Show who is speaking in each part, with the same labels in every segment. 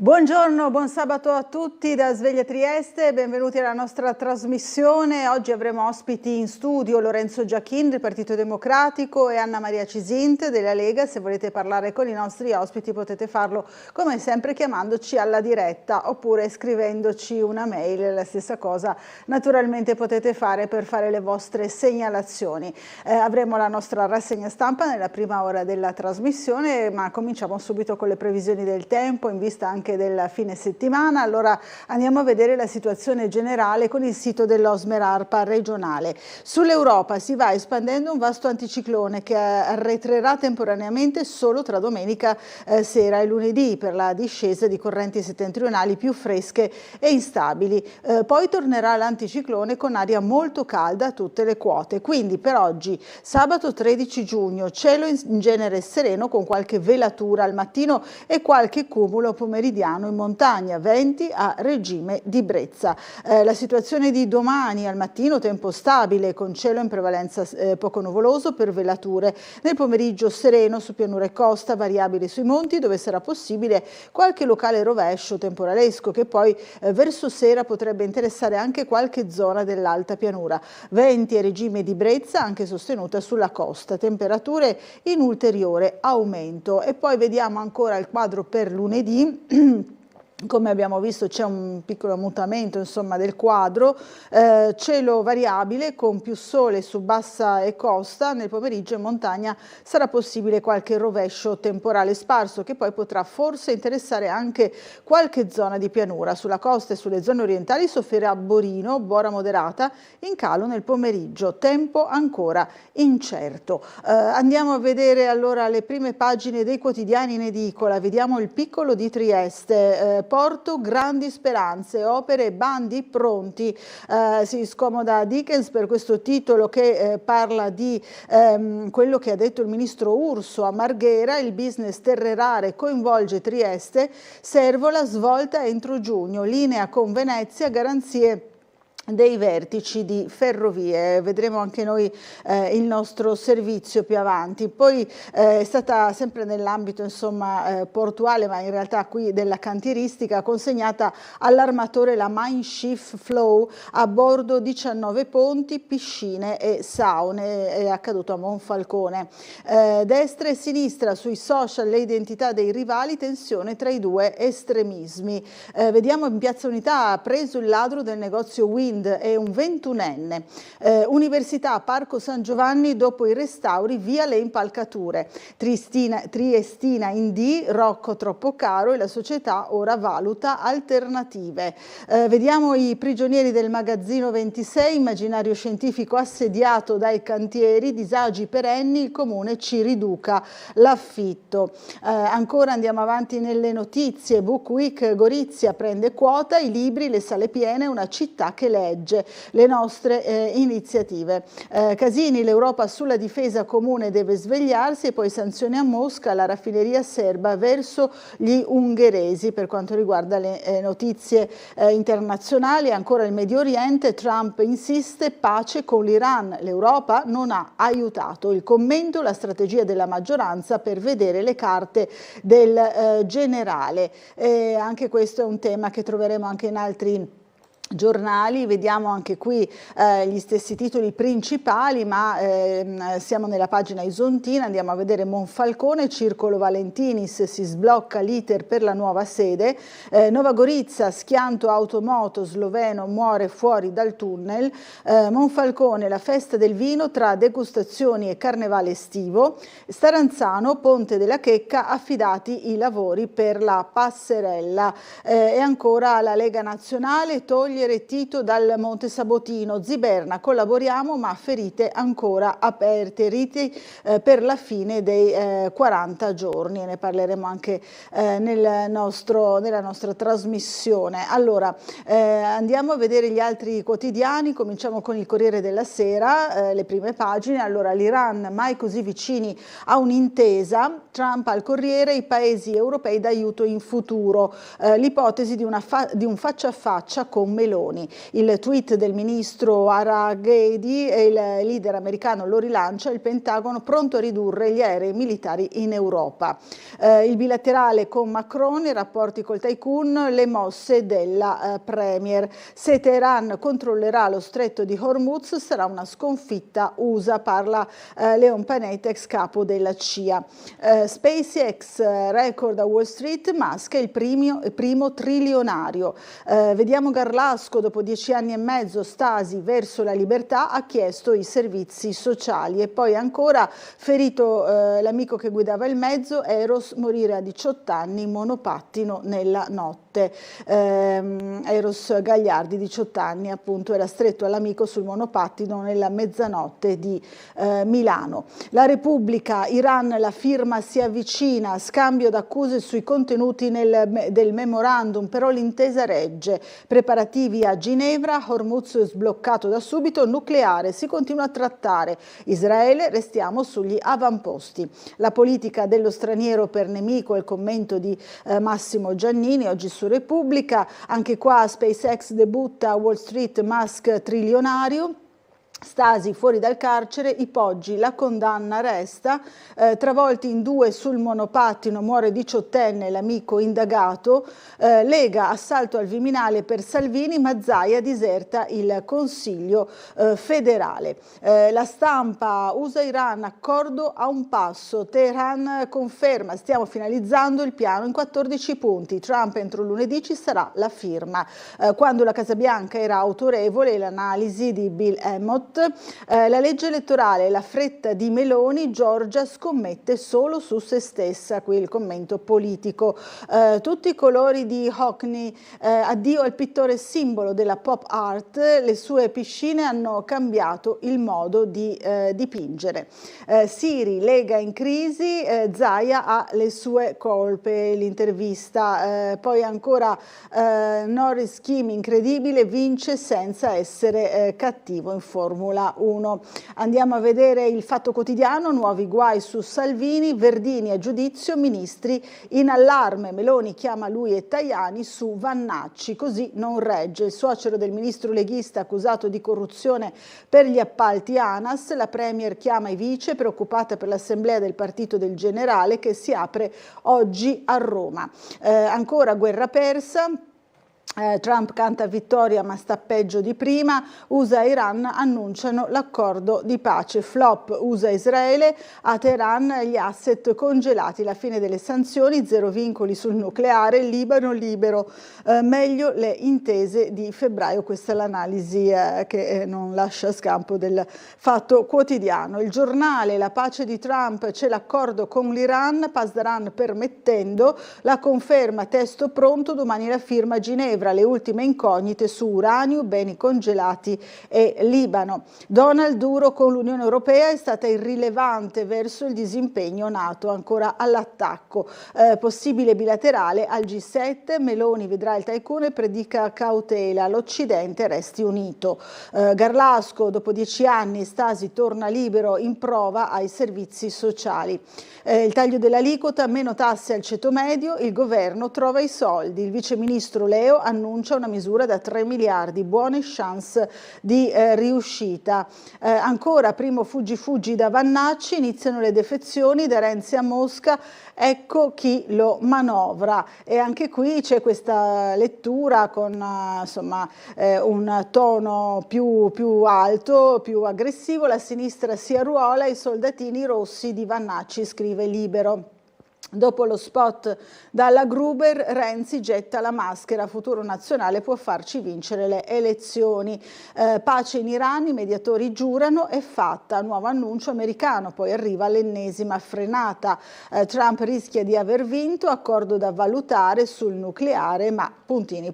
Speaker 1: Buongiorno, buon sabato a tutti da Sveglia Trieste, benvenuti alla nostra trasmissione. Oggi avremo ospiti in studio Lorenzo Giachin del Partito Democratico e Anna Maria Cisint della Lega. Se volete parlare con i nostri ospiti potete farlo come sempre chiamandoci alla diretta oppure scrivendoci una mail, la stessa cosa naturalmente potete fare per fare le vostre segnalazioni. Avremo la nostra rassegna stampa nella prima ora della trasmissione, ma cominciamo subito con le previsioni del tempo in vista anche del fine settimana. Allora andiamo a vedere la situazione generale con il sito dell'Osmer-ARPA regionale. Sull'Europa si va espandendo un vasto anticiclone che arretrerà temporaneamente solo tra domenica sera e lunedì per la discesa di correnti settentrionali più fresche e instabili. Poi tornerà l'anticiclone con aria molto calda a tutte le quote. Quindi per oggi, sabato 13 giugno, cielo in genere sereno con qualche velatura al mattino e qualche cumulo pomeridiano in montagna, venti a regime di brezza. La situazione di domani al mattino, tempo stabile con cielo in prevalenza poco nuvoloso per velature. Nel pomeriggio sereno su pianura e costa, variabile sui monti dove sarà possibile qualche locale rovescio temporalesco che poi verso sera potrebbe interessare anche qualche zona dell'alta pianura. Venti a regime di brezza anche sostenuta sulla costa, temperature in ulteriore aumento. E poi vediamo ancora il quadro per lunedì. Come abbiamo visto c'è un piccolo mutamento insomma del quadro, cielo variabile con più sole su bassa e costa, nel pomeriggio in montagna sarà possibile qualche rovescio temporale sparso che poi potrà forse interessare anche qualche zona di pianura. Sulla costa e sulle zone orientali soffrirà Borino, Bora moderata, in calo nel pomeriggio, tempo ancora incerto. Andiamo a vedere allora le prime pagine dei quotidiani in edicola, vediamo il Piccolo di Trieste. Porto grandi speranze, opere e bandi pronti. Si scomoda Dickens per questo titolo che parla di quello che ha detto il ministro Urso a Marghera: il business terre rare coinvolge Trieste, Servola svolta entro giugno, linea con Venezia, garanzie dei vertici di ferrovie. Vedremo anche noi il nostro servizio più avanti. Poi è stata sempre nell'ambito insomma portuale, ma in realtà qui della cantieristica, consegnata all'armatore la Mein Schiff Flow, a bordo 19 ponti, piscine e saune. È accaduto a Monfalcone. Destra e sinistra sui social le identità dei rivali, tensione tra i due estremismi. Vediamo in Piazza Unità: ha preso il ladro del negozio Wind, è un 21enne. Università Parco San Giovanni, dopo i restauri via le impalcature. Triestina in D, Rocco troppo caro e la società ora valuta alternative. Vediamo i prigionieri del magazzino 26, immaginario scientifico assediato dai cantieri, disagi perenni, il comune ci riduca l'affitto. Ancora andiamo avanti nelle notizie. Book Week Gorizia prende quota, i libri, le sale piene, una città che legge le nostre iniziative. Casini: l'Europa sulla difesa comune deve svegliarsi. E poi sanzioni a Mosca, la raffineria serba verso gli ungheresi. Per quanto riguarda le notizie internazionali, ancora il Medio Oriente, Trump insiste, pace con l'Iran, l'Europa non ha aiutato. Il commento: la strategia della maggioranza per vedere le carte del generale. Anche questo è un tema che troveremo anche in altri giornali. Vediamo anche qui gli stessi titoli principali, ma siamo nella pagina isontina. Andiamo a vedere Monfalcone: Circolo Valentinis, si sblocca l'iter per la nuova sede. Nova Gorizia: schianto automoto sloveno muore fuori dal tunnel. Monfalcone: la festa del vino tra degustazioni e carnevale estivo. Staranzano: Ponte della Checca, affidati i lavori per la passerella. E ancora la Lega Nazionale: togliere Tito dal Monte Sabotino. Ziberna: collaboriamo ma ferite ancora aperte, riti per la fine dei 40 giorni. E ne parleremo anche nella nostra trasmissione. Allora andiamo a vedere gli altri quotidiani. Cominciamo con il Corriere della Sera, le prime pagine. Allora, l'Iran mai così vicini a un'intesa, Trump al Corriere: i paesi europei d'aiuto in futuro, l'ipotesi di un faccia a faccia con Meloni. Meloni. Il tweet del ministro Araghedi e il leader americano lo rilancia, il Pentagono pronto a ridurre gli aerei militari in Europa. Il bilaterale con Macron, i rapporti col tycoon, le mosse della Premier. Se Teheran controllerà lo stretto di Hormuz sarà una sconfitta USA, parla Leon Panetta, ex capo della CIA. SpaceX, record a Wall Street, Musk è il primo trilionario. Vediamo Garlasco, dopo 10 anni e mezzo, stasi verso la libertà, ha chiesto i servizi sociali. E poi ancora, ferito l'amico che guidava il mezzo, Eros morire a 18 anni, monopattino nella notte. Eros Gagliardi, 18 anni, appunto, era stretto all'amico sul monopattino nella mezzanotte di Milano. La Repubblica, Iran, la firma si avvicina, scambio d'accuse sui contenuti del memorandum, però l'intesa regge. Preparativi a Ginevra, Hormuz sbloccato da subito, nucleare, si continua a trattare. Israele, restiamo sugli avamposti. La politica dello straniero per nemico, il commento di Massimo Giannini, oggi su Repubblica. Anche qua SpaceX debutta a Wall Street, Musk trilionario. Stasi fuori dal carcere, i Poggi, la condanna resta, travolti in due sul monopattino, muore 18enne l'amico indagato, Lega, assalto al Viminale per Salvini, Mazzaia diserta il Consiglio federale. La Stampa, USA-Iran, accordo a un passo, Teheran conferma, stiamo finalizzando il piano in 14 punti, Trump entro lunedì ci sarà la firma. Quando la Casa Bianca era autorevole, l'analisi di Bill Emmott. La legge elettorale, la fretta di Meloni, Giorgia scommette solo su se stessa, qui il commento politico. Tutti i colori di Hockney, addio al pittore simbolo della pop art, le sue piscine hanno cambiato il modo di dipingere. Siri, Lega in crisi, Zaia ha le sue colpe, l'intervista. Poi ancora Norris, Kimi, incredibile, vince senza essere cattivo in Formula 1. Andiamo a vedere il Fatto Quotidiano, nuovi guai su Salvini, Verdini a giudizio, ministri in allarme, Meloni chiama lui e Tajani su Vannacci, così non regge. Il suocero del ministro leghista accusato di corruzione per gli appalti ANAS, la Premier chiama i vice, preoccupata per l'assemblea del partito del generale che si apre oggi a Roma. Ancora guerra persa. Trump canta vittoria ma sta peggio di prima, USA e Iran annunciano l'accordo di pace, flop USA-Israele, a Teheran gli asset congelati, la fine delle sanzioni, zero vincoli sul nucleare, Libano libero, meglio le intese di febbraio, questa è l'analisi che non lascia scampo del Fatto Quotidiano. Il Giornale, la pace di Trump, c'è l'accordo con l'Iran, Pasdaran permettendo, la conferma, testo pronto, domani la firma a Ginevra. Le ultime incognite su uranio, beni congelati e Libano. Donald duro con l'Unione Europea, è stata irrilevante verso il disimpegno NATO, ancora all'attacco. Possibile bilaterale al G7, Meloni vedrà il tycoon e predica cautela, l'Occidente resti unito. Garlasco, dopo 10 anni, Stasi torna libero in prova ai servizi sociali. Il taglio dell'aliquota, meno tasse al ceto medio, il governo trova i soldi. Il viceministro Leo annuncia una misura da 3 miliardi, buone chance di riuscita. Ancora, primo fuggi da Vannacci, iniziano le defezioni da Renzi a Mosca, ecco chi lo manovra. E anche qui c'è questa lettura con un tono più alto, più aggressivo, la sinistra si arruola, i soldatini rossi di Vannacci, scrive Libero. Dopo lo spot dalla Gruber, Renzi getta la maschera, futuro nazionale può farci vincere le elezioni. Pace in Iran, i mediatori giurano, è fatta, nuovo annuncio americano, poi arriva l'ennesima frenata. Trump rischia di aver vinto, accordo da valutare sul nucleare, ma puntini.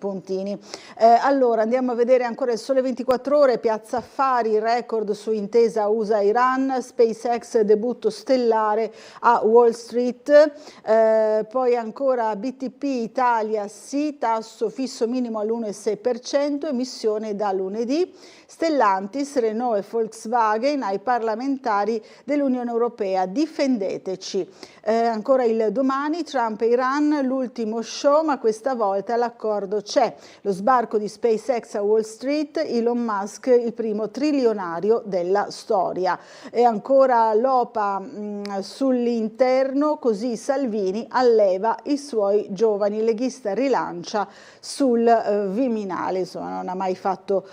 Speaker 1: Allora andiamo a vedere ancora il Sole 24 Ore, Piazza Affari, record su intesa USA-Iran, SpaceX debutto stellare a Wall Street. Poi ancora BTP Italia, sì, tasso fisso minimo all'1,6%, emissione da lunedì. Stellantis, Renault e Volkswagen ai parlamentari dell'Unione Europea, difendeteci. Ancora il domani, Trump e Iran, l'ultimo show, ma questa volta l'accordo c'è. Lo sbarco di SpaceX a Wall Street, Elon Musk il primo trilionario della storia. E ancora l'OPA sull'interno, così Salvini alleva i suoi giovani, il leghista rilancia sul Viminale, insomma non ha mai fatto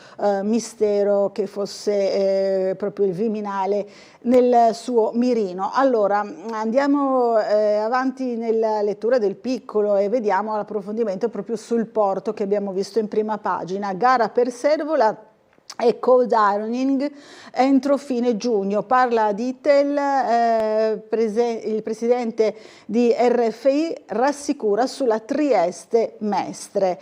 Speaker 1: mistero che fosse proprio il Viminale nel suo mirino. Allora andiamo avanti nella lettura del piccolo e vediamo l'approfondimento proprio sul porto che abbiamo visto in prima pagina. Gara per Servola e cold ironing entro fine giugno. Parla di Itel, il presidente di RFI rassicura sulla Trieste Mestre.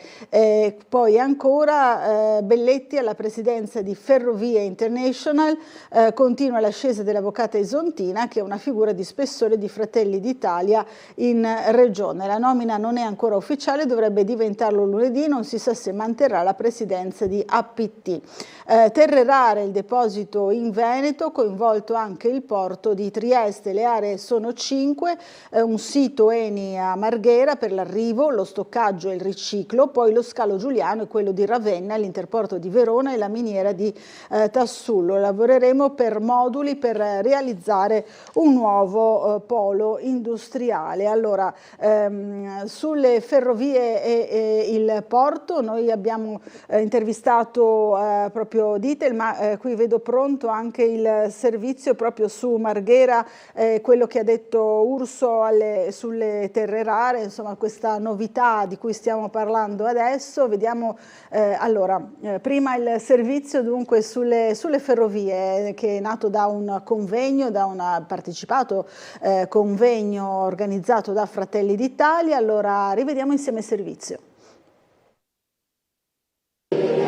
Speaker 1: Poi ancora Belletti alla presidenza di Ferrovie International, continua l'ascesa dell'avvocata Isontina che è una figura di spessore di Fratelli d'Italia in regione. La nomina non è ancora ufficiale, dovrebbe diventarlo lunedì, non si sa se manterrà la presidenza di APT. Terre rare, il deposito in Veneto, coinvolto anche il porto di Trieste. Le aree sono 5, un sito Eni a Marghera per l'arrivo, lo stoccaggio e il riciclo, poi lo scalo Giuliano e quello di Ravenna, l'interporto di Verona e la miniera di Tassullo. Lavoreremo per moduli per realizzare un nuovo polo industriale. Allora, sulle ferrovie e il porto noi abbiamo intervistato proprio Itel, ma qui vedo pronto anche il servizio proprio su Marghera, quello che ha detto Urso sulle terre rare, insomma questa novità di cui stiamo parlando adesso. Vediamo allora, prima il servizio dunque sulle ferrovie che è nato da un convegno, da un partecipato convegno organizzato da Fratelli d'Italia. Allora rivediamo insieme il servizio.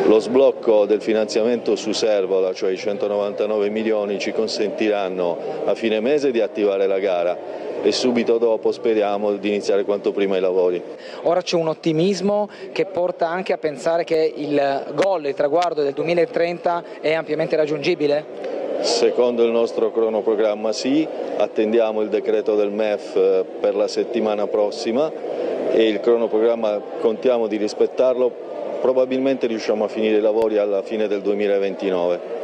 Speaker 2: Lo sblocco del finanziamento su Servola, cioè i 199 milioni, ci consentiranno a fine mese di attivare la gara e subito dopo speriamo di iniziare quanto prima i lavori.
Speaker 3: Ora c'è un ottimismo che porta anche a pensare che il goal, il traguardo del 2030 è ampiamente raggiungibile?
Speaker 2: Secondo il nostro cronoprogramma sì, attendiamo il decreto del MEF per la settimana prossima e il cronoprogramma contiamo di rispettarlo. Probabilmente riusciamo a finire i lavori alla fine del 2029.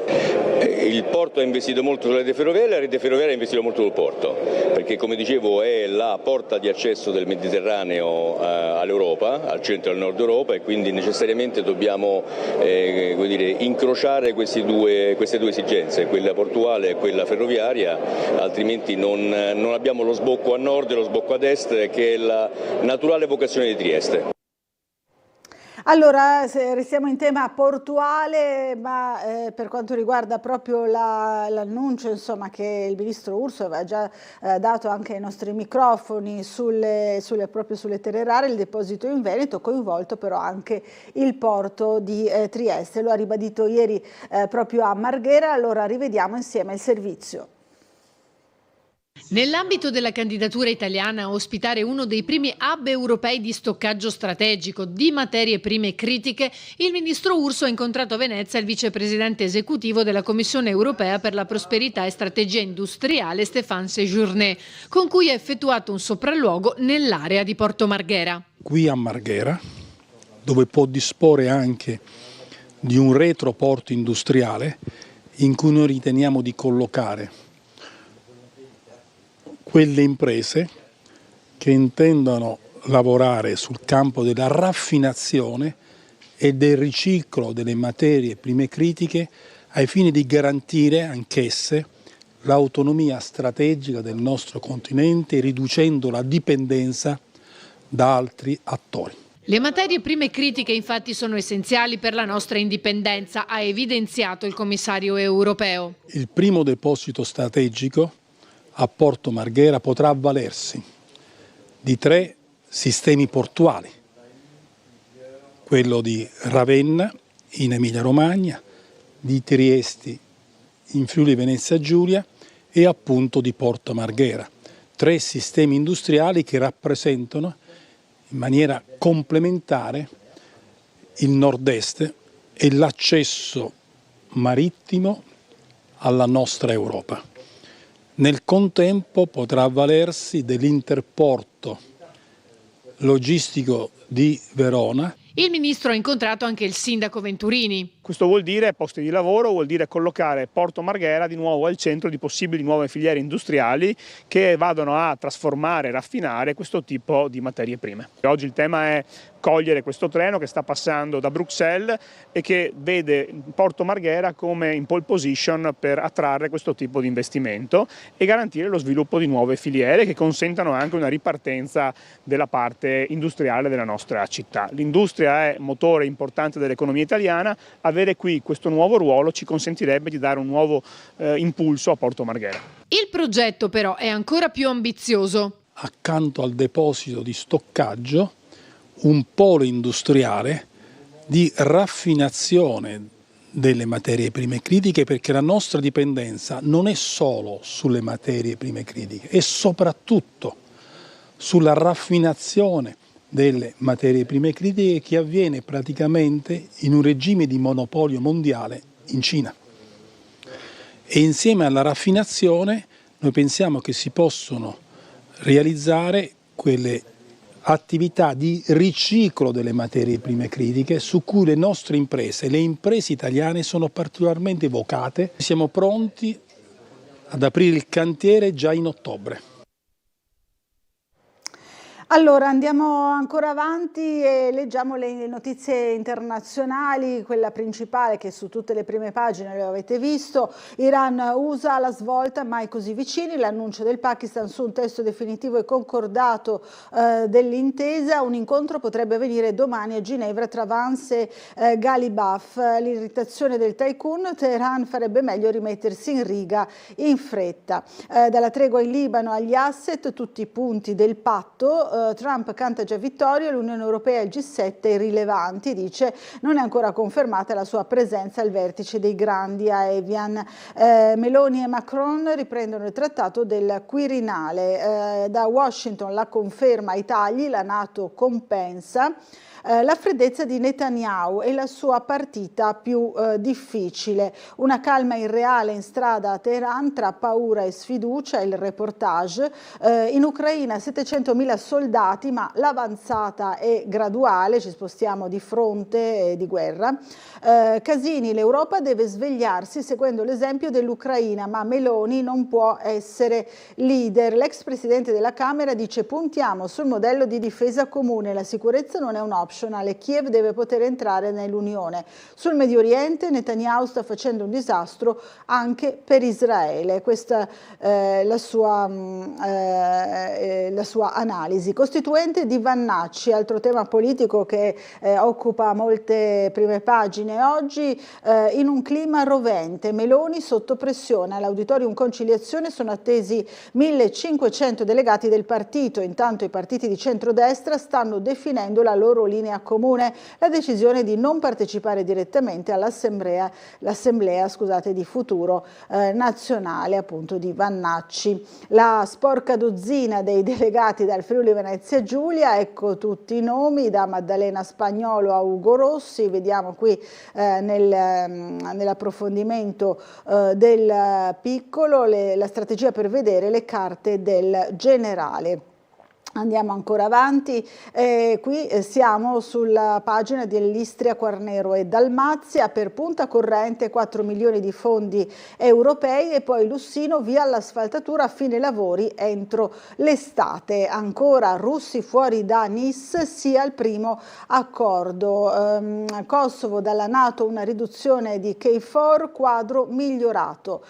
Speaker 4: Il porto ha investito molto sulla rete ferroviaria, la rete ferroviaria ha investito molto sul porto, perché come dicevo è la porta di accesso del Mediterraneo all'Europa, al centro e al nord Europa, e quindi necessariamente dobbiamo incrociare queste due esigenze, quella portuale e quella ferroviaria, altrimenti non abbiamo lo sbocco a nord e lo sbocco ad est che è la naturale vocazione di Trieste.
Speaker 1: Allora, restiamo in tema portuale, ma per quanto riguarda proprio l'annuncio insomma, che il ministro Urso aveva già dato anche ai nostri microfoni proprio sulle terre rare, il deposito in Veneto, coinvolto però anche il porto di Trieste. Lo ha ribadito ieri proprio a Marghera, allora rivediamo insieme il servizio.
Speaker 5: Nell'ambito della candidatura italiana a ospitare uno dei primi hub europei di stoccaggio strategico di materie prime critiche, il ministro Urso ha incontrato a Venezia il vicepresidente esecutivo della Commissione europea per la prosperità e strategia industriale Stéphane Séjourné, con cui ha effettuato un sopralluogo nell'area di Porto Marghera.
Speaker 6: Qui a Marghera, dove può disporre anche di un retroporto industriale in cui noi riteniamo di collocare quelle imprese che intendono lavorare sul campo della raffinazione e del riciclo delle materie prime critiche ai fini di garantire anch'esse l'autonomia strategica del nostro continente, riducendo la dipendenza da altri attori.
Speaker 5: Le materie prime critiche infatti sono essenziali per la nostra indipendenza, ha evidenziato il commissario europeo.
Speaker 6: Il primo deposito strategico a Porto Marghera potrà avvalersi di 3 sistemi portuali, quello di Ravenna in Emilia-Romagna, di Trieste in Friuli Venezia Giulia e appunto di Porto Marghera. 3 sistemi industriali che rappresentano in maniera complementare il nord-est e l'accesso marittimo alla nostra Europa. Nel contempo potrà avvalersi dell'interporto logistico di Verona.
Speaker 5: Il ministro ha incontrato anche il sindaco Venturini.
Speaker 7: Questo vuol dire posti di lavoro, vuol dire collocare Porto Marghera di nuovo al centro di possibili nuove filiere industriali che vadano a trasformare e raffinare questo tipo di materie prime. Oggi il tema è cogliere questo treno che sta passando da Bruxelles e che vede Porto Marghera come in pole position per attrarre questo tipo di investimento e garantire lo sviluppo di nuove filiere che consentano anche una ripartenza della parte industriale della nostra città. L'industria è motore importante dell'economia italiana, avere qui questo nuovo ruolo ci consentirebbe di dare un nuovo impulso a Porto Marghera.
Speaker 5: Il progetto però è ancora più ambizioso.
Speaker 6: Accanto al deposito di stoccaggio, un polo industriale di raffinazione delle materie prime critiche, perché la nostra dipendenza non è solo sulle materie prime critiche, è soprattutto sulla raffinazione delle materie prime critiche che avviene praticamente in un regime di monopolio mondiale in Cina. E insieme alla raffinazione noi pensiamo che si possono realizzare quelle attività di riciclo delle materie prime critiche su cui le nostre imprese, le imprese italiane sono particolarmente vocate. Siamo pronti ad aprire il cantiere già in ottobre.
Speaker 1: Allora andiamo ancora avanti e leggiamo le notizie internazionali, quella principale che su tutte le prime pagine lo avete visto: Iran-USA alla svolta, mai così vicini, l'annuncio del Pakistan su un testo definitivo e concordato dell'intesa, un incontro potrebbe avvenire domani a Ginevra tra Vance e Ghalibaf, l'irritazione del tycoon, Teheran farebbe meglio rimettersi in riga in fretta. Dalla tregua in Libano agli asset, tutti i punti del patto. Trump canta già vittoria, l'Unione Europea e il G7 irrilevanti, dice non è ancora confermata la sua presenza al vertice dei grandi a Evian. Meloni e Macron riprendono il trattato del Quirinale, da Washington la conferma ai tagli, la NATO compensa. La freddezza di Netanyahu e la sua partita più difficile. Una calma irreale in strada a Teheran tra paura e sfiducia, il reportage. In Ucraina 700.000 soldati, ma l'avanzata è graduale, ci spostiamo di fronte di guerra. Casini, l'Europa deve svegliarsi seguendo l'esempio dell'Ucraina, ma Meloni non può essere leader. L'ex presidente della Camera dice puntiamo sul modello di difesa comune, la sicurezza non è un optional, Kiev deve poter entrare nell'Unione. Sul Medio Oriente Netanyahu sta facendo un disastro anche per Israele, questa è la sua analisi. Costituente di Vannacci, altro tema politico che occupa molte prime pagine oggi, in un clima rovente, Meloni sotto pressione, all'Auditorium Conciliazione sono attesi 1.500 delegati del partito, intanto i partiti di centrodestra stanno definendo la loro linea comune, la decisione di non partecipare direttamente all'assemblea di futuro nazionale appunto di Vannacci. La sporca dozzina dei delegati dal Friuli Venezia Giulia, ecco tutti i nomi, da Maddalena Spagnolo a Ugo Rossi, vediamo qui nell'approfondimento del piccolo la strategia per vedere le carte del generale. Andiamo ancora avanti, qui siamo sulla pagina dell'Istria, Quarnero e Dalmazia, per punta corrente 4 milioni di fondi europei e poi Lussino via l'asfaltatura a fine lavori entro l'estate. Ancora russi fuori da Nice sia il primo accordo. Kosovo dalla NATO una riduzione di KFOR, quadro migliorato.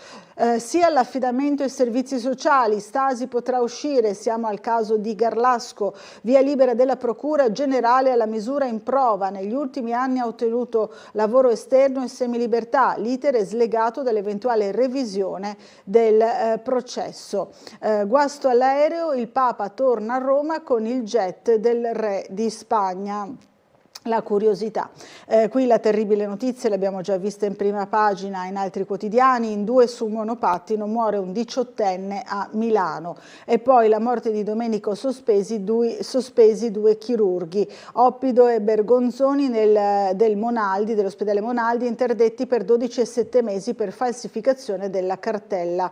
Speaker 1: Sia l'affidamento ai servizi sociali, Stasi potrà uscire, siamo al caso di Garlasco, via libera della Procura Generale alla misura in prova, negli ultimi anni ha ottenuto lavoro esterno e semilibertà, l'iter è slegato dall'eventuale revisione del processo. Guasto all'aereo, il Papa torna a Roma con il jet del re di Spagna. la curiosità. Qui la terribile notizia l'abbiamo già vista in prima pagina in altri quotidiani: in 2 su monopattino muore un 18enne a Milano. E poi la morte di Domenico sospesi 2 chirurghi, Oppido e Bergonzoni dell'ospedale Monaldi, interdetti per 12 e 7 mesi per falsificazione della cartella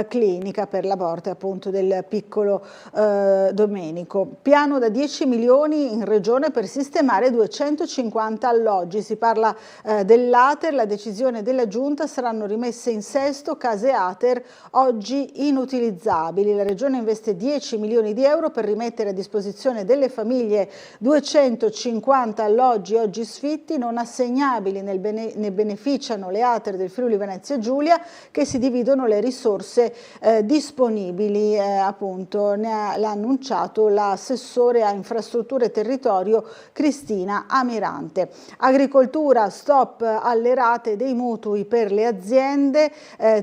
Speaker 1: clinica per la morte appunto del piccolo Domenico. Piano da 10 milioni in regione per sistemare 250 alloggi. Si parla dell'Ater, la decisione della Giunta: saranno rimesse in sesto case Ater oggi inutilizzabili. La Regione investe 10 milioni di euro per rimettere a disposizione delle famiglie 250 alloggi oggi sfitti, non assegnabili. Ne beneficiano le Ater del Friuli Venezia Giulia, che si dividono le risorse disponibili, appunto l'ha annunciato l'assessore a infrastrutture e territorio Cristina Amirante. Agricoltura, stop alle rate dei mutui per le aziende.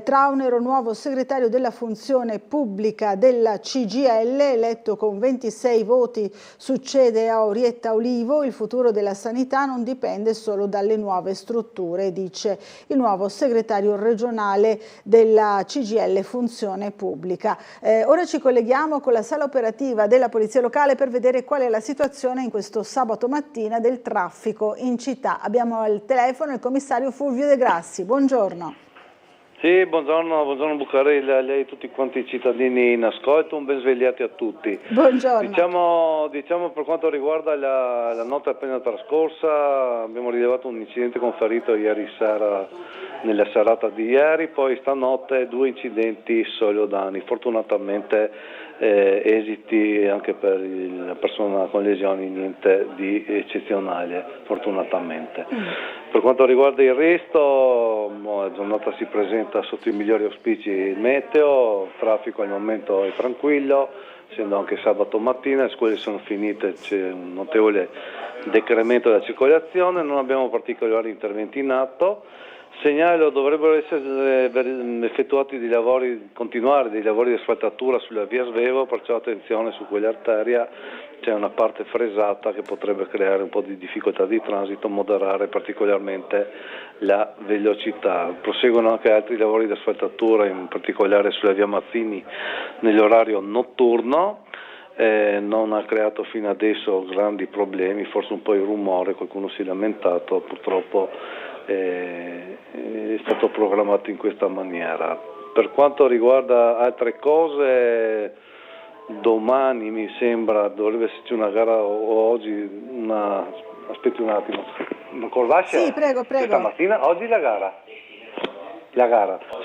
Speaker 1: Traunero, nuovo segretario della funzione pubblica della CGIL, eletto con 26 voti, succede a Orietta Olivo. Il futuro della sanità non dipende solo dalle nuove strutture, dice il nuovo segretario regionale della CGIL Funzione Pubblica. Ora ci colleghiamo con la sala operativa della Polizia Locale per vedere qual è la situazione in questo sabato mattina del traffico in città. Abbiamo al telefono il commissario Fulvio De Grassi. Buongiorno.
Speaker 8: Sì, buongiorno Buccarelli, a lei e tutti quanti i cittadini in ascolto, un ben svegliati a tutti.
Speaker 1: Buongiorno.
Speaker 8: Diciamo per quanto riguarda la notte appena trascorsa, abbiamo rilevato un incidente con ferito ieri sera, nella serata di ieri, poi stanotte 2 incidenti solo danni, fortunatamente esiti anche per la persona con lesioni, niente di eccezionale, fortunatamente. Per quanto riguarda il resto, la giornata si presenta sotto i migliori auspici meteo, il traffico al momento è tranquillo, essendo anche sabato mattina, le scuole sono finite, c'è un notevole decremento della circolazione, non abbiamo particolari interventi in atto. Segnalo, dovrebbero essere effettuati continuare dei lavori di asfaltatura sulla via Svevo, perciò attenzione su quell'arteria, c'è una parte fresata che potrebbe creare un po' di difficoltà di transito, moderare particolarmente la velocità. Proseguono anche altri lavori di asfaltatura, in particolare sulla via Mazzini nell'orario notturno. Non ha creato fino adesso grandi problemi, forse un po' il rumore, qualcuno si è lamentato, purtroppo è stato programmato in questa maniera. Per quanto riguarda altre cose, domani mi sembra dovrebbe esserci una gara, o oggi aspetti un attimo,
Speaker 1: Sì, prego.
Speaker 8: Stamattina, oggi la gara.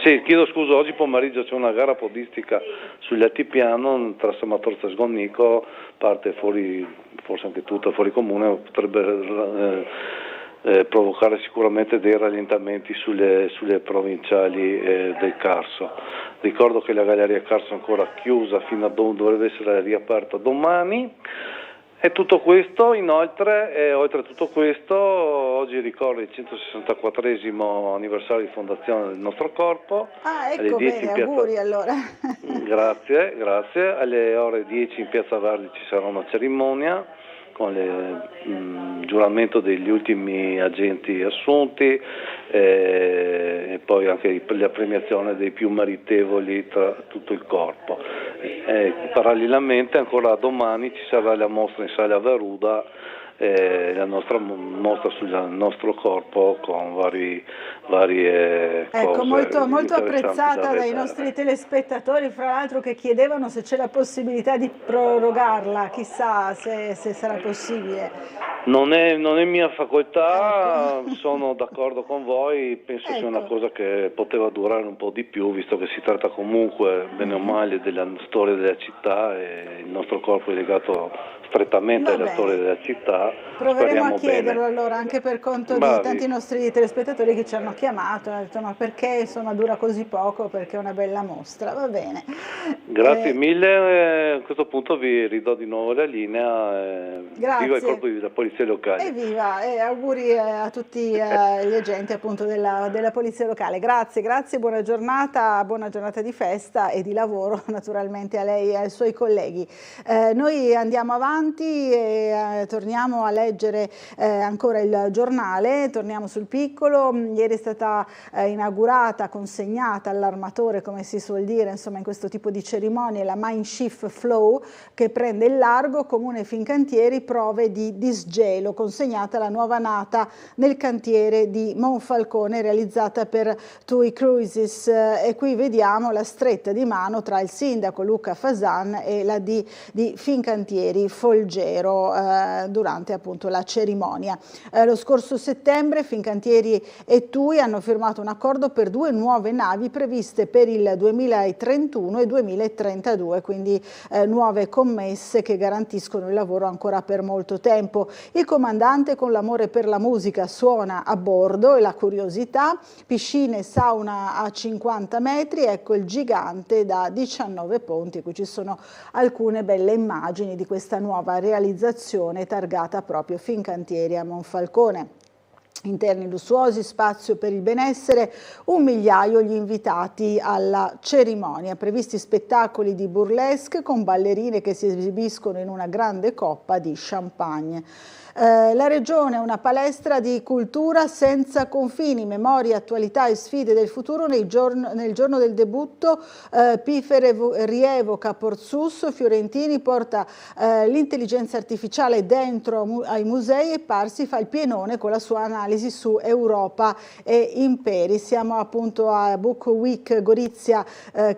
Speaker 8: Sì, chiedo scusa, oggi pomeriggio c'è una gara podistica sull'altipiano tra Samatorza e Sgonnico, parte fuori, forse anche tutta fuori comune, potrebbe provocare sicuramente dei rallentamenti sulle provinciali del Carso. Ricordo che la Galleria Carso è ancora chiusa fino a dovrebbe essere riaperta domani. E tutto questo, inoltre, oltre a tutto questo, oggi ricorre il 164esimo anniversario di fondazione del nostro corpo.
Speaker 1: Ah, ecco, bene, auguri allora.
Speaker 8: Grazie. Alle ore 10 in Piazza Verdi ci sarà una cerimonia con il giuramento degli ultimi agenti assunti e poi anche la premiazione dei più meritevoli tra tutto il corpo. Parallelamente ancora domani ci sarà la mostra in Sala Veruda, la nostra mostra sul nostro corpo con varie cose
Speaker 1: molto apprezzata dai nostri telespettatori, fra l'altro, che chiedevano se c'è la possibilità di prorogarla, chissà se sarà possibile.
Speaker 8: Non è mia facoltà, sono d'accordo con voi, penso sia una cosa che poteva durare un po' di più, visto che si tratta comunque, bene o male, della storia della città e il nostro corpo è legato strettamente alla storia della città.
Speaker 1: Proveremo a chiederlo allora, anche per conto di tanti nostri telespettatori che ci hanno chiamato e hanno detto: ma perché dura così poco? Perché è una bella mostra, va bene.
Speaker 8: Grazie mille, a questo punto vi ridò di nuovo la linea.
Speaker 1: Grazie.
Speaker 8: Viva il corpo della Polizia polizie locali.
Speaker 1: Evviva, e auguri a tutti gli agenti appunto della polizia locale. Grazie, buona giornata di festa e di lavoro naturalmente a lei e ai suoi colleghi. Noi andiamo avanti e torniamo a leggere ancora il giornale, torniamo sul piccolo. Ieri è stata inaugurata, consegnata all'armatore, come si suol dire, insomma in questo tipo di cerimonie, la Mein Schiff Flow, che prende il largo, Comune Fincantieri, prove di disgelo, consegnata la nuova nata nel cantiere di Monfalcone realizzata per TUI Cruises, e qui vediamo la stretta di mano tra il sindaco Luca Fasan e la D di Fincantieri Folgero durante appunto la cerimonia. Lo scorso settembre Fincantieri e TUI hanno firmato un accordo per 2 nuove navi previste per il 2031 e 2032, quindi nuove commesse che garantiscono il lavoro ancora per molto tempo. Il comandante, con l'amore per la musica, suona a bordo, e la curiosità: piscine e sauna a 50 metri, ecco il gigante da 19 ponti. Qui ci sono alcune belle immagini di questa nuova realizzazione targata proprio Fincantieri a Monfalcone. Interni lussuosi, spazio per il benessere, 1 migliaio gli invitati alla cerimonia. Previsti spettacoli di burlesque con ballerine che si esibiscono in una grande coppa di champagne. La Regione, una palestra di cultura senza confini, memoria, attualità e sfide del futuro nel giorno del debutto. Pife rievoca Porzus, Fiorentini porta l'intelligenza artificiale dentro ai musei, e Parsi fa il pienone con la sua analisi su Europa e imperi. Siamo appunto a Book Week Gorizia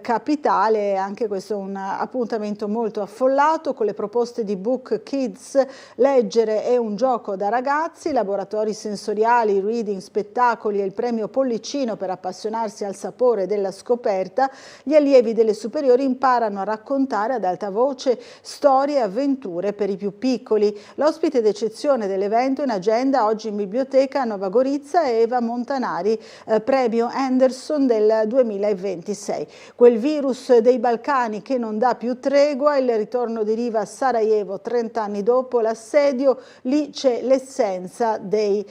Speaker 1: Capitale, anche questo è un appuntamento molto affollato con le proposte di Book Kids, leggere è un gioco da ragazzi, laboratori sensoriali, reading, spettacoli e il premio Pollicino per appassionarsi al sapore della scoperta. Gli allievi delle superiori imparano a raccontare ad alta voce storie e avventure per i più piccoli. L'ospite d'eccezione dell'evento in agenda oggi in biblioteca a Nova Gorizia è Eva Montanari, premio Anderson del 2026. Quel virus dei Balcani che non dà più tregua, il ritorno di Riva a Sarajevo 30 anni dopo l'assedio. Lì c'è l'essenza dei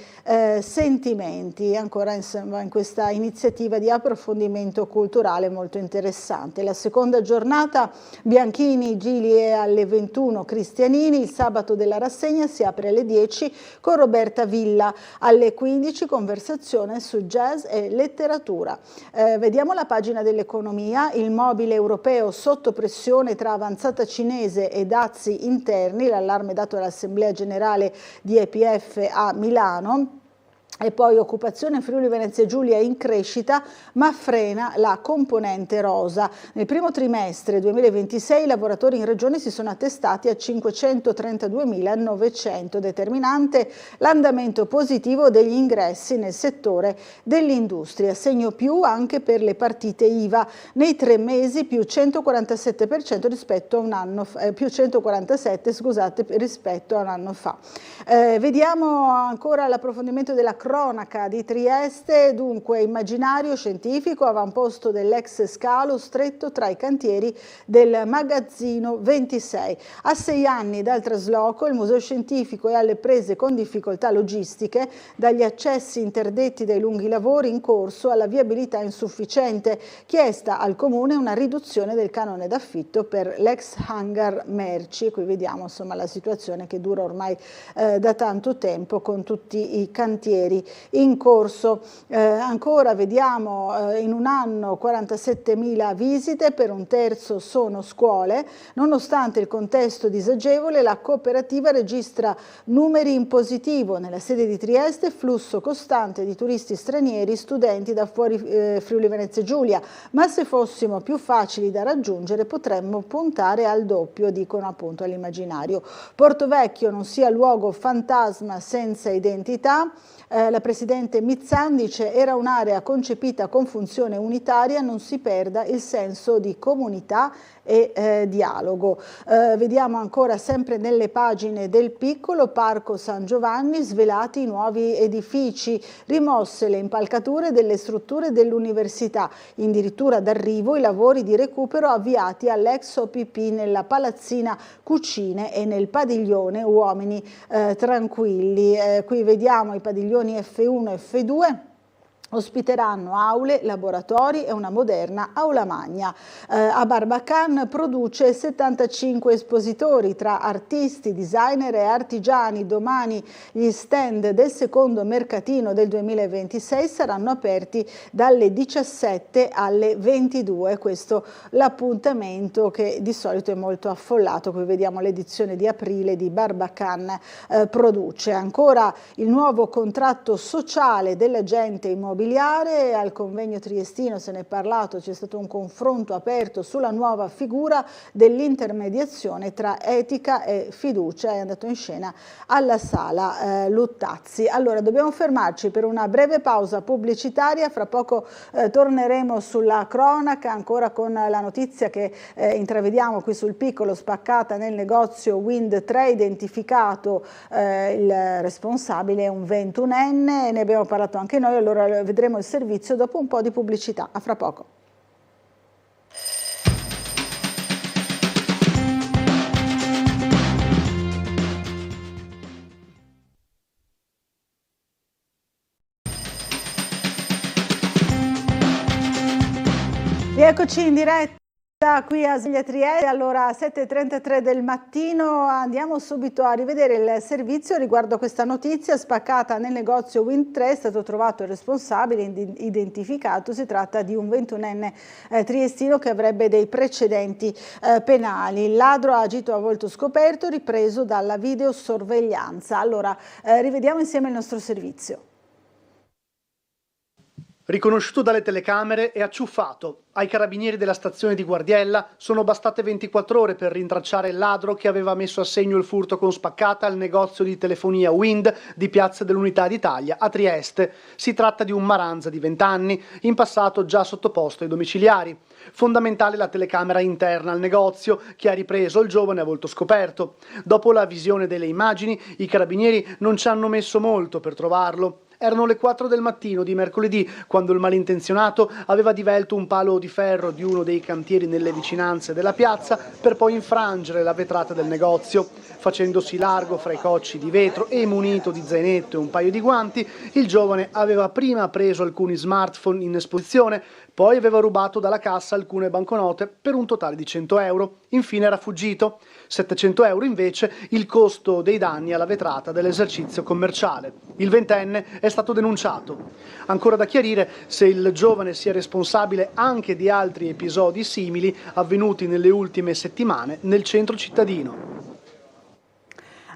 Speaker 1: sentimenti, ancora in questa iniziativa di approfondimento culturale molto interessante. La seconda giornata, Bianchini, Gili e alle 21 Cristianini. Il sabato della rassegna si apre alle 10 con Roberta Villa, alle 15 conversazione su jazz e letteratura. Vediamo la pagina dell'economia. Il mobile europeo sotto pressione tra avanzata cinese e dazi interni, l'allarme dato dall'Assemblea Generale di EPF a Milano. E poi occupazione Friuli Venezia Giulia in crescita, ma frena la componente rosa. Nel primo trimestre 2026 i lavoratori in regione si sono attestati a 532.900, determinante l'andamento positivo degli ingressi nel settore dell'industria, segno più anche per le partite IVA, nei 3 mesi più 147% rispetto a un anno più 147, scusate, rispetto a un anno fa. Vediamo ancora l'approfondimento della cronaca di Trieste. Dunque, immaginario scientifico, avamposto dell'ex scalo stretto tra i cantieri del magazzino 26. A 6 anni dal trasloco, il museo scientifico è alle prese con difficoltà logistiche, dagli accessi interdetti dai lunghi lavori in corso alla viabilità insufficiente. Chiesta al comune una riduzione del canone d'affitto per l'ex hangar merci. E qui vediamo insomma la situazione che dura ormai da tanto tempo con tutti i cantieri in corso. Ancora vediamo in un anno 47.000 visite, per un terzo sono scuole. Nonostante il contesto disagevole, la cooperativa registra numeri in positivo. Nella sede di Trieste flusso costante di turisti stranieri, studenti da fuori Friuli Venezia Giulia, ma se fossimo più facili da raggiungere potremmo puntare al doppio, dicono appunto all'immaginario. Porto Vecchio non sia luogo fantasma senza identità. La Presidente Mizzan dice: era un'area concepita con funzione unitaria, non si perda il senso di comunità e dialogo. Vediamo ancora sempre nelle pagine del Piccolo: Parco San Giovanni, svelati i nuovi edifici, rimosse le impalcature delle strutture dell'università, addirittura d'arrivo i lavori di recupero avviati all'ex OPP nella palazzina cucine e nel padiglione uomini tranquilli. Qui vediamo i padiglioni F1 e F2. Ospiteranno aule, laboratori e una moderna aula magna. A Barbacan produce 75 espositori tra artisti, designer e artigiani. Domani gli stand del secondo mercatino del 2026 saranno aperti dalle 17 alle 22. Questo l'appuntamento che di solito è molto affollato. Qui vediamo l'edizione di aprile di Barbacan produce. Ancora il nuovo contratto sociale dell'agente immobiliare. Al convegno triestino se ne è parlato, c'è stato un confronto aperto sulla nuova figura dell'intermediazione tra etica e fiducia, è andato in scena alla Sala Luttazzi. Allora dobbiamo fermarci per una breve pausa pubblicitaria, fra poco torneremo sulla cronaca ancora con la notizia che intravediamo qui sul Piccolo, spaccata nel negozio Wind 3, identificato il responsabile, un 21enne, ne abbiamo parlato anche noi, allora vedremo il servizio dopo un po' di pubblicità. A fra poco. Rieccoci in diretta qui a Sveglia Trieste. Allora 7:33 del mattino, andiamo subito a rivedere il servizio riguardo a questa notizia spaccata nel negozio Wind 3. È stato trovato il responsabile, identificato. Si tratta di un 21enne triestino che avrebbe dei precedenti penali. Il ladro ha agito a volto scoperto, ripreso dalla videosorveglianza. Allora rivediamo insieme il nostro servizio.
Speaker 9: Riconosciuto dalle telecamere e acciuffato. Ai carabinieri della stazione di Guardiella sono bastate 24 ore per rintracciare il ladro che aveva messo a segno il furto con spaccata al negozio di telefonia Wind di Piazza dell'Unità d'Italia a Trieste. Si tratta di un maranza di 20 anni, in passato già sottoposto ai domiciliari. Fondamentale la telecamera interna al negozio che ha ripreso il giovane a volto scoperto. Dopo la visione delle immagini, i carabinieri non ci hanno messo molto per trovarlo. Erano le 4 del mattino di mercoledì quando il malintenzionato aveva divelto un palo di ferro di uno dei cantieri nelle vicinanze della piazza per poi infrangere la vetrata del negozio. Facendosi largo fra i cocci di vetro e munito di zainetto e un paio di guanti, il giovane aveva prima preso alcuni smartphone in esposizione, poi aveva rubato dalla cassa alcune banconote per un totale di 100 euro. Infine era fuggito. 700 euro invece il costo dei danni alla vetrata dell'esercizio commerciale. Il ventenne è stato denunciato. Ancora da chiarire se il giovane sia responsabile anche di altri episodi simili avvenuti nelle ultime settimane nel centro cittadino.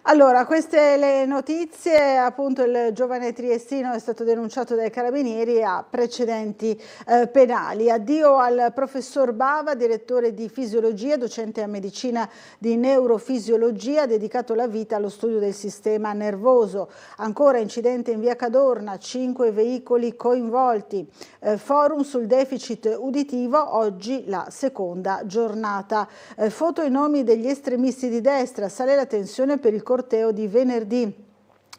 Speaker 1: Allora, queste le notizie, appunto il giovane triestino è stato denunciato dai carabinieri e ha precedenti penali. Addio al professor Bava, direttore di fisiologia, docente a medicina di neurofisiologia, ha dedicato la vita allo studio del sistema nervoso. Ancora incidente in via Cadorna, 5 veicoli coinvolti. Forum sul deficit uditivo, oggi la seconda giornata. Foto e nomi degli estremisti di destra, sale la tensione per il corteo di venerdì.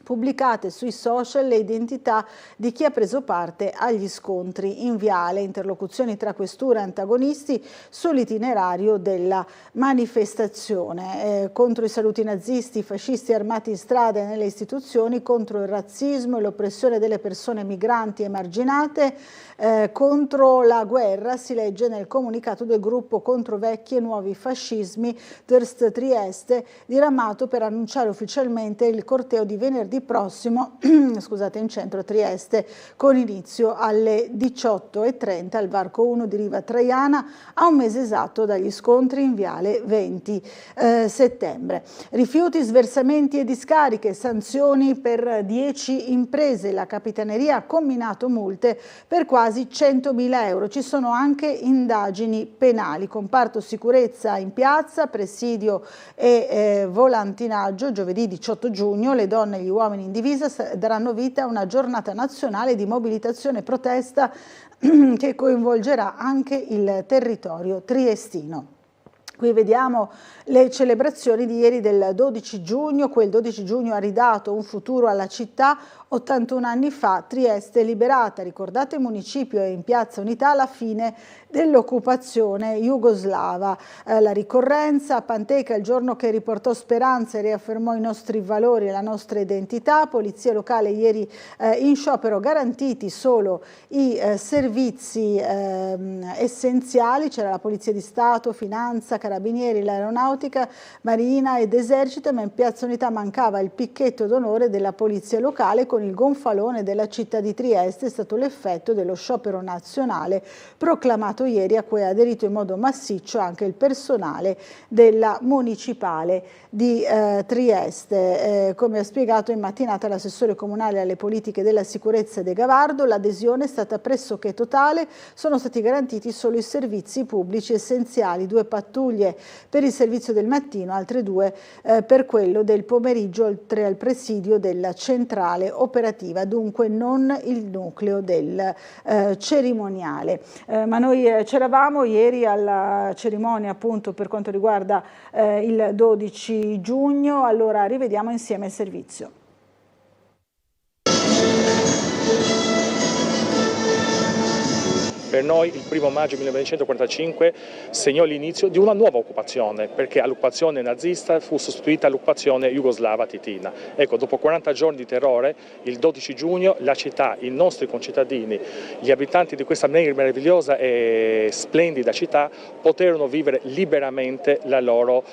Speaker 1: Pubblicate sui social le identità di chi ha preso parte agli scontri in viale, interlocuzioni tra questure e antagonisti sull'itinerario della manifestazione. Contro i saluti nazisti, i fascisti armati in strada e nelle istituzioni, contro il razzismo e l'oppressione delle persone migranti emarginate, contro la guerra, si legge nel comunicato del gruppo contro vecchi e nuovi fascismi Terst Trieste, diramato per annunciare ufficialmente il corteo di venerdì prossimo in centro Trieste, con inizio alle 18:30 al varco 1 di Riva Traiana, a un mese esatto dagli scontri in viale 20 settembre. Rifiuti, sversamenti e discariche, sanzioni per 10 imprese. La Capitaneria ha comminato multe per quasi 100.000 euro. Ci sono anche indagini penali. Comparto sicurezza in piazza, presidio e volantinaggio. Giovedì 18 giugno le donne e gli uomini uomini in divisa daranno vita a una giornata nazionale di mobilitazione e protesta che coinvolgerà anche il territorio triestino. Qui vediamo le celebrazioni di ieri del 12 giugno, quel 12 giugno ha ridato un futuro alla città. 81 anni fa Trieste liberata, ricordate il municipio in Piazza Unità alla fine dell'occupazione jugoslava. La ricorrenza a Panteca, il giorno che riportò speranza e riaffermò i nostri valori e la nostra identità. Polizia locale ieri in sciopero, garantiti solo i servizi essenziali, c'era la Polizia di Stato, Finanza, Carabinieri, l'Aeronautica, Marina ed Esercito, ma in Piazza Unità mancava il picchetto d'onore della Polizia locale con il gonfalone della città di Trieste. È stato l'effetto dello sciopero nazionale proclamato ieri, a cui ha aderito in modo massiccio anche il personale della municipale di Trieste. Come ha spiegato in mattinata l'assessore comunale alle politiche della sicurezza De Gavardo, l'adesione è stata pressoché totale, sono stati garantiti solo i servizi pubblici essenziali, 2 pattuglie per il servizio del mattino, altre 2 per quello del pomeriggio, oltre al presidio della centrale operativa, dunque non il nucleo del cerimoniale. Ma noi c'eravamo ieri alla cerimonia appunto per quanto riguarda il 12 giugno, allora rivediamo insieme il servizio.
Speaker 10: Per noi il 1° maggio 1945 segnò l'inizio di una nuova occupazione, perché all'occupazione nazista fu sostituita l'occupazione jugoslava titina. Ecco, dopo 40 giorni di terrore, il 12 giugno la città, i nostri concittadini, gli abitanti di questa meravigliosa e splendida città poterono vivere liberamente la loro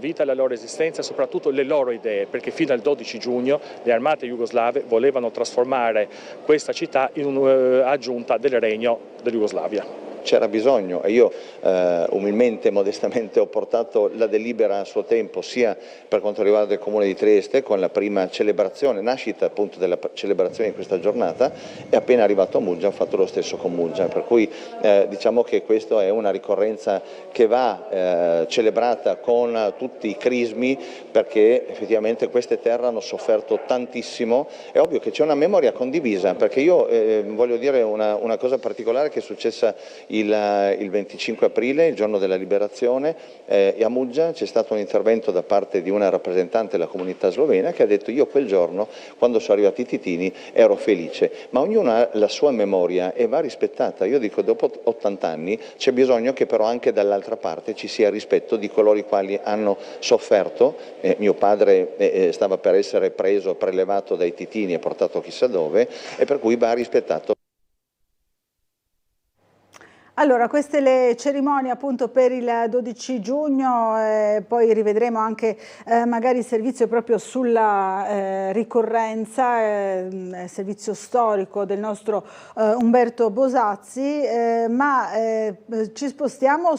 Speaker 10: vita, la loro esistenza e soprattutto le loro idee, perché fino al 12 giugno le armate jugoslave volevano trasformare questa città in un'aggiunta del regno dell'Jugoslavia.
Speaker 11: C'era bisogno e io umilmente e modestamente ho portato la delibera a suo tempo sia per quanto riguarda il Comune di Trieste con la prima celebrazione, nascita appunto della celebrazione di questa giornata, e appena arrivato a Muggia ho fatto lo stesso con Muggia, per cui diciamo che questa è una ricorrenza che va celebrata con tutti i crismi, perché effettivamente queste terre hanno sofferto tantissimo. È ovvio che c'è una memoria condivisa, perché io voglio dire una cosa particolare che è successa il 25 aprile, il giorno della liberazione, e a Muggia c'è stato un intervento da parte di una rappresentante della comunità slovena che ha detto: io quel giorno, quando sono arrivati i titini, ero felice, ma ognuno ha la sua memoria e va rispettata. Io dico, dopo 80 anni c'è bisogno che però anche dall'altra parte ci sia rispetto di coloro i quali hanno sofferto. Mio padre stava per essere preso, prelevato dai titini e portato chissà dove, e per cui va rispettato.
Speaker 1: Allora, queste le cerimonie appunto per il 12 giugno, poi rivedremo anche magari il servizio proprio sulla ricorrenza, servizio storico del nostro Umberto Bosazzi, ma ci spostiamo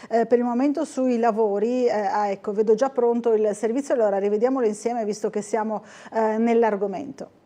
Speaker 1: per il momento sui lavori. Ecco, vedo già pronto il servizio, allora rivediamolo insieme visto che siamo nell'argomento.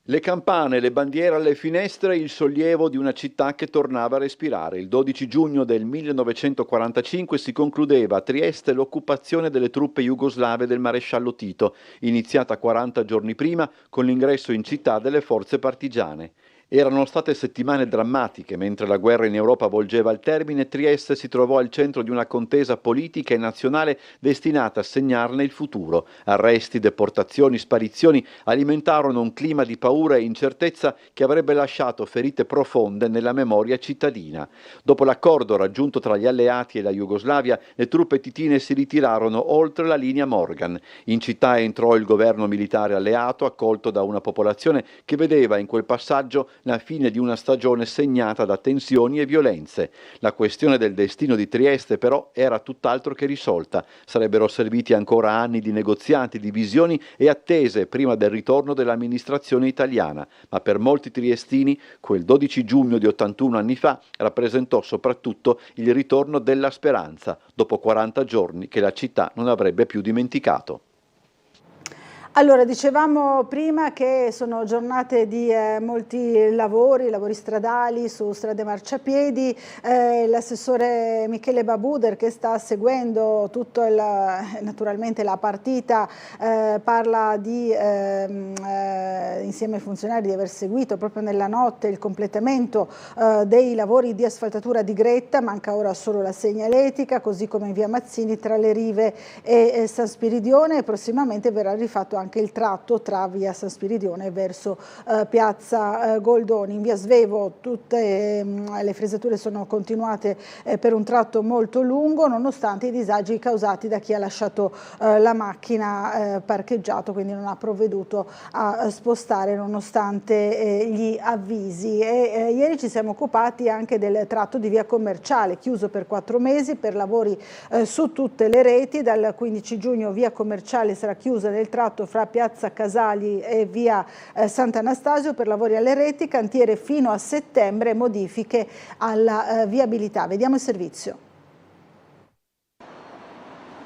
Speaker 12: Le campane, le bandiere alle finestre, il sollievo di una città che tornava a respirare. Il 12 giugno del 1945 si concludeva a Trieste l'occupazione delle truppe jugoslave del maresciallo Tito, iniziata 40 giorni prima con l'ingresso in città delle forze partigiane. Erano state settimane drammatiche. Mentre la guerra in Europa volgeva al termine, Trieste si trovò al centro di una contesa politica e nazionale destinata a segnarne il futuro. Arresti, deportazioni, sparizioni alimentarono un clima di paura e incertezza che avrebbe lasciato ferite profonde nella memoria cittadina. Dopo l'accordo raggiunto tra gli alleati e la Jugoslavia, le truppe titine si ritirarono oltre la linea Morgan. In città entrò il governo militare alleato, accolto da una popolazione che vedeva in quel passaggio la fine di una stagione segnata da tensioni e violenze. La questione del destino di Trieste però era tutt'altro che risolta. Sarebbero serviti ancora anni di negoziati, divisioni e attese prima del ritorno dell'amministrazione italiana, ma per molti triestini quel 12 giugno di 81 anni fa rappresentò soprattutto il ritorno della speranza, dopo 40 giorni che la città non avrebbe più dimenticato.
Speaker 1: Allora, dicevamo prima che sono giornate di molti lavori stradali su strade marciapiedi. L'assessore Michele Babuder, che sta seguendo tutto naturalmente la partita, parla insieme ai funzionari di aver seguito proprio nella notte il completamento dei lavori di asfaltatura di Gretta. Manca ora solo la segnaletica, così come in via Mazzini tra le Rive e San Spiridione, e prossimamente verrà rifatto anche il tratto tra via San Spiridione verso piazza Goldoni. In via Svevo tutte le fresature sono continuate per un tratto molto lungo, nonostante i disagi causati da chi ha lasciato la macchina parcheggiato, quindi non ha provveduto a spostare nonostante gli avvisi. Ieri ci siamo occupati anche del tratto di via Commerciale, chiuso per 4 mesi per lavori su tutte le reti. Dal 15 giugno via Commerciale sarà chiusa nel tratto fra piazza Casali e via Sant'Anastasio per lavori alle reti, cantiere fino a settembre, modifiche alla viabilità. Vediamo il servizio.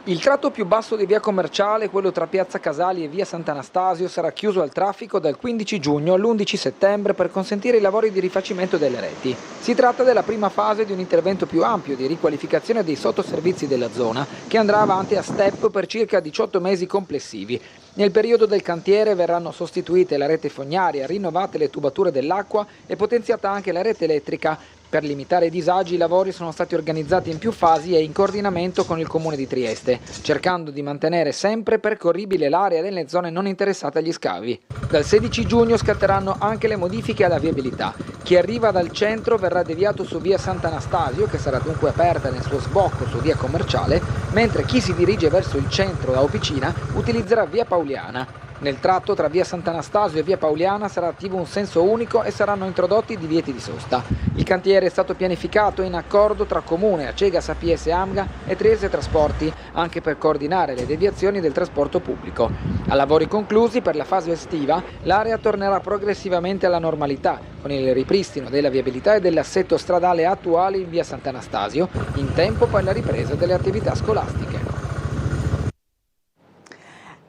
Speaker 3: Il tratto più basso di via Commerciale, quello tra piazza Casali e via Sant'Anastasio, sarà chiuso al traffico dal 15 giugno all'11 settembre per consentire i lavori di rifacimento delle reti. Si tratta della prima fase di un intervento più ampio di riqualificazione dei sottoservizi della zona, che andrà avanti a step per circa 18 mesi complessivi. Nel periodo del cantiere verranno sostituite la rete fognaria, rinnovate le tubature dell'acqua e potenziata anche la rete elettrica. Per limitare i disagi, i lavori sono stati organizzati in più fasi e in coordinamento con il Comune di Trieste, cercando di mantenere sempre percorribile l'area delle zone non interessate agli scavi. Dal 16 giugno scatteranno anche le modifiche alla viabilità. Chi arriva dal centro verrà deviato su via Sant'Anastasio, che sarà dunque aperta nel suo sbocco su via Commerciale, mentre chi si dirige verso il centro da Opicina utilizzerà via Pauliana. Nel tratto tra via Sant'Anastasio e via Pauliana sarà attivo un senso unico e saranno introdotti divieti di sosta. Il cantiere è stato pianificato in accordo tra Comune, Acegas, APS Amga e Trieste Trasporti, anche per coordinare le deviazioni del trasporto pubblico. A lavori conclusi per la fase estiva, l'area tornerà progressivamente alla normalità, con il ripristino della viabilità e dell'assetto stradale attuale in via Sant'Anastasio, in tempo per la ripresa delle attività scolastiche.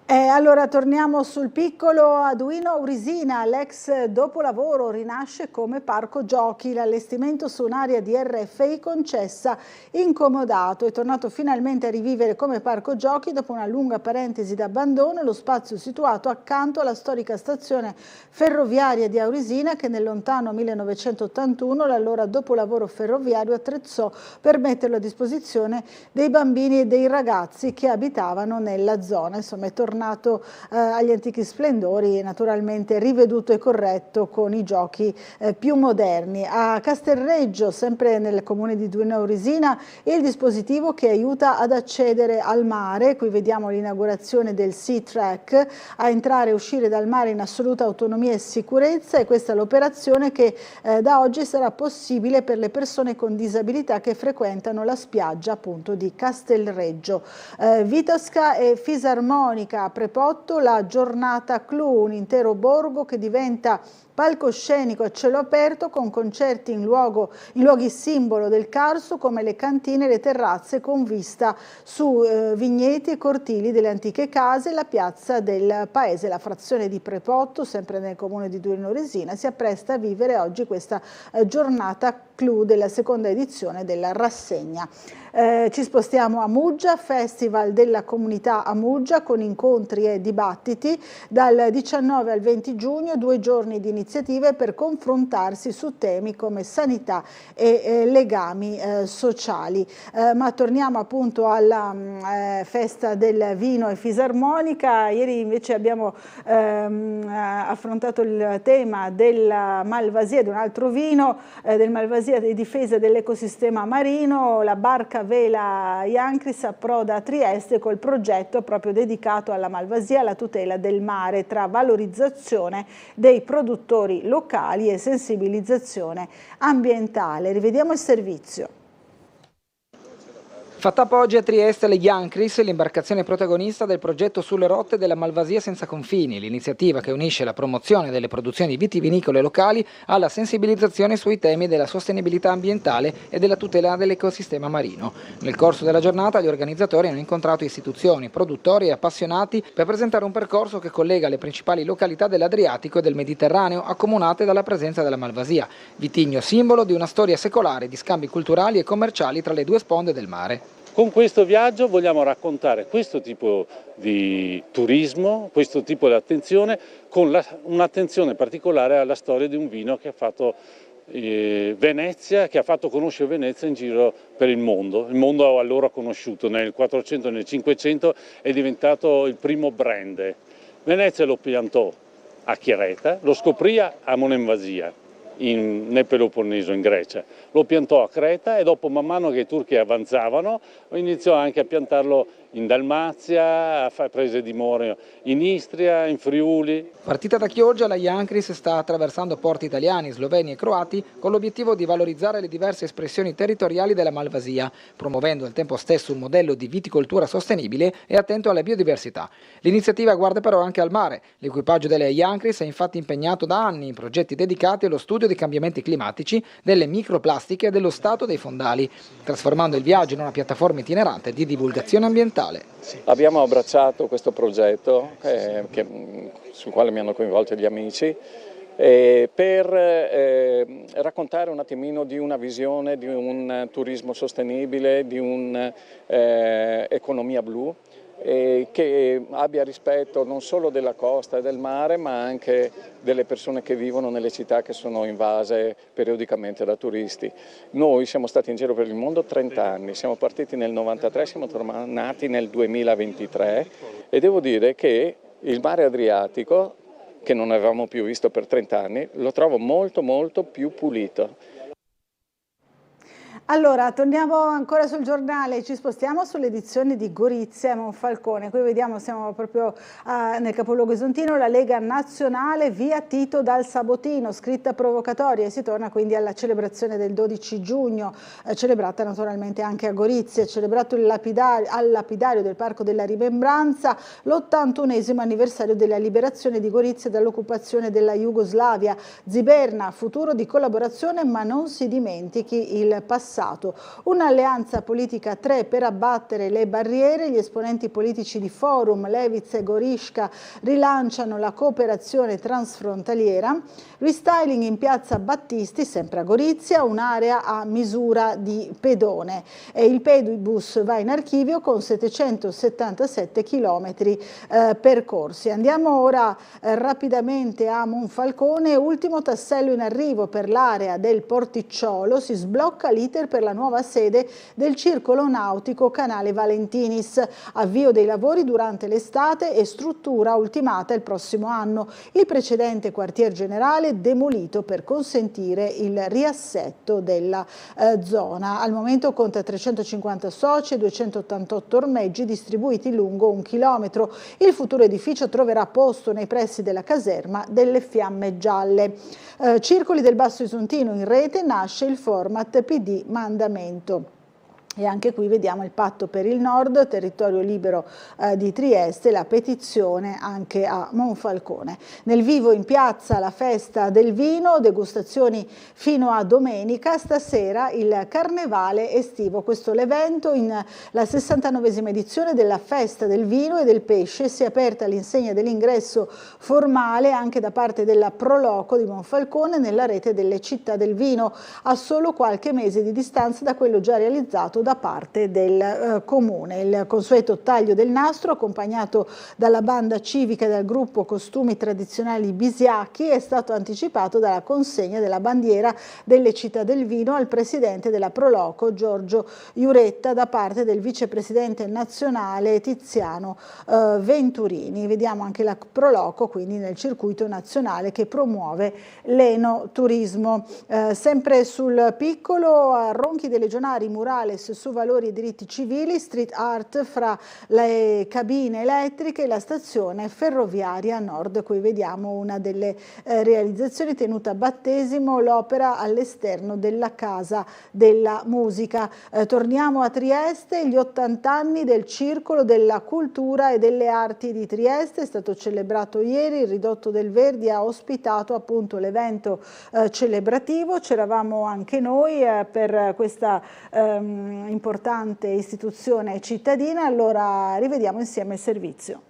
Speaker 1: Allora torniamo sul piccolo Aduino Aurisina. L'ex dopolavoro rinasce come parco giochi. L'allestimento su un'area di RFI concessa incomodato. È tornato finalmente a rivivere come parco giochi dopo una lunga parentesi d'abbandono. Lo spazio situato accanto alla storica stazione ferroviaria di Aurisina, che nel lontano 1981 l'allora dopolavoro ferroviario attrezzò per metterlo a disposizione dei bambini e dei ragazzi che abitavano nella zona. Insomma, è tornato agli antichi splendori, naturalmente riveduto e corretto con i giochi più moderni. A Castelreggio, sempre nel comune di Aduino Aurisina, il dispositivo che aiuta ad accedere al mare. Qui vediamo l'inaugurazione del Sea Track, a entrare e uscire dal mare in assoluta autonomia e sicurezza, e questa è l'operazione che da oggi sarà possibile per le persone con disabilità che frequentano la spiaggia appunto di Castelreggio. Vitosca e Fisarmonica Prepotto, la giornata clou, un intero borgo che diventa palcoscenico a cielo aperto con concerti in luoghi simbolo del Carso, come le cantine e le terrazze con vista su vigneti e cortili delle antiche case. La piazza del paese, la frazione di Prepotto, sempre nel comune di Aduino Aurisina, si appresta a vivere oggi questa giornata clou della seconda edizione della rassegna. Ci spostiamo a Muggia, Festival della Comunità a Muggia, con incontri e dibattiti dal 19 al 20 giugno, 2 giorni di iniziative per confrontarsi su temi come sanità e legami sociali. Ma torniamo appunto alla festa del vino e fisarmonica. Ieri invece abbiamo affrontato il tema della Malvasia, di un altro vino, del Malvasia di difesa dell'ecosistema marino. La barca vela Iancris approda a Trieste col progetto proprio dedicato alla Malvasia, alla tutela del mare, tra valorizzazione dei produttori locali e sensibilizzazione ambientale. Rivediamo il servizio.
Speaker 3: Fa tappo oggi a Trieste le Jankris, l'imbarcazione protagonista del progetto Sulle rotte della Malvasia senza confini, l'iniziativa che unisce la promozione delle produzioni vitivinicole locali alla sensibilizzazione sui temi della sostenibilità ambientale e della tutela dell'ecosistema marino. Nel corso della giornata gli organizzatori hanno incontrato istituzioni, produttori e appassionati per presentare un percorso che collega le principali località dell'Adriatico e del Mediterraneo accomunate dalla presenza della Malvasia, vitigno simbolo di una storia secolare di scambi culturali e commerciali tra le due sponde del mare.
Speaker 13: Con questo viaggio vogliamo raccontare questo tipo di turismo, questo tipo di attenzione, con un'attenzione particolare alla storia di un vino che ha fatto Venezia, che ha fatto conoscere Venezia in giro per il mondo. Il mondo allora conosciuto nel 400 e nel 500 è diventato il primo brand. Venezia lo piantò a Chiareta, lo scoprì a Monemvasia, nel Peloponneso, in Grecia, lo piantò a Creta e dopo, man mano che i turchi avanzavano, iniziò anche a piantarlo in Dalmazia, a fare prese di dimora in Istria, in Friuli.
Speaker 3: Partita da Chioggia, la Jankris sta attraversando porti italiani, sloveni e croati con l'obiettivo di valorizzare le diverse espressioni territoriali della Malvasia, promuovendo al tempo stesso un modello di viticoltura sostenibile e attento alla biodiversità. L'iniziativa guarda però anche al mare. L'equipaggio delle Jankris è infatti impegnato da anni in progetti dedicati allo studio dei cambiamenti climatici, delle microplastiche e dello stato dei fondali, trasformando il viaggio in una piattaforma itinerante di divulgazione ambientale.
Speaker 14: Abbiamo abbracciato questo progetto sul quale mi hanno coinvolto gli amici per raccontare un attimino di una visione di un turismo sostenibile, di un'economia blu che abbia rispetto non solo della costa e del mare, ma anche delle persone che vivono nelle città che sono invase periodicamente da turisti. Noi siamo stati in giro per il mondo 30 anni, siamo partiti nel 93, siamo tornati nel 2023 e devo dire che il mare Adriatico, che non avevamo più visto per 30 anni, lo trovo molto molto più pulito.
Speaker 1: Allora, torniamo ancora sul giornale, ci spostiamo sulle edizioni di Gorizia e Monfalcone. Qui vediamo, siamo proprio nel capoluogo isontino, la Lega Nazionale via Tito dal Sabotino, scritta provocatoria, e si torna quindi alla celebrazione del 12 giugno, celebrata naturalmente anche a Gorizia, celebrato al lapidario del Parco della Rimembranza, l'81esimo anniversario della liberazione di Gorizia dall'occupazione della Jugoslavia. Ziberna, futuro di collaborazione, ma non si dimentichi il passato. Un'alleanza politica a 3 per abbattere le barriere. Gli esponenti politici di Forum, Levitz e Gorishka rilanciano la cooperazione transfrontaliera. Restyling in piazza Battisti, sempre a Gorizia, un'area a misura di pedone. E il pedibus va in archivio con 777 chilometri percorsi. Andiamo ora rapidamente a Monfalcone. Ultimo tassello in arrivo per l'area del Porticciolo. Si sblocca l'iter per la nuova sede del Circolo Nautico Canale Valentinis, avvio dei lavori durante l'estate e struttura ultimata il prossimo anno. Il precedente quartier generale demolito per consentire il riassetto della zona. Al momento conta 350 soci e 288 ormeggi distribuiti lungo 1 chilometro. Il futuro edificio troverà posto nei pressi della caserma delle Fiamme Gialle. Circoli del Basso Isontino in rete, nasce il format PD Mandamento. E anche qui vediamo il patto per il nord, territorio libero di Trieste, la petizione anche a Monfalcone. Nel vivo in piazza la festa del vino, degustazioni fino a domenica, stasera il carnevale estivo. Questo è l'evento in la 69esima edizione della festa del vino e del pesce. Si è aperta l'insegna dell'ingresso formale anche da parte della Proloco di Monfalcone nella rete delle città del vino, a solo qualche mese di distanza da quello già realizzato da parte del comune. Il consueto taglio del nastro, accompagnato dalla banda civica e dal gruppo Costumi Tradizionali Bisiacchi, è stato anticipato dalla consegna della bandiera delle città del vino al presidente della Proloco, Giorgio Iuretta, da parte del vicepresidente nazionale Tiziano Venturini. Vediamo anche la Proloco quindi nel circuito nazionale che promuove l'enoturismo. Sempre sul piccolo, a Ronchi dei Legionari, murales su valori e diritti civili, street art fra le cabine elettriche e la stazione ferroviaria nord. Qui vediamo una delle realizzazioni, tenuta a battesimo, l'opera all'esterno della Casa della Musica. Torniamo a Trieste, gli 80 anni del Circolo della Cultura e delle Arti di Trieste, è stato celebrato ieri, il Ridotto del Verdi ha ospitato appunto l'evento celebrativo, c'eravamo anche noi per questa importante istituzione cittadina, allora rivediamo insieme il servizio.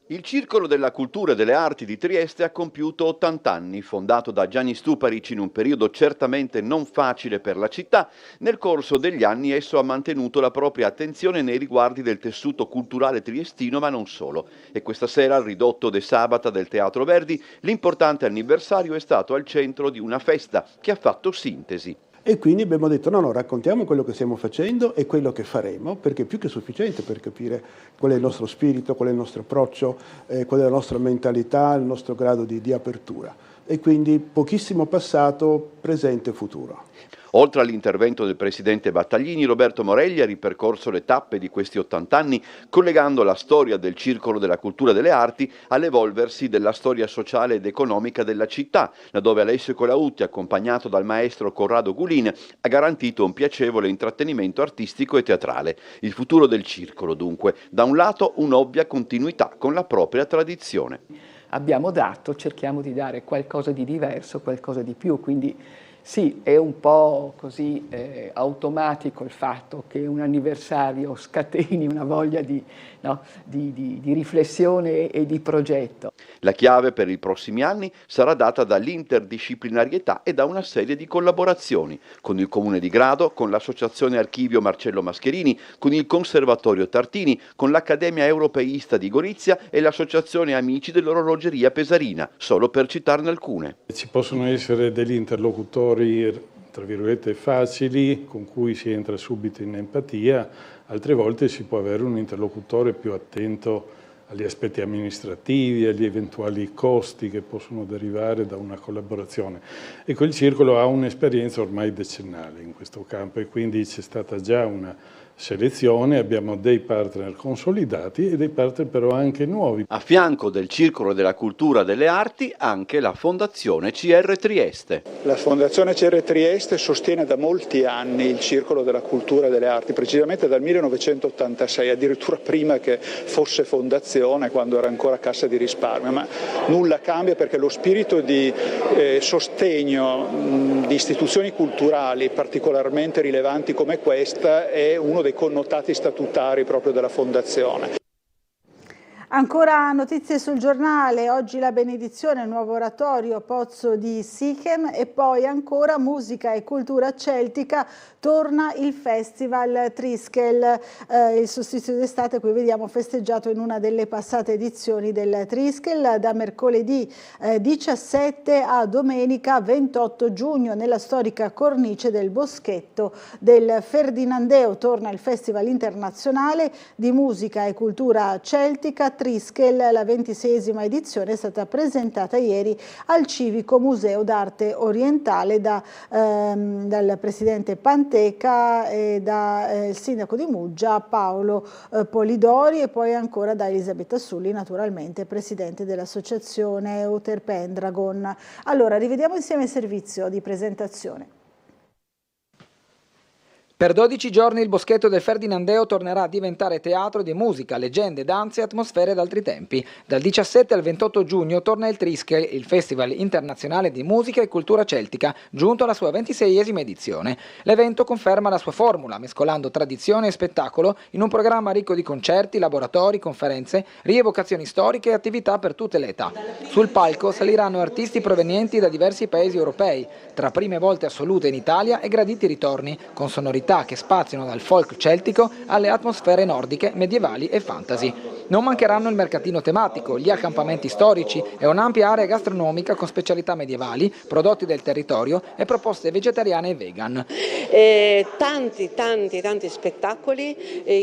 Speaker 12: Il Circolo della Cultura e delle Arti di Trieste ha compiuto 80 anni, fondato da Gianni Stuparic in un periodo certamente non facile per la città. Nel corso degli anni esso ha mantenuto la propria attenzione nei riguardi del tessuto culturale triestino, ma non solo. E questa sera al Ridotto de Sabata del Teatro Verdi l'importante anniversario è stato al centro di una festa che ha fatto sintesi.
Speaker 15: E quindi abbiamo detto no, raccontiamo quello che stiamo facendo e quello che faremo, perché è più che sufficiente per capire qual è il nostro spirito, qual è il nostro approccio, qual è la nostra mentalità, il nostro grado di apertura. E quindi pochissimo passato, presente e futuro.
Speaker 12: Oltre all'intervento del presidente Battaglini, Roberto Morelli ha ripercorso le tappe di questi 80 anni, collegando la storia del Circolo della Cultura e delle Arti all'evolversi della storia sociale ed economica della città, laddove Alessio Colautti, accompagnato dal maestro Corrado Gulin, ha garantito un piacevole intrattenimento artistico e teatrale. Il futuro del Circolo, dunque, da un lato un'ovvia continuità con la propria tradizione.
Speaker 16: Abbiamo dato, cerchiamo di dare qualcosa di diverso, qualcosa di più, quindi sì, è un po' così automatico il fatto che un anniversario scateni una voglia di riflessione e di progetto.
Speaker 12: La chiave per i prossimi anni sarà data dall'interdisciplinarietà e da una serie di collaborazioni con il Comune di Grado, con l'Associazione Archivio Marcello Mascherini, con il Conservatorio Tartini, con l'Accademia Europeista di Gorizia e l'Associazione Amici dell'Orologeria Pesarina, solo per citarne alcune.
Speaker 6: Ci possono essere degli interlocutori tra virgolette facili con cui si entra subito in empatia, altre volte si può avere un interlocutore più attento agli aspetti amministrativi, agli eventuali costi che possono derivare da una collaborazione. Ecco, il Circolo ha un'esperienza ormai decennale in questo campo e quindi c'è stata già una selezione, abbiamo dei partner consolidati e dei partner però anche nuovi.
Speaker 12: A fianco del Circolo della Cultura e delle Arti anche la Fondazione CR Trieste.
Speaker 17: La Fondazione CR Trieste sostiene da molti anni il Circolo della Cultura e delle Arti, precisamente dal 1986, addirittura prima che fosse fondazione, quando era ancora Cassa di Risparmio, ma nulla cambia perché lo spirito di sostegno di istituzioni culturali particolarmente rilevanti come questa è uno dei connotati statutari proprio della Fondazione.
Speaker 1: Ancora notizie sul giornale, oggi la benedizione, il nuovo oratorio Pozzo di Sichem e poi ancora musica e cultura celtica, torna il Festival Triskel, il solstizio d'estate, qui vediamo festeggiato in una delle passate edizioni del Triskel, da mercoledì 17 a domenica 28 giugno nella storica cornice del Boschetto del Ferdinandeo. Torna il Festival internazionale di musica e cultura celtica Triskel, la 26esima edizione è stata presentata ieri al Civico Museo d'Arte Orientale dal presidente Panteca e dal sindaco di Muggia Paolo Polidori e poi ancora da Elisabetta Sulli, naturalmente presidente dell'associazione Euter Pendragon. Allora, rivediamo insieme il servizio di presentazione.
Speaker 3: Per 12 giorni il Boschetto del Ferdinandeo tornerà a diventare teatro di musica, leggende, danze e atmosfere d'altri tempi. Dal 17 al 28 giugno torna il Triskel, il Festival internazionale di musica e cultura celtica, giunto alla sua 26esima edizione. L'evento conferma la sua formula, mescolando tradizione e spettacolo in un programma ricco di concerti, laboratori, conferenze, rievocazioni storiche e attività per tutte le età. Sul palco saliranno artisti provenienti da diversi paesi europei, tra prime volte assolute in Italia e graditi ritorni, con sonorità che spaziano dal folk celtico alle atmosfere nordiche, medievali e fantasy. Non mancheranno il mercatino tematico, gli accampamenti storici e un'ampia area gastronomica con specialità medievali, prodotti del territorio e proposte vegetariane e vegan.
Speaker 18: Tanti spettacoli,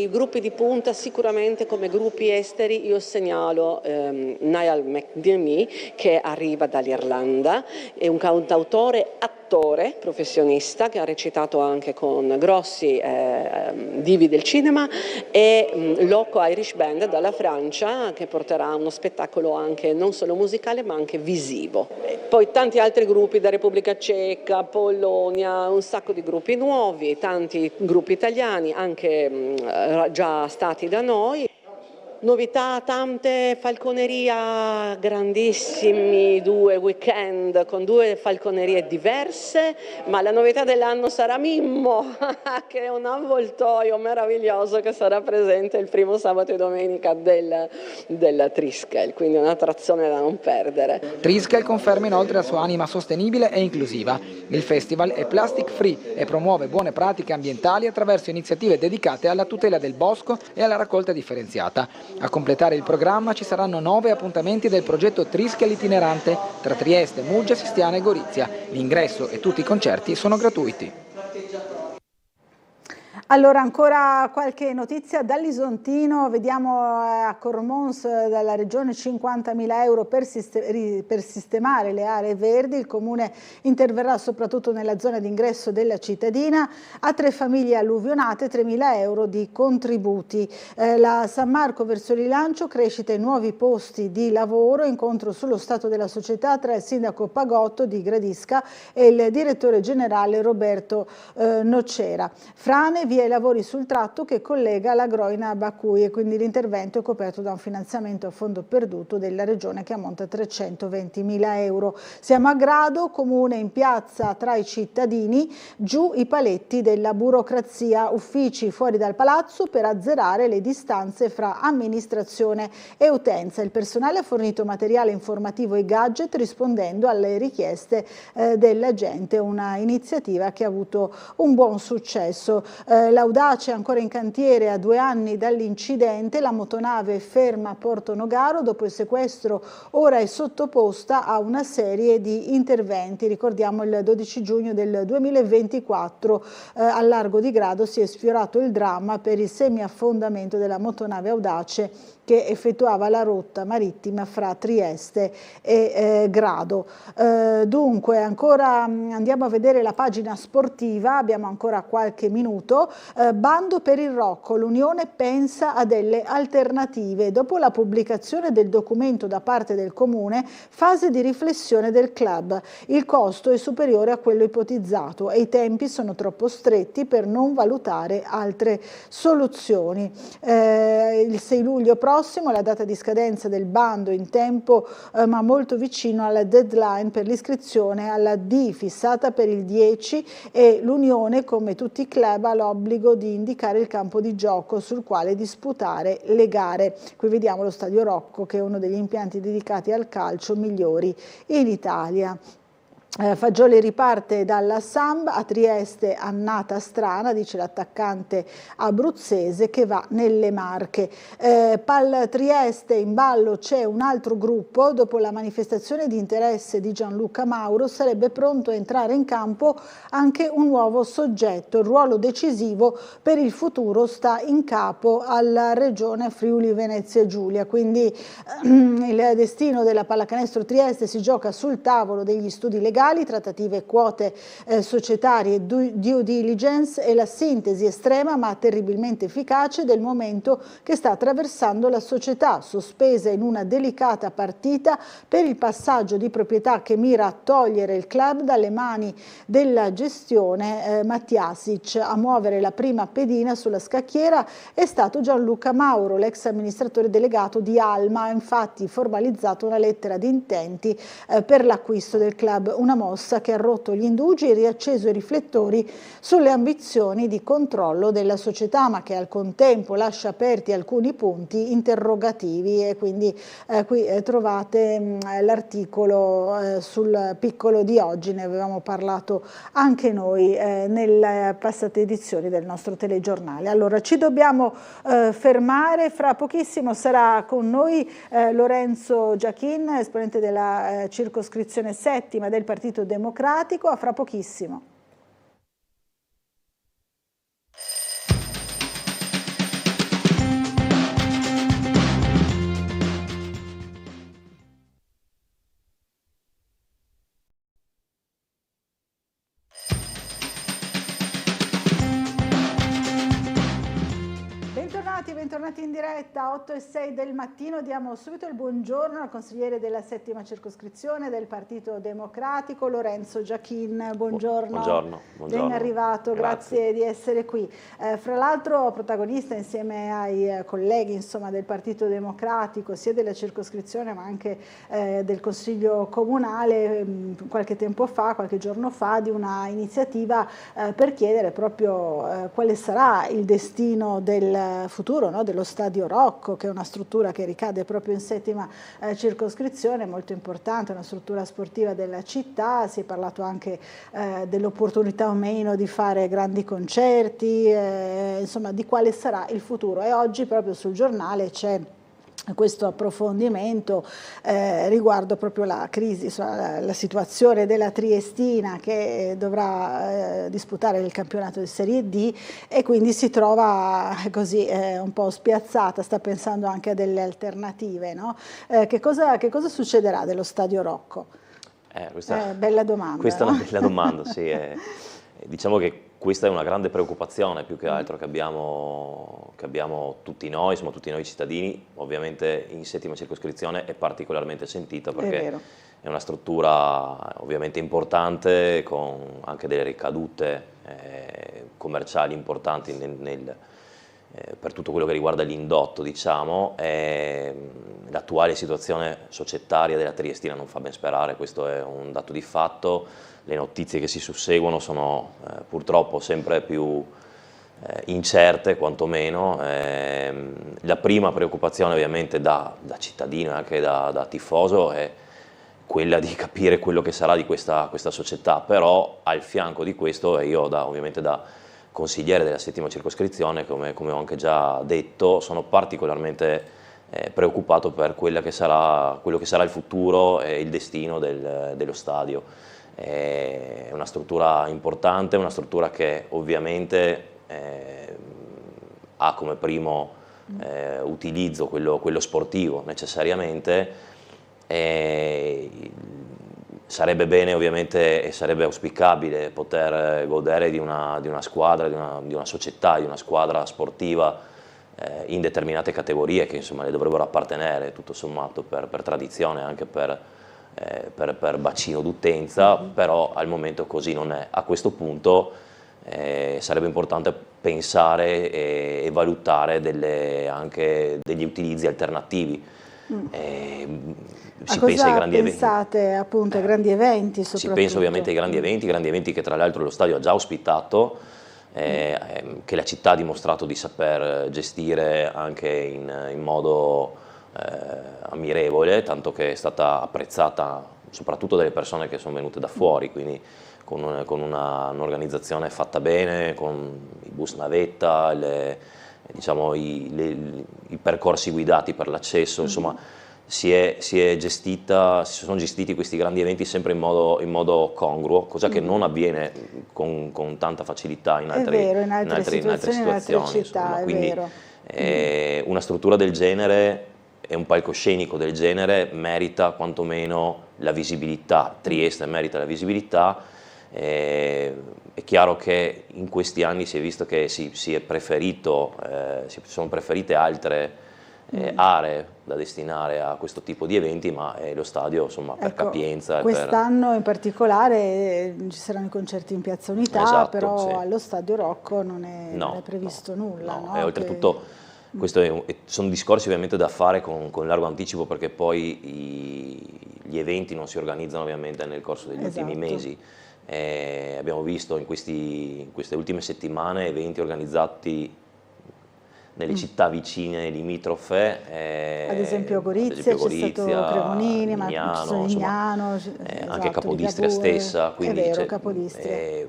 Speaker 18: i gruppi di punta sicuramente come gruppi esteri, io segnalo Niall McDermott che arriva dall'Irlanda, è un cantautore attivo attore professionista che ha recitato anche con grossi divi del cinema, e Loco Irish Band dalla Francia, che porterà uno spettacolo anche non solo musicale ma anche visivo. Poi tanti altri gruppi da Repubblica Ceca, Polonia, un sacco di gruppi nuovi, tanti gruppi italiani anche già stati da noi. Novità tante, falconeria, grandissimi 2 weekend con 2 falconerie diverse, ma la novità dell'anno sarà Mimmo, che è un avvoltoio meraviglioso che sarà presente il primo sabato e domenica della Triskel, quindi un'attrazione da non perdere.
Speaker 3: Triskel conferma inoltre la sua anima sostenibile e inclusiva. Il festival è plastic free e promuove buone pratiche ambientali attraverso iniziative dedicate alla tutela del bosco e alla raccolta differenziata. A completare il programma ci saranno 9 appuntamenti del progetto Triskel itinerante tra Trieste, Muggia, Sistiana e Gorizia. L'ingresso e tutti i concerti sono gratuiti.
Speaker 1: Allora, ancora qualche notizia dall'Isontino. Vediamo a Cormons dalla regione 50.000 euro per sistemare le aree verdi. Il comune interverrà soprattutto nella zona d'ingresso della cittadina. A 3 famiglie alluvionate 3.000 euro di contributi. La San Marco verso il rilancio, crescita e nuovi posti di lavoro, incontro sullo stato della società tra il sindaco Pagotto di Gradisca e il direttore generale Roberto Nocera. Frane, via i lavori sul tratto che collega la Groina a Bacui, e quindi l'intervento è coperto da un finanziamento a fondo perduto della regione che ammonta a 320.000 euro. Siamo a Grado, comune in piazza tra i cittadini, giù i paletti della burocrazia, uffici fuori dal palazzo per azzerare le distanze fra amministrazione e utenza. Il personale ha fornito materiale informativo e gadget rispondendo alle richieste della gente, una iniziativa che ha avuto un buon successo. L'Audace è ancora in cantiere a 2 anni dall'incidente, la motonave è ferma a Porto Nogaro, dopo il sequestro ora è sottoposta a una serie di interventi. Ricordiamo il 12 giugno del 2024 al largo di Grado si è sfiorato il dramma per il semiaffondamento della motonave Audace che effettuava la rotta marittima fra Trieste e Grado. Dunque ancora andiamo a vedere la pagina sportiva, abbiamo ancora qualche minuto. Bando per il Rocco, l'Unione pensa a delle alternative. Dopo la pubblicazione del documento da parte del Comune, fase di riflessione del club. Il costo è superiore a quello ipotizzato e i tempi sono troppo stretti per non valutare altre soluzioni. Il 6 luglio prossimo è la data di scadenza del bando, in tempo ma molto vicino alla deadline per l'iscrizione alla D fissata per il 10, e l'Unione, come tutti i club, ha l'obbligo di indicare il campo di gioco sul quale disputare le gare. Qui vediamo lo Stadio Rocco, che è uno degli impianti dedicati al calcio migliori in Italia. Fagioli riparte dalla Samb, a Trieste annata strana, dice l'attaccante abruzzese che va nelle Marche. Pal Trieste, in ballo c'è un altro gruppo, dopo la manifestazione di interesse di Gianluca Mauro sarebbe pronto a entrare in campo anche un nuovo soggetto. Il ruolo decisivo per il futuro sta in capo alla regione Friuli Venezia Giulia, quindi il destino della pallacanestro Trieste si gioca sul tavolo degli studi legali, trattative, quote societarie, due diligence e la sintesi estrema ma terribilmente efficace del momento che sta attraversando la società, sospesa in una delicata partita per il passaggio di proprietà che mira a togliere il club dalle mani della gestione. Mattiasic a muovere la prima pedina sulla scacchiera è stato Gianluca Mauro, l'ex amministratore delegato di Alma. Ha infatti formalizzato una lettera di intenti per l'acquisto del club, una mossa che ha rotto gli indugi e riacceso i riflettori sulle ambizioni di controllo della società, ma che al contempo lascia aperti alcuni punti interrogativi, e quindi qui trovate l'articolo sul Piccolo di oggi, ne avevamo parlato anche noi nelle passate edizioni del nostro telegiornale. Allora ci dobbiamo fermare, fra pochissimo sarà con noi Lorenzo Giachin, esponente della circoscrizione settima del Partito Democratico. A fra pochissimo. tornati in diretta 8 e 6 del mattino, diamo subito il buongiorno al consigliere della 7ª circoscrizione del Partito Democratico, Lorenzo Giachin. Buongiorno.
Speaker 19: Buongiorno.
Speaker 1: Ben arrivato, grazie di essere qui. Fra l'altro protagonista insieme ai colleghi del Partito Democratico, sia della circoscrizione ma anche del Consiglio Comunale, qualche giorno fa, di una iniziativa per chiedere proprio quale sarà il destino del futuro, no? Dello Stadio Rocco, che è una struttura che ricade proprio in 7ª circoscrizione, molto importante, una struttura sportiva della città. Si è parlato anche dell'opportunità o meno di fare grandi concerti, insomma di quale sarà il futuro, e oggi proprio sul giornale c'è questo approfondimento riguardo proprio la crisi, la situazione della Triestina, che dovrà disputare il campionato di Serie D e quindi si trova così un po' spiazzata, sta pensando anche a delle alternative, no? Che cosa succederà dello Stadio Rocco?
Speaker 19: Questa
Speaker 1: bella domanda.
Speaker 19: Questa è una bella domanda, sì. Diciamo che questa è una grande preoccupazione, più che altro, che abbiamo tutti noi, insomma tutti noi cittadini. Ovviamente in 7ª circoscrizione è particolarmente sentita perché è una struttura ovviamente importante, con anche delle ricadute commerciali importanti per tutto quello che riguarda l'indotto, diciamo. L'attuale situazione societaria della Triestina non fa ben sperare, questo è un dato di fatto. Le notizie che si susseguono sono purtroppo sempre più incerte, quantomeno. La prima preoccupazione ovviamente da cittadino e anche da tifoso è quella di capire quello che sarà di questa società, però al fianco di questo, e io ovviamente da consigliere della 7ª circoscrizione, come ho anche già detto, sono particolarmente preoccupato per quello che sarà il futuro e il destino dello stadio. È una struttura importante, una struttura che ovviamente ha come primo utilizzo quello sportivo necessariamente. Sarebbe bene ovviamente e sarebbe auspicabile poter godere di una squadra, di una società, di una squadra sportiva in determinate categorie che insomma le dovrebbero appartenere tutto sommato per tradizione, anche per bacino d'utenza, però al momento così non è. A questo punto sarebbe importante pensare e valutare anche degli utilizzi alternativi.
Speaker 1: Si pensa ai grandi eventi. Appunto ai grandi eventi soprattutto.
Speaker 19: Si pensa ovviamente ai grandi eventi che tra l'altro lo stadio ha già ospitato, che la città ha dimostrato di saper gestire anche in modo ammirevole, tanto che è stata apprezzata soprattutto dalle persone che sono venute da fuori, quindi con un'organizzazione fatta bene, con i bus navetta, i percorsi guidati per l'accesso, insomma si sono gestiti questi grandi eventi sempre in modo congruo, cosa che non avviene con tanta facilità in altre situazioni, in altre città. Quindi una struttura del genere e un palcoscenico del genere merita quantomeno la visibilità. Trieste merita la visibilità. È chiaro che in questi anni si è visto che si sono preferite altre aree da destinare a questo tipo di eventi, ma lo stadio, insomma, per capienza.
Speaker 1: Quest'anno in particolare ci saranno i concerti in Piazza Unità,
Speaker 19: esatto,
Speaker 1: però
Speaker 19: sì.
Speaker 1: Allo Stadio Rocco non è previsto nulla.
Speaker 19: No? E oltretutto sono discorsi ovviamente da fare con largo anticipo, perché poi gli eventi non si organizzano ovviamente nel corso degli ultimi mesi. Abbiamo visto in queste ultime settimane eventi organizzati nelle città vicine, limitrofe,
Speaker 1: ad esempio a Gorizia c'è stato Cremonini,
Speaker 19: Mignano, anche Capodistria stessa, quindi
Speaker 1: è vero, Capodistria.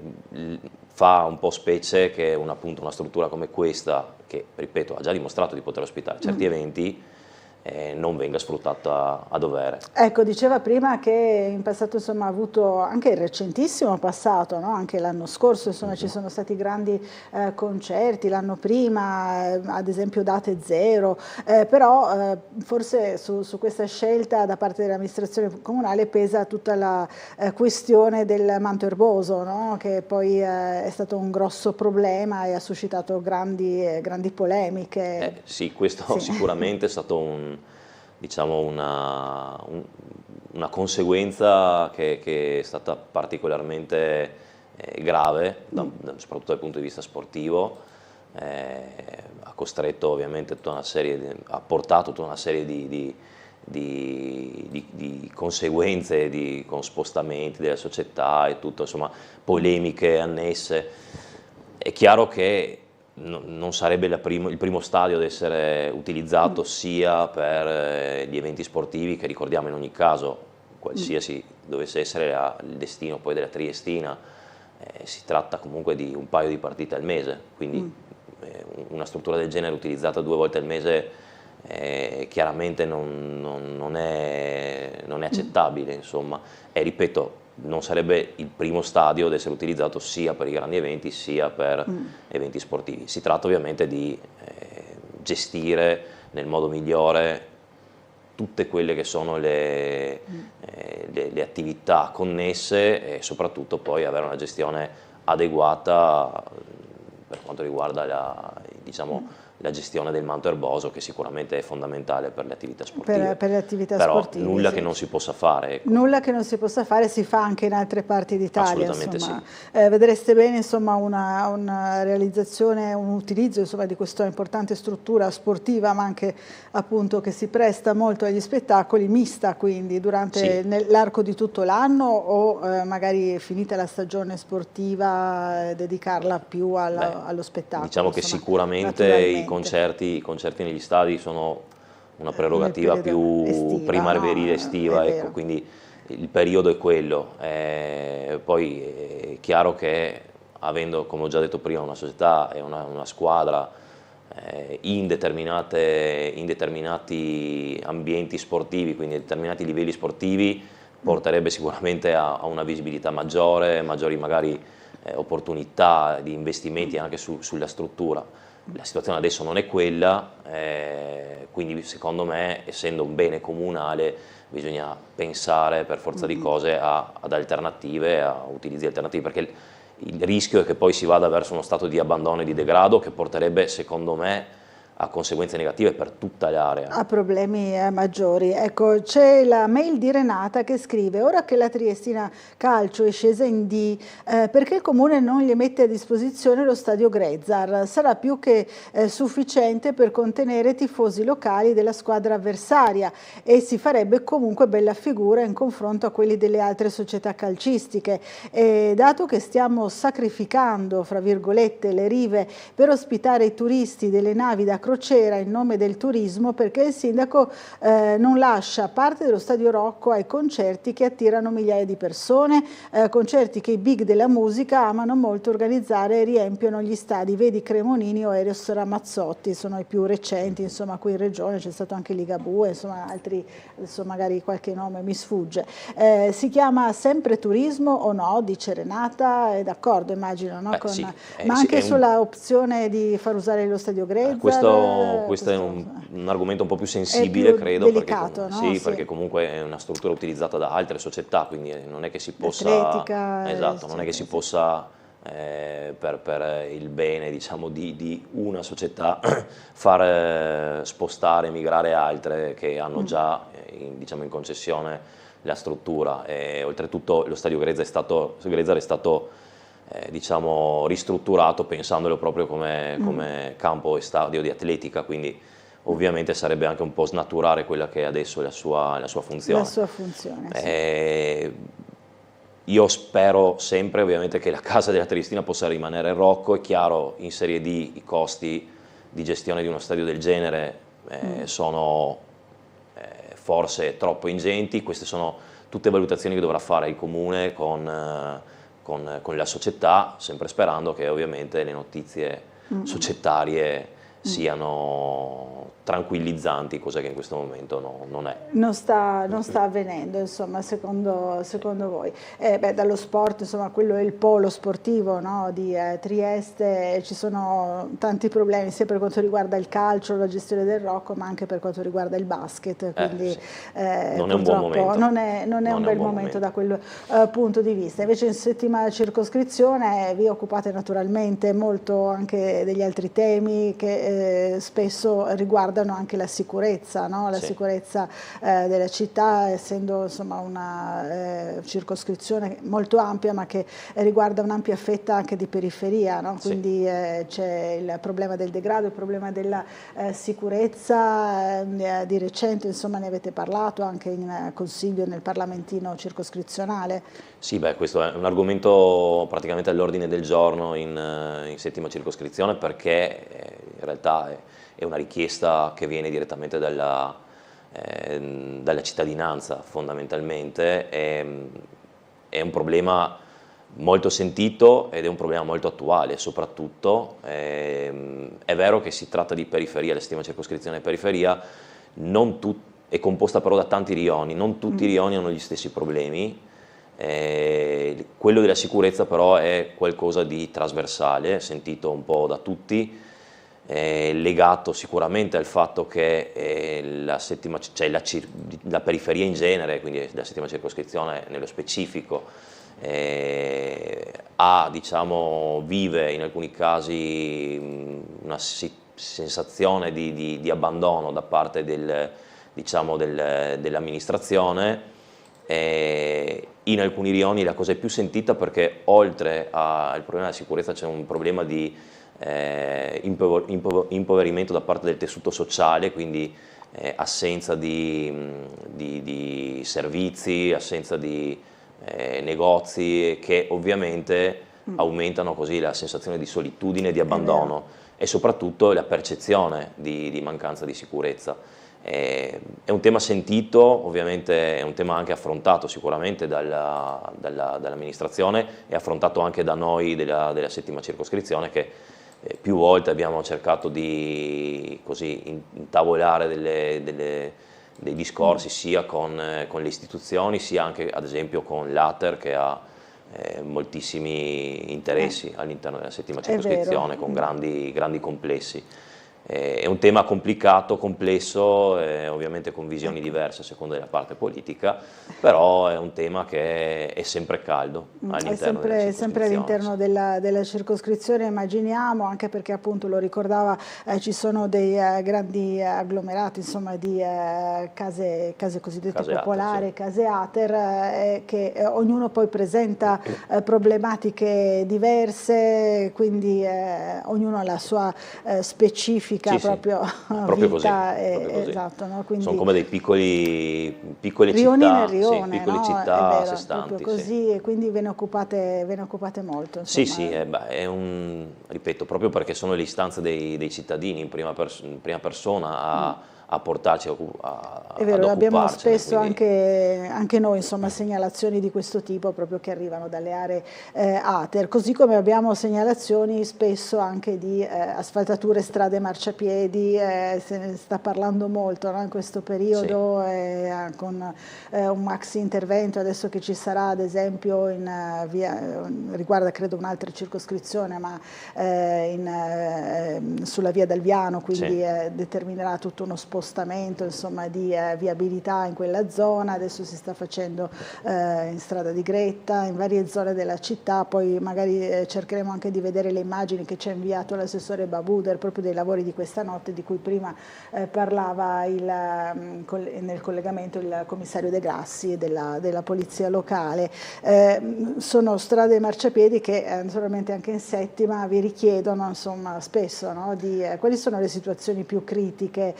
Speaker 19: Fa un po' specie che appunto una struttura come questa, che ripeto ha già dimostrato di poter ospitare certi eventi, non venga sfruttata a dovere.
Speaker 1: Ecco, diceva prima che in passato insomma ha avuto anche il recentissimo passato, no? Anche l'anno scorso insomma ci sono stati grandi concerti, l'anno prima ad esempio date zero, però forse su questa scelta da parte dell'amministrazione comunale pesa tutta la questione del manto erboso, no? Che poi è stato un grosso problema e ha suscitato grandi polemiche.
Speaker 19: Sì, questo sicuramente è stato una conseguenza che è stata particolarmente grave, soprattutto dal punto di vista sportivo. Ha costretto ovviamente ha portato tutta una serie di conseguenze con spostamenti delle società e tutto, insomma, polemiche annesse. È chiaro che non sarebbe il primo stadio ad essere utilizzato sia per gli eventi sportivi, che ricordiamo in ogni caso, qualsiasi dovesse essere il destino poi della Triestina, si tratta comunque di un paio di partite al mese, quindi una struttura del genere utilizzata 2 volte al mese chiaramente non è accettabile, insomma, e ripeto, non sarebbe il primo stadio ad essere utilizzato sia per i grandi eventi sia per eventi sportivi. Si tratta ovviamente di gestire nel modo migliore tutte quelle che sono le attività connesse e soprattutto poi avere una gestione adeguata per quanto riguarda la gestione del manto erboso, che sicuramente è fondamentale per le attività sportive.
Speaker 1: Per le attività
Speaker 19: però
Speaker 1: sportive,
Speaker 19: nulla
Speaker 1: sì.
Speaker 19: che non si possa fare. Ecco.
Speaker 1: Nulla che non si possa fare si fa anche in altre parti d'Italia.
Speaker 19: Assolutamente
Speaker 1: insomma.
Speaker 19: sì.
Speaker 1: Vedreste bene insomma, una realizzazione, un utilizzo insomma, di questa importante struttura sportiva, ma anche appunto che si presta molto agli spettacoli, mista quindi durante l'arco di tutto l'anno o magari finita la stagione sportiva dedicarla più allo spettacolo.
Speaker 19: Diciamo che
Speaker 1: insomma,
Speaker 19: sicuramente i concerti negli stadi sono una prerogativa più
Speaker 1: estiva,
Speaker 19: primaverile, estiva, ecco, quindi il periodo è quello. Poi è chiaro che avendo, come ho già detto prima, una società e una squadra in determinati ambienti sportivi, quindi a determinati livelli sportivi, porterebbe sicuramente a una visibilità maggiori magari opportunità di investimenti anche sulla struttura. La situazione adesso non è quella, quindi secondo me, essendo un bene comunale, bisogna pensare per forza di cose ad alternative, a utilizzi alternativi, perché il rischio è che poi si vada verso uno stato di abbandono e di degrado che porterebbe, secondo me, a conseguenze negative per tutta l'area.
Speaker 1: A problemi maggiori. Ecco, c'è la mail di Renata che scrive: ora che la Triestina Calcio è scesa in D, perché il Comune non gli mette a disposizione lo stadio Grezzar? Sarà più che sufficiente per contenere tifosi locali della squadra avversaria e si farebbe comunque bella figura in confronto a quelli delle altre società calcistiche. Dato che stiamo sacrificando, fra virgolette, le rive per ospitare i turisti delle navi da crociera in nome del turismo, perché il sindaco non lascia parte dello Stadio Rocco ai concerti che attirano migliaia di persone, concerti che i big della musica amano molto organizzare e riempiono gli stadi, vedi Cremonini o Eros Ramazzotti, sono i più recenti, insomma qui in regione c'è stato anche Ligabue, insomma altri, adesso magari qualche nome mi sfugge. Si chiama sempre turismo o no? Dice Renata, è d'accordo immagino, no? Ma anche sulla opzione di far usare lo Stadio Grezzar?
Speaker 19: Questo è un argomento un po' più sensibile, credo,
Speaker 1: delicato,
Speaker 19: perché,
Speaker 1: no?
Speaker 19: perché comunque è una struttura utilizzata da altre società, quindi non è che si possa, non è che si possa per il bene, diciamo, di una società far spostare, migrare altre che hanno già in concessione la struttura. E oltretutto lo stadio Grezzar è stato diciamo ristrutturato pensandolo proprio come campo e stadio di atletica, quindi ovviamente sarebbe anche un po' snaturare quella che è adesso la sua funzione.
Speaker 1: La sua funzione, sì.
Speaker 19: Io spero sempre ovviamente che la casa della Triestina possa rimanere Rocco. È chiaro, in Serie D i costi di gestione di uno stadio del genere sono forse troppo ingenti. Queste sono tutte valutazioni che dovrà fare il Comune con la società, sempre sperando che ovviamente le notizie societarie siano tranquillizzanti, cosa che in questo momento non è.
Speaker 1: Non sta avvenendo, insomma, secondo voi. Dallo sport, insomma, quello è il polo sportivo, no, di Trieste, ci sono tanti problemi sia per quanto riguarda il calcio, la gestione del Rocco, ma anche per quanto riguarda il basket, quindi
Speaker 19: non è un buon momento.
Speaker 1: Non è un bel momento da quel punto di vista. Invece in settima circoscrizione vi occupate naturalmente molto anche degli altri temi che spesso riguardano anche la sicurezza, no? La sicurezza della città, essendo insomma una circoscrizione molto ampia ma che riguarda un'ampia fetta anche di periferia, no? Quindi c'è il problema del degrado, il problema della sicurezza, di recente insomma ne avete parlato anche in consiglio nel parlamentino circoscrizionale.
Speaker 19: Sì, questo è un argomento praticamente all'ordine del giorno in settima circoscrizione, perché in realtà è una richiesta che viene direttamente dalla cittadinanza fondamentalmente, è un problema molto sentito ed è un problema molto attuale soprattutto. È vero che si tratta di periferia, la settima circoscrizione è periferia, è composta però da tanti rioni, non tutti i rioni hanno gli stessi problemi. Quello della sicurezza però è qualcosa di trasversale, sentito un po' da tutti, legato sicuramente al fatto che la periferia in genere, quindi la settima circoscrizione nello specifico, vive in alcuni casi una sensazione di abbandono da parte dell'amministrazione. In alcuni rioni la cosa è più sentita perché oltre al problema della sicurezza c'è un problema di impoverimento da parte del tessuto sociale, quindi assenza di servizi, assenza di negozi, che ovviamente aumentano così la sensazione di solitudine e di abbandono e soprattutto la percezione di mancanza di sicurezza. È un tema sentito, ovviamente è un tema anche affrontato sicuramente dall'amministrazione e affrontato anche da noi della settima circoscrizione, che più volte abbiamo cercato di intavolare dei discorsi sia con le istituzioni sia anche ad esempio con l'Ater, che ha moltissimi interessi all'interno della settima circoscrizione con grandi complessi. È un tema complicato, complesso, ovviamente con visioni diverse a seconda della parte politica, però è un tema che è sempre caldo all'interno della circoscrizione.
Speaker 1: Sempre all'interno della circoscrizione, immaginiamo, anche perché appunto lo ricordava, ci sono dei grandi agglomerati, insomma, di case cosiddette popolari, case Ater, che ognuno poi presenta problematiche diverse, quindi ognuno ha la sua specifica proprio vita, esatto, no? Quindi
Speaker 19: sono come dei piccole
Speaker 1: rione
Speaker 19: città,
Speaker 1: nel rione,
Speaker 19: piccole
Speaker 1: no?
Speaker 19: città
Speaker 1: Vero,
Speaker 19: a sé stanti.
Speaker 1: Così, e quindi ve ne occupate molto. Insomma.
Speaker 19: Sì, ripeto, proprio perché sono le istanze dei cittadini in prima persona a portarci
Speaker 1: è vero, abbiamo spesso
Speaker 19: quindi
Speaker 1: anche noi insomma segnalazioni di questo tipo proprio che arrivano dalle aree Ater, così come abbiamo segnalazioni spesso anche di asfaltature, strade, marciapiedi, se ne sta parlando molto, no, in questo periodo, con un maxi intervento adesso che ci sarà ad esempio riguarda credo un'altra circoscrizione, ma sulla via Dalviano, quindi determinerà tutto uno spostamento insomma di viabilità in quella zona. Adesso si sta facendo in strada di Gretta, in varie zone della città, poi magari cercheremo anche di vedere le immagini che ci ha inviato l'assessore Babuder proprio dei lavori di questa notte di cui prima parlava nel collegamento il commissario De Grassi della polizia locale. Sono strade e marciapiedi che naturalmente anche in settima vi richiedono insomma spesso, no, quali sono le situazioni più critiche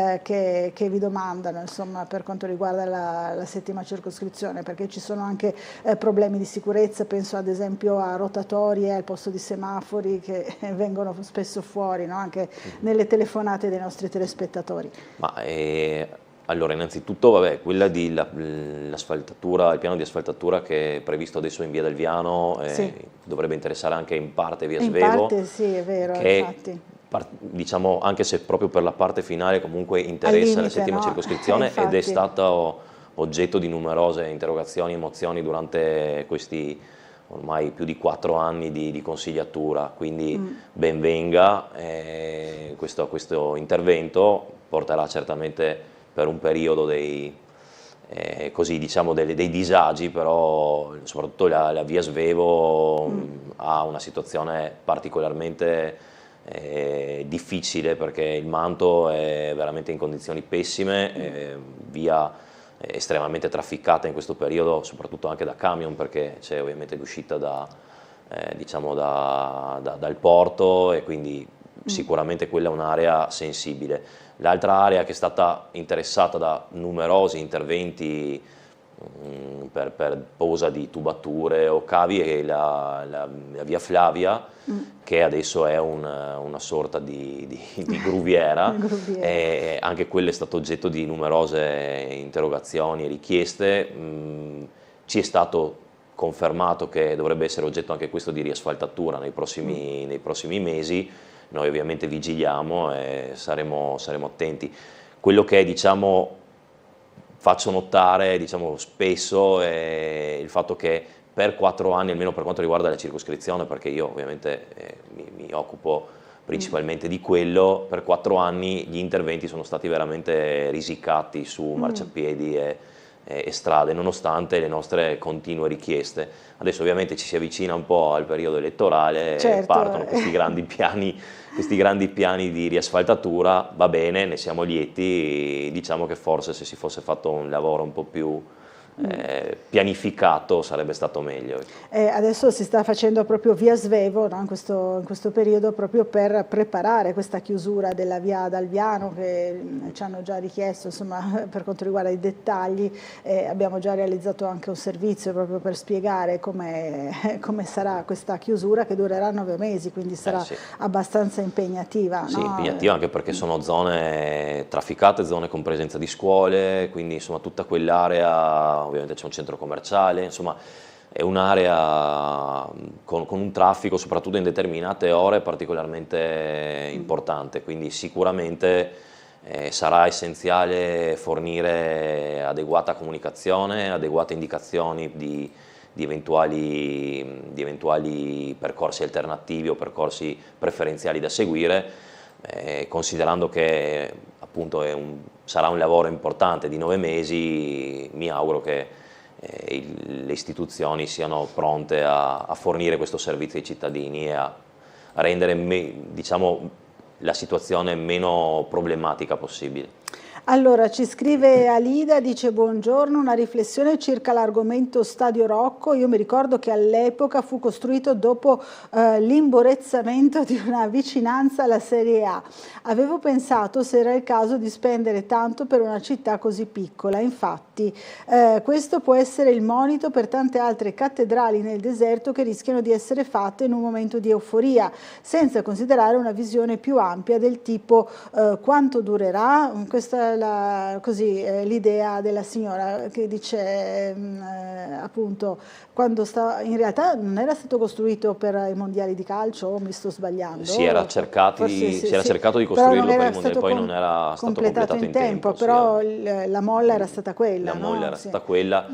Speaker 1: che vi domandano insomma per quanto riguarda la settima circoscrizione, perché ci sono anche problemi di sicurezza, penso ad esempio a rotatorie al posto di semafori che vengono spesso fuori, no? Anche nelle telefonate dei nostri telespettatori.
Speaker 19: Allora, innanzitutto, quella di l'asfaltatura, il piano di asfaltatura che è previsto adesso in via Dalviano dovrebbe interessare anche in parte via Svevo.
Speaker 1: In parte sì, è vero,
Speaker 19: che
Speaker 1: infatti.
Speaker 19: diciamo, anche se proprio per la parte finale comunque interessa la settima circoscrizione ed è stato oggetto di numerose interrogazioni e mozioni durante questi ormai più di 4 anni di consigliatura, quindi ben venga questo intervento, porterà certamente per un periodo dei disagi, però soprattutto la via Svevo ha una situazione particolarmente difficile, perché il manto è veramente in condizioni pessime, via estremamente trafficata in questo periodo, soprattutto anche da camion, perché c'è ovviamente l'uscita dal porto, e quindi sicuramente quella è un'area sensibile. L'altra area che è stata interessata da numerosi interventi per posa di tubature o cavi è la via Flavia, che adesso è una sorta di gruviera, e anche quello è stato oggetto di numerose interrogazioni e richieste. Ci è stato confermato che dovrebbe essere oggetto anche questo di riasfaltatura nei prossimi mesi. Noi ovviamente vigiliamo e saremo attenti. Quello che faccio notare spesso è il fatto che per 4 anni, almeno per quanto riguarda la circoscrizione, perché io ovviamente mi occupo principalmente di quello, per 4 anni gli interventi sono stati veramente risicati su marciapiedi e strade, nonostante le nostre continue richieste. Adesso ovviamente ci si avvicina un po' al periodo elettorale, partono questi grandi piani di riasfaltatura, va bene, ne siamo lieti. Diciamo che forse se si fosse fatto un lavoro un po' più pianificato sarebbe stato meglio.
Speaker 1: Adesso si sta facendo proprio via Svevo, no? in questo periodo, proprio per preparare questa chiusura della via Dalviano, che ci hanno già richiesto, insomma, per quanto riguarda i dettagli. Abbiamo già realizzato anche un servizio proprio per spiegare come sarà questa chiusura, che durerà 9 mesi, quindi sarà abbastanza impegnativa.
Speaker 19: Sì,
Speaker 1: no?
Speaker 19: impegnativa anche perché sono zone trafficate, zone con presenza di scuole, quindi insomma tutta quell'area, ovviamente c'è un centro commerciale, insomma è un'area con un traffico soprattutto in determinate ore particolarmente importante, quindi sicuramente sarà essenziale fornire adeguata comunicazione, adeguate indicazioni di eventuali percorsi alternativi o percorsi preferenziali da seguire, considerando che appunto sarà un lavoro importante di 9 mesi. Mi auguro che le istituzioni siano pronte a fornire questo servizio ai cittadini e a rendere la situazione meno problematica possibile.
Speaker 1: Allora, ci scrive Alida, dice: buongiorno, una riflessione circa l'argomento Stadio Rocco. Io mi ricordo che all'epoca fu costruito dopo l'imborezzamento di una vicinanza alla Serie A. Avevo pensato se era il caso di spendere tanto per una città così piccola. Infatti questo può essere il monito per tante altre cattedrali nel deserto che rischiano di essere fatte in un momento di euforia, senza considerare una visione più ampia del tipo quanto durerà. Questa l'idea della signora che dice appunto, in realtà non era stato costruito per i mondiali di calcio, o mi sto sbagliando?
Speaker 19: Si era cercato di costruirlo per i mondiali, poi non era stato completato in tempo.
Speaker 1: Però la molla era stata quella.
Speaker 19: La molla era stata quella.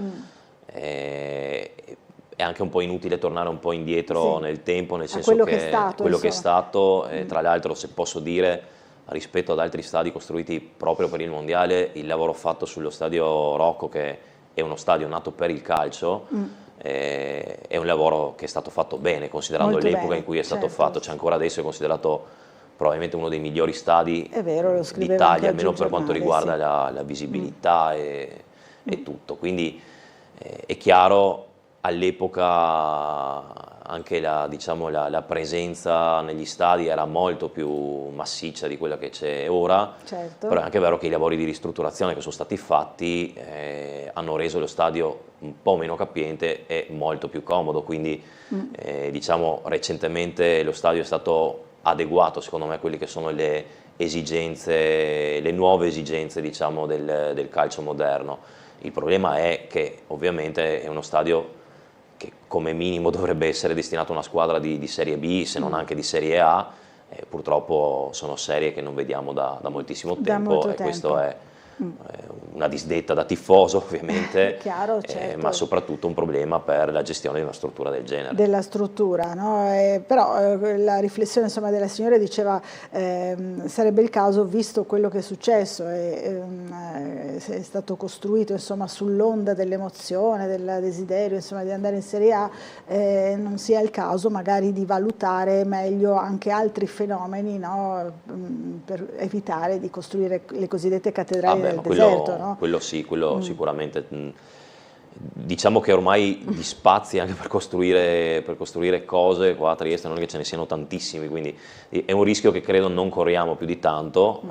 Speaker 19: È anche un po' inutile tornare un po' indietro nel tempo, nel senso che quello che è stato, tra l'altro, se posso dire, rispetto ad altri stadi costruiti proprio per il mondiale, il lavoro fatto sullo Stadio Rocco, che è uno stadio nato per il calcio, è un lavoro che è stato fatto bene, considerando l'epoca in cui è stato fatto. C'è ancora adesso, è considerato probabilmente uno dei migliori stadi d'Italia, almeno per quanto riguarda la visibilità e tutto. Quindi è chiaro, all'epoca anche la presenza negli stadi era molto più massiccia di quella che c'è ora, però è anche vero che i lavori di ristrutturazione che sono stati fatti hanno reso lo stadio un po' meno capiente e molto più comodo, quindi recentemente lo stadio è stato adeguato, secondo me, a quelle che sono le nuove esigenze del calcio moderno. Il problema è che ovviamente è uno stadio che come minimo dovrebbe essere destinato a una squadra di Serie B, se non anche di Serie A, purtroppo sono serie che non vediamo da moltissimo tempo, questo è una disdetta da tifoso ovviamente,
Speaker 1: Chiaro, certo.
Speaker 19: ma soprattutto un problema per la gestione di una struttura del genere.
Speaker 1: Della struttura, no? Però la riflessione insomma, della signora diceva sarebbe il caso, visto quello che è successo, è stato costruito insomma, sull'onda dell'emozione, del desiderio insomma, di andare in Serie A, non sia il caso magari di valutare meglio anche altri fenomeni, no? Per evitare di costruire le cosiddette cattedrali del deserto. No?
Speaker 19: Quello sì, quello sicuramente. Diciamo che ormai gli spazi anche per costruire cose qua a Trieste non è che ce ne siano tantissimi, quindi è un rischio che credo non corriamo più di tanto,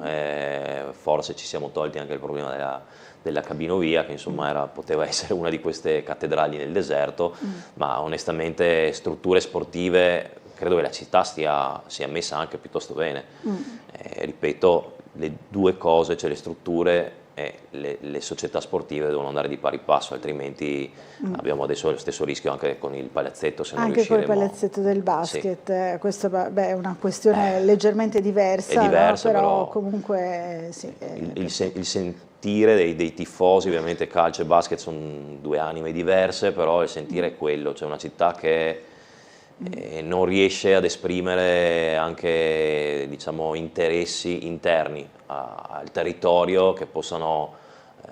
Speaker 19: forse ci siamo tolti anche il problema della cabinovia, che insomma poteva essere una di queste cattedrali nel deserto, ma onestamente strutture sportive credo che la città sia messa anche piuttosto bene. Ripeto, le due cose, cioè le strutture e le società sportive devono andare di pari passo, altrimenti abbiamo adesso lo stesso rischio anche con il palazzetto, se non
Speaker 1: anche
Speaker 19: riusciremo.
Speaker 1: Col palazzetto del basket,
Speaker 19: sì.
Speaker 1: Questa è una questione leggermente diversa,
Speaker 19: è diversa,
Speaker 1: no? Però comunque sì.
Speaker 19: Il sentire dei tifosi, ovviamente calcio e basket sono due anime diverse, però il sentire è quello, c'è una città che non riesce ad esprimere anche diciamo, interessi interni al territorio che possano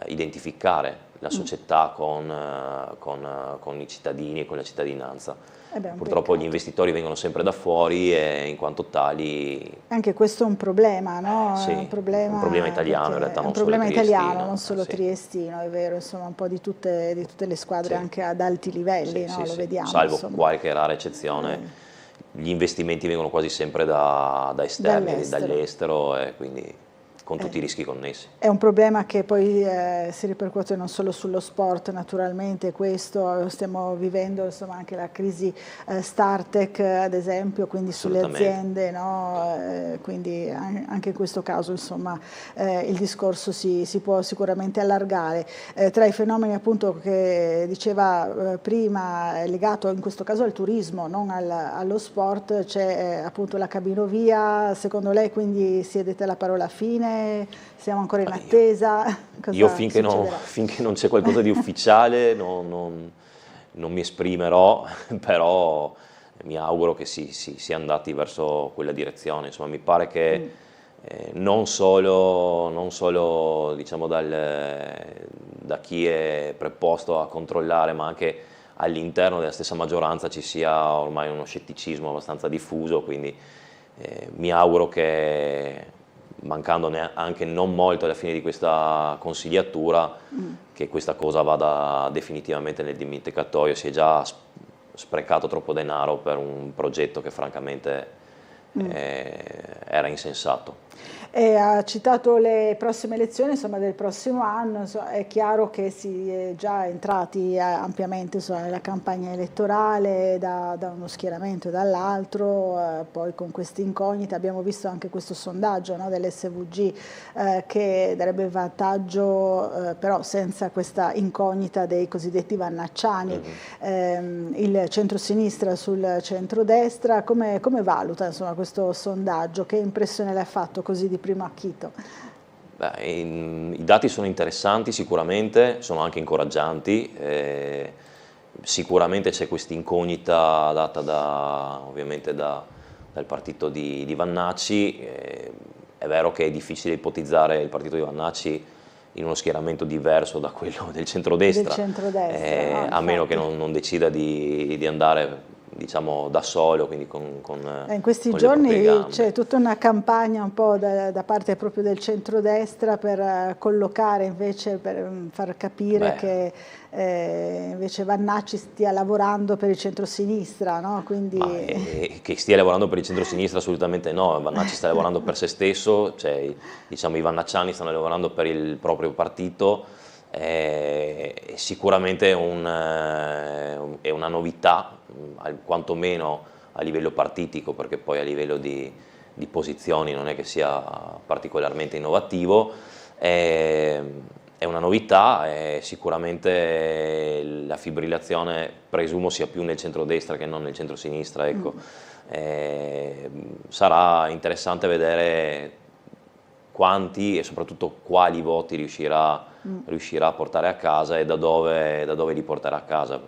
Speaker 19: identificare la società con i cittadini e con la cittadinanza. Purtroppo gli investitori vengono sempre da fuori e in quanto tali...
Speaker 1: Anche questo è un problema, no?
Speaker 19: Sì,
Speaker 1: un problema
Speaker 19: italiano in realtà, non solo
Speaker 1: triestino. Un problema italiano, non solo
Speaker 19: sì.
Speaker 1: triestino, è vero, insomma un po' di tutte le squadre anche ad alti livelli, no? Lo vediamo.
Speaker 19: Salvo
Speaker 1: insomma.
Speaker 19: qualche rara eccezione, gli investimenti vengono quasi sempre da esterni, dall'estero e quindi con tutti i rischi connessi.
Speaker 1: È un problema che poi si ripercuote non solo sullo sport, naturalmente questo, stiamo vivendo insomma, anche la crisi Startech ad esempio, quindi sulle aziende, no? Quindi anche in questo caso insomma, il discorso si può sicuramente allargare. Tra i fenomeni appunto che diceva prima, legato in questo caso al turismo, non allo sport, c'è appunto la cabinovia, secondo lei quindi si è detta la parola fine? Siamo ancora in attesa?
Speaker 19: Io finché non c'è qualcosa di ufficiale non mi esprimerò, però mi auguro che si sia andati verso quella direzione. Insomma, mi pare che non solo diciamo, da chi è preposto a controllare, ma anche all'interno della stessa maggioranza ci sia ormai uno scetticismo abbastanza diffuso, quindi mi auguro che mancando anche non molto alla fine di questa consigliatura, che questa cosa vada definitivamente nel dimenticatoio. Si è già sprecato troppo denaro per un progetto che francamente era insensato.
Speaker 1: Ha citato le prossime elezioni, insomma, del prossimo anno, insomma, è chiaro che si è già entrati ampiamente insomma, nella campagna elettorale da uno schieramento e dall'altro, poi con queste incognite abbiamo visto anche questo sondaggio, no, dell'SVG che darebbe il vantaggio però senza questa incognita dei cosiddetti vannacciani, il centro-sinistra sul centro-destra. Come valuta insomma, questo sondaggio? Che impressione le ha fatto così di primo acchito?
Speaker 19: I dati sono interessanti sicuramente, sono anche incoraggianti, sicuramente c'è questa incognita data ovviamente dal partito di Vannacci. È vero che è difficile ipotizzare il partito di Vannacci in uno schieramento diverso da quello del centrodestra, a meno che non decida di andare diciamo da solo, quindi
Speaker 1: in questi giorni c'è tutta una campagna un po' da parte proprio del centrodestra per collocare invece, per far capire che invece Vannacci stia lavorando per il centrosinistra, no? Quindi...
Speaker 19: che stia lavorando per il centrosinistra assolutamente no, Vannacci sta lavorando per se stesso, cioè diciamo i vannacciani stanno lavorando per il proprio partito. Sicuramente è una novità, quantomeno a livello partitico, perché poi a livello di posizioni non è che sia particolarmente innovativo. È una novità, sicuramente la fibrillazione presumo sia più nel centrodestra che non nel centrosinistra, ecco. Sarà interessante vedere quanti e soprattutto quali voti riuscirà a portare a casa e da dove li porterà a casa.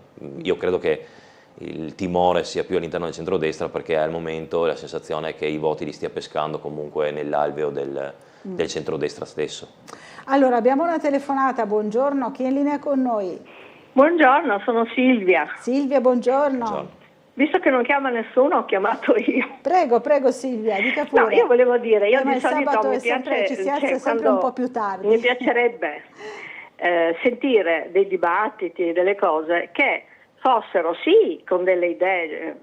Speaker 19: Io credo che il timore sia più all'interno del centrodestra, perché al momento la sensazione è che i voti li stia pescando comunque nell'alveo del centrodestra stesso.
Speaker 1: Allora, abbiamo una telefonata, buongiorno, chi è in linea con noi?
Speaker 20: Buongiorno, sono Silvia.
Speaker 1: Silvia, buongiorno.
Speaker 19: Buongiorno.
Speaker 20: Visto che non chiama nessuno, ho chiamato io.
Speaker 1: Prego Silvia, dica pure.
Speaker 20: No, io volevo dire, io di solito mi
Speaker 1: piace, ci si alza sempre un po' più tardi.
Speaker 20: Mi piacerebbe sentire dei dibattiti, delle cose che fossero sì con delle idee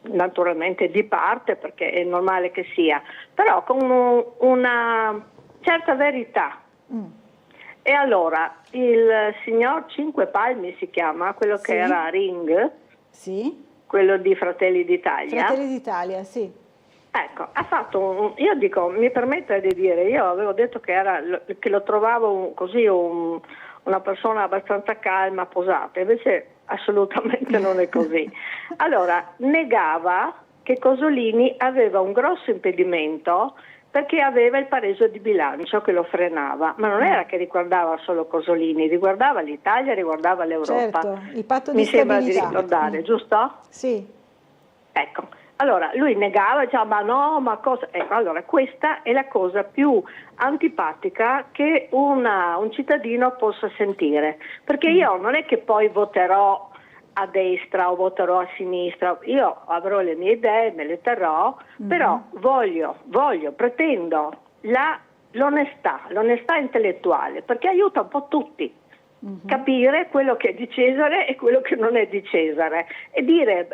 Speaker 20: naturalmente di parte, perché è normale che sia, però con una certa verità. E allora il signor Cinque Palmi si chiama, quello che era Ring, quello di Fratelli d'Italia.
Speaker 1: Fratelli d'Italia, sì.
Speaker 20: Ecco, ha fatto io dico, mi permette di dire, io avevo detto che lo trovavo così una persona abbastanza calma, posata, invece assolutamente non è così. Allora, negava che Cosolini aveva un grosso impedimento perché aveva il pareggio di bilancio che lo frenava, ma non era che riguardava solo Cosolini, riguardava l'Italia, riguardava l'Europa.
Speaker 1: Certo, il patto di
Speaker 20: Mi sembra
Speaker 1: stabilità.
Speaker 20: di ricordare, giusto?
Speaker 1: Sì.
Speaker 20: Ecco, allora lui negava, diceva ma no, ma cosa... Ecco, allora questa è la cosa più antipatica che un cittadino possa sentire, perché io non è che poi voterò a destra o voterò a sinistra, io avrò le mie idee, me le terrò, però pretendo l'onestà intellettuale, perché aiuta un po' tutti. Capire quello che è di Cesare e quello che non è di Cesare, e dire,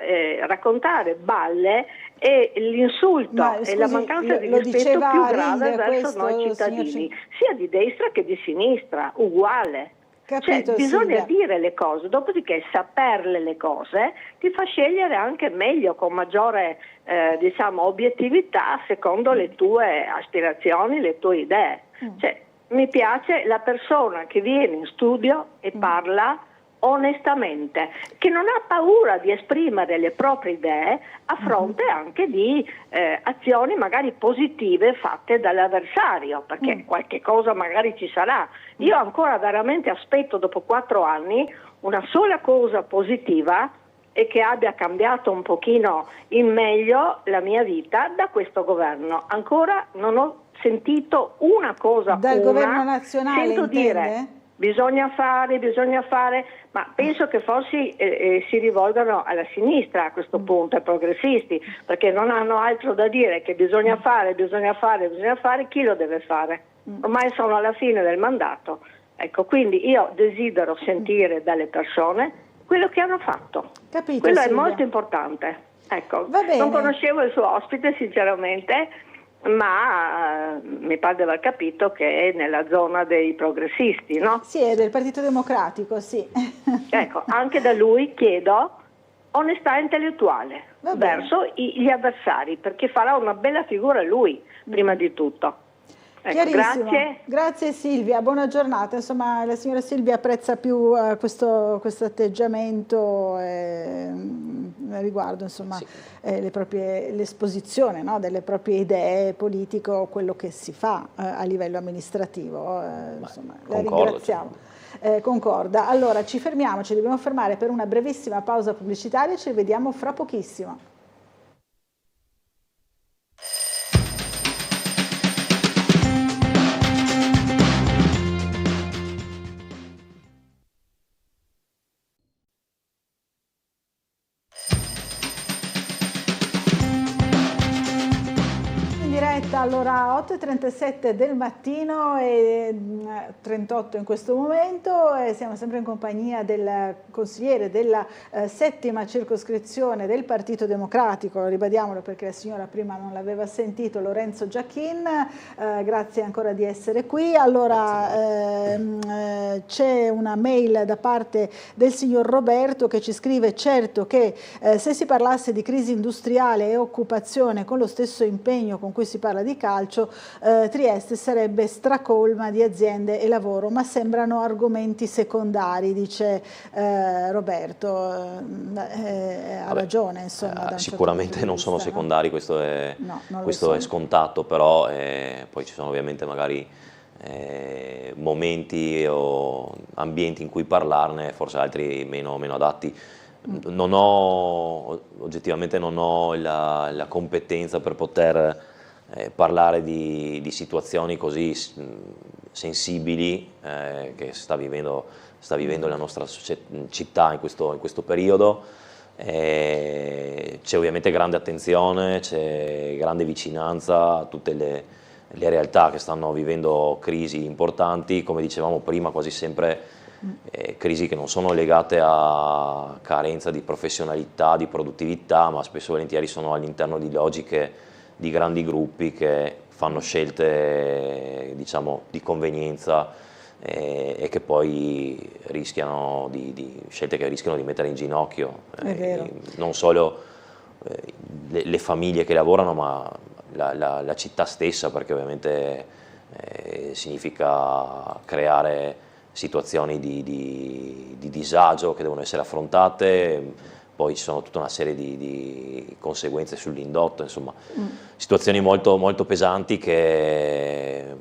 Speaker 20: raccontare balle e l'insulto e la mancanza di rispetto più grave verso noi cittadini, sia di destra che di sinistra, uguale.
Speaker 1: Capito,
Speaker 20: bisogna
Speaker 1: Silvia.
Speaker 20: dire le cose, dopodiché saperle le cose ti fa scegliere anche meglio, con maggiore obiettività, secondo le tue aspirazioni, le tue idee. Mi piace la persona che viene in studio e parla onestamente, che non ha paura di esprimere le proprie idee a fronte anche di azioni magari positive fatte dall'avversario, perché qualche cosa magari ci sarà. Io ancora veramente aspetto, dopo 4 anni, una sola cosa positiva e che abbia cambiato un pochino in meglio la mia vita da questo governo. Ancora non ho sentito una cosa
Speaker 1: dal governo nazionale,
Speaker 20: sento
Speaker 1: intende?
Speaker 20: dire bisogna fare, ma penso che forse si rivolgano alla sinistra a questo punto, ai progressisti, perché non hanno altro da dire che bisogna fare, chi lo deve fare? Ormai sono alla fine del mandato, ecco, quindi io desidero sentire dalle persone quello che hanno fatto.
Speaker 1: Capito,
Speaker 20: quello
Speaker 1: Silvia.
Speaker 20: è molto importante, ecco.
Speaker 1: Va bene.
Speaker 20: Non conoscevo il suo ospite sinceramente, ma mi pare di aver capito che è nella zona dei progressisti, no?
Speaker 1: Sì, è del Partito Democratico, sì.
Speaker 20: Ecco, anche da lui chiedo onestà intellettuale verso gli avversari, perché farà una bella figura lui, prima di tutto. Ecco,
Speaker 1: Chiarissimo. Grazie Silvia, buona giornata. Insomma, la signora Silvia apprezza più questo atteggiamento riguardo l'esposizione, no, delle proprie idee politiche o quello che si fa a livello amministrativo. Insomma, la ringraziamo. Concorda. Allora ci dobbiamo fermare per una brevissima pausa pubblicitaria e ci vediamo fra pochissimo. Allora 8:37 del mattino e 38 in questo momento, e siamo sempre in compagnia del consigliere della 7ª circoscrizione del Partito Democratico, ribadiamolo perché la signora prima non l'aveva sentito, Lorenzo Giachin. Grazie ancora di essere qui. Allora c'è una mail da parte del signor Roberto che ci scrive: certo che se si parlasse di crisi industriale e occupazione con lo stesso impegno con cui si parla di calcio, Trieste sarebbe stracolma di aziende e lavoro, ma sembrano argomenti secondari, dice Roberto. Ha ragione, insomma.
Speaker 19: Sicuramente non sono secondari, questo è scontato, però poi ci sono ovviamente magari momenti o ambienti in cui parlarne, forse altri meno adatti. Oggettivamente non ho la competenza per poter parlare di situazioni così sensibili che sta vivendo la nostra città in questo periodo. C'è ovviamente grande attenzione, c'è grande vicinanza a tutte le realtà che stanno vivendo crisi importanti, come dicevamo prima, quasi sempre crisi che non sono legate a carenza di professionalità, di produttività, ma spesso e volentieri sono all'interno di logiche di grandi gruppi che fanno scelte, diciamo, di convenienza e che poi rischiano scelte che rischiano di mettere in ginocchio non solo le famiglie che lavorano, ma la città stessa, perché ovviamente significa creare situazioni di disagio che devono essere affrontate, poi ci sono tutta una serie di conseguenze sull'indotto, insomma, situazioni molto, molto pesanti per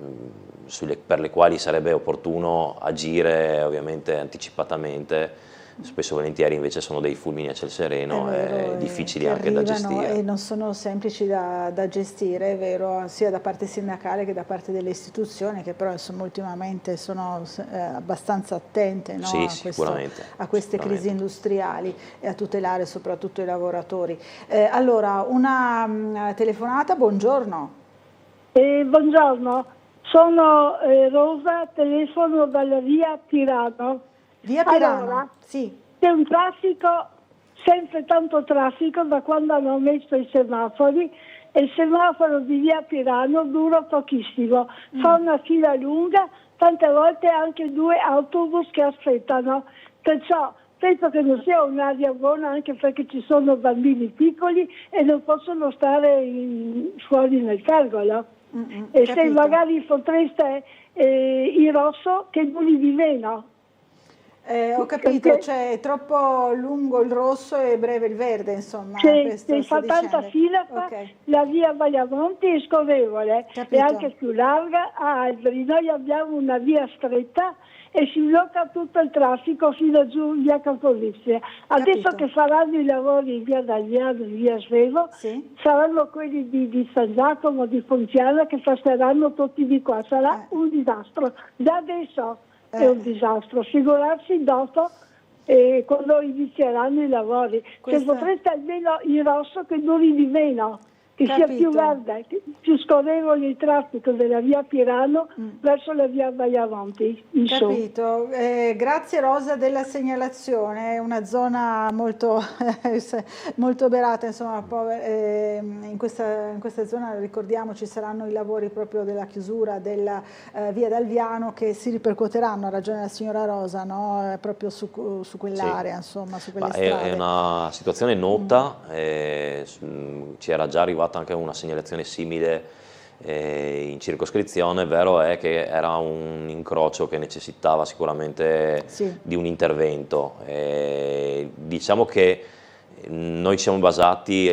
Speaker 19: le quali sarebbe opportuno agire ovviamente anticipatamente. Spesso e volentieri invece sono dei fulmini a ciel sereno e difficili anche da gestire.
Speaker 1: E non sono semplici da gestire, è vero, sia da parte sindacale che da parte delle istituzioni, che però insomma, ultimamente sono abbastanza attente, no? a queste crisi industriali e a tutelare soprattutto i lavoratori. Allora, una telefonata, buongiorno.
Speaker 21: Buongiorno, sono Rosa, telefono dalla via Tirano.
Speaker 1: Via Pirano,
Speaker 21: allora,
Speaker 1: sì.
Speaker 21: C'è un traffico, sempre tanto traffico da quando hanno messo i semafori, e il semaforo di via Pirano dura pochissimo, fa una fila lunga, tante volte anche 2 autobus che aspettano, perciò penso che non sia un'aria buona, anche perché ci sono bambini piccoli e non possono stare fuori nel pergolo. E
Speaker 1: capito.
Speaker 21: Se magari potreste il rosso, che duri di meno.
Speaker 1: Ho capito, cioè è troppo lungo il rosso e breve il verde, insomma.
Speaker 21: Se fa tanta fila, la via Baiamonti è scorrevole, è anche più larga, ha alberi. Noi abbiamo una via stretta e si blocca tutto il traffico fino giù via Capodistria. Adesso che faranno i lavori in via Dagliano, in via Svevo, saranno quelli di San Giacomo, di Fonciana, che passeranno tutti di qua. Sarà un disastro. Già adesso è un disastro, figurarsi dopo quando inizieranno i lavori. Se potreste almeno il rosso che duri di meno, che sia più verde, più scorrevole il traffico della via Pirano verso la via Baiamonti.
Speaker 1: Capito, grazie Rosa della segnalazione, è una zona molto, molto oberata, insomma, in questa zona, ricordiamo, ci saranno i lavori proprio della chiusura della via Dalviano che si ripercuoteranno, ha ragione la signora Rosa, no? Proprio su quell'area, insomma, su quelle strade.
Speaker 19: È una situazione nota, ci era già arrivata anche una segnalazione simile in circoscrizione. Vero è che era un incrocio che necessitava sicuramente di un intervento. Diciamo che noi siamo basati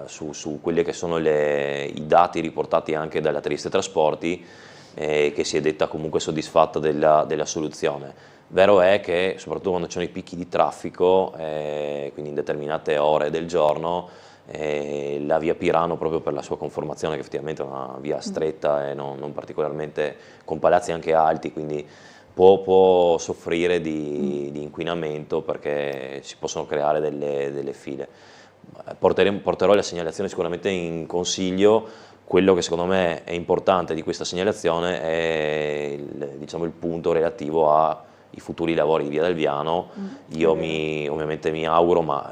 Speaker 19: su quelli che sono i dati riportati anche dalla Trieste Trasporti, che si è detta comunque soddisfatta della soluzione. Vero è che soprattutto quando ci sono i picchi di traffico, quindi in determinate ore del giorno, la via Pirano, proprio per la sua conformazione, che effettivamente è una via stretta e non particolarmente, con palazzi anche alti, quindi può soffrire di inquinamento, perché si possono creare delle file. Porterò la segnalazione sicuramente in consiglio. Quello che secondo me è importante di questa segnalazione è il punto relativo ai futuri lavori di via Dalviano. Io ovviamente mi auguro, ma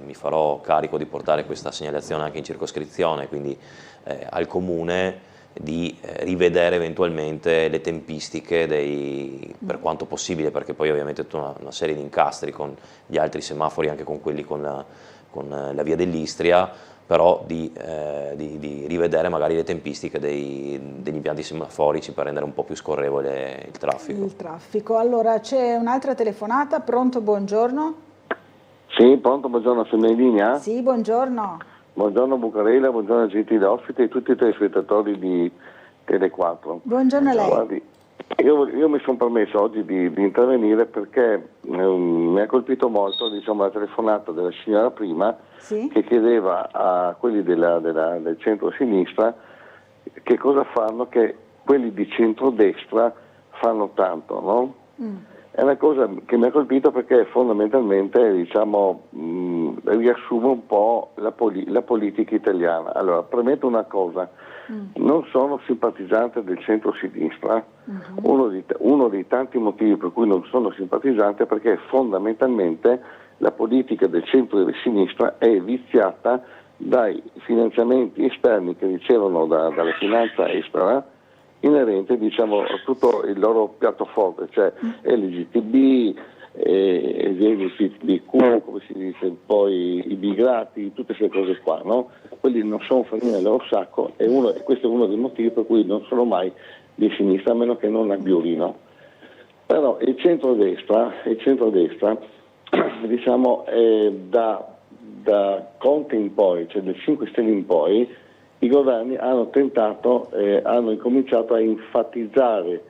Speaker 19: mi farò carico di portare questa segnalazione anche in circoscrizione, quindi al Comune, di rivedere eventualmente le tempistiche per quanto possibile, perché poi ovviamente tutta una serie di incastri con gli altri semafori, anche con quelli con la via dell'Istria, però di rivedere magari le tempistiche degli impianti semaforici per rendere un po' più scorrevole il traffico.
Speaker 1: Allora c'è un'altra telefonata, pronto, buongiorno?
Speaker 2: Sì, pronto, buongiorno, sono in linea?
Speaker 1: Sì, buongiorno.
Speaker 2: Buongiorno Bucarella, buongiorno gentili ospiti e tutti i telespettatori di Tele4.
Speaker 1: Buongiorno a lei.
Speaker 2: Guardi, io mi sono permesso oggi di intervenire perché mi ha colpito molto, diciamo, la telefonata della signora prima, sì, che chiedeva a quelli del centro-sinistra che cosa fanno, che quelli di centrodestra fanno tanto, no? È una cosa che mi ha colpito perché fondamentalmente, diciamo, riassume un po' la politica italiana. Allora, premetto una cosa, non sono simpatizzante del centro-sinistra, uno dei tanti motivi per cui non sono simpatizzante è perché fondamentalmente la politica del centro e della sinistra è viziata dai finanziamenti esterni che ricevono dalla finanza estera, inerente, diciamo, a tutto il loro piatto forte, cioè LGTB, LGBTQ, come si dice, poi i migrati, tutte queste cose qua, no? Quelli non sono farina nel loro sacco e questo è uno dei motivi per cui non sono mai di sinistra, a meno che non abbiurino. Però il centrodestra diciamo, da Conte in poi, cioè del 5 Stelle in poi, i governi hanno incominciato a enfatizzare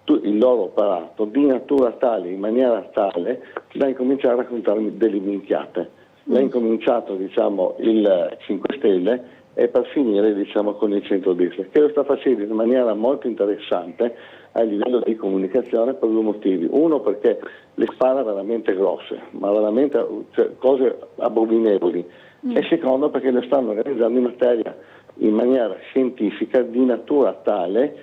Speaker 2: il loro apparato di natura tale, in maniera tale da incominciare a raccontare delle minchiate. L'ha incominciato, diciamo, il 5 Stelle e per finire, diciamo, con il centrodestra, che lo sta facendo in maniera molto interessante a livello di comunicazione per due motivi. Uno, perché le spara veramente grosse, ma veramente, cioè, cose abominevoli. E secondo, perché le stanno organizzando in maniera scientifica di natura tale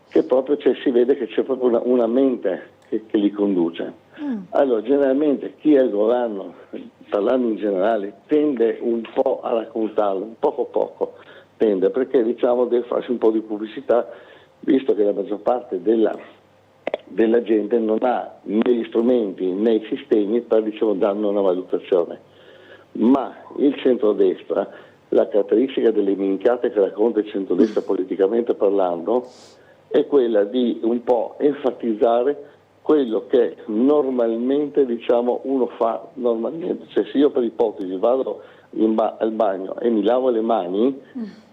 Speaker 2: che proprio si vede che c'è proprio una mente che li conduce. Allora, generalmente chi è al governo, parlando in generale, tende un po' a raccontarlo, poco tende, perché, diciamo, deve farsi un po' di pubblicità, visto che la maggior parte della gente non ha né gli strumenti né i sistemi per, diciamo, darne una valutazione. Ma il centrodestra, la caratteristica delle minchiate che racconta il centrodestra politicamente parlando, è quella di un po' enfatizzare quello che normalmente, diciamo, uno fa normalmente. Cioè, se io per ipotesi vado al bagno e mi lavo le mani,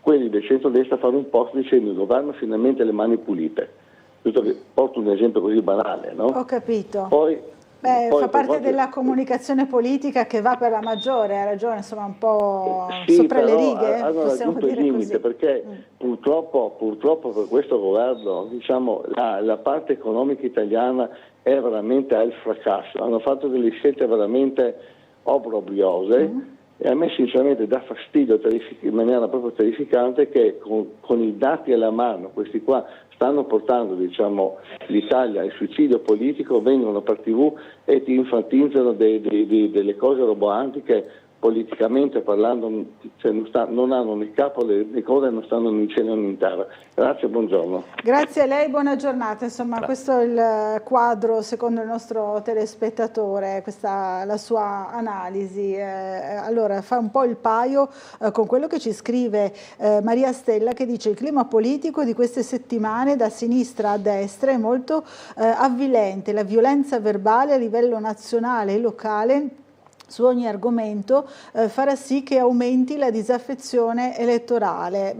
Speaker 2: quelli del centrodestra fanno un post dicendo: il governo finalmente le mani pulite. Giusto che porto un esempio così banale, no?
Speaker 1: Ho capito.
Speaker 2: Poi
Speaker 1: fa parte della comunicazione politica che va per la maggiore, ha ragione, insomma, un po' sopra le righe,
Speaker 2: hanno raggiunto il limite, perché purtroppo per questo governo, diciamo, la parte economica italiana è veramente al fracasso. Hanno fatto delle scelte veramente obbrobriose e a me sinceramente dà fastidio in maniera proprio terrificante che con i dati alla mano, questi qua stanno portando, diciamo, l'Italia al suicidio politico, vengono per TV e ti enfatizzano delle cose roboantiche, politicamente parlando, cioè non hanno né capo né coda e non stanno né in cielo né in terra. Grazie, buongiorno.
Speaker 1: Grazie a lei, buona giornata. Insomma, questo è il quadro secondo il nostro telespettatore, questa la sua analisi. Allora, fa un po' il paio con quello che ci scrive Maria Stella, che dice: il clima politico di queste settimane da sinistra a destra è molto avvilente, la violenza verbale a livello nazionale e locale su ogni argomento farà sì che aumenti la disaffezione elettorale.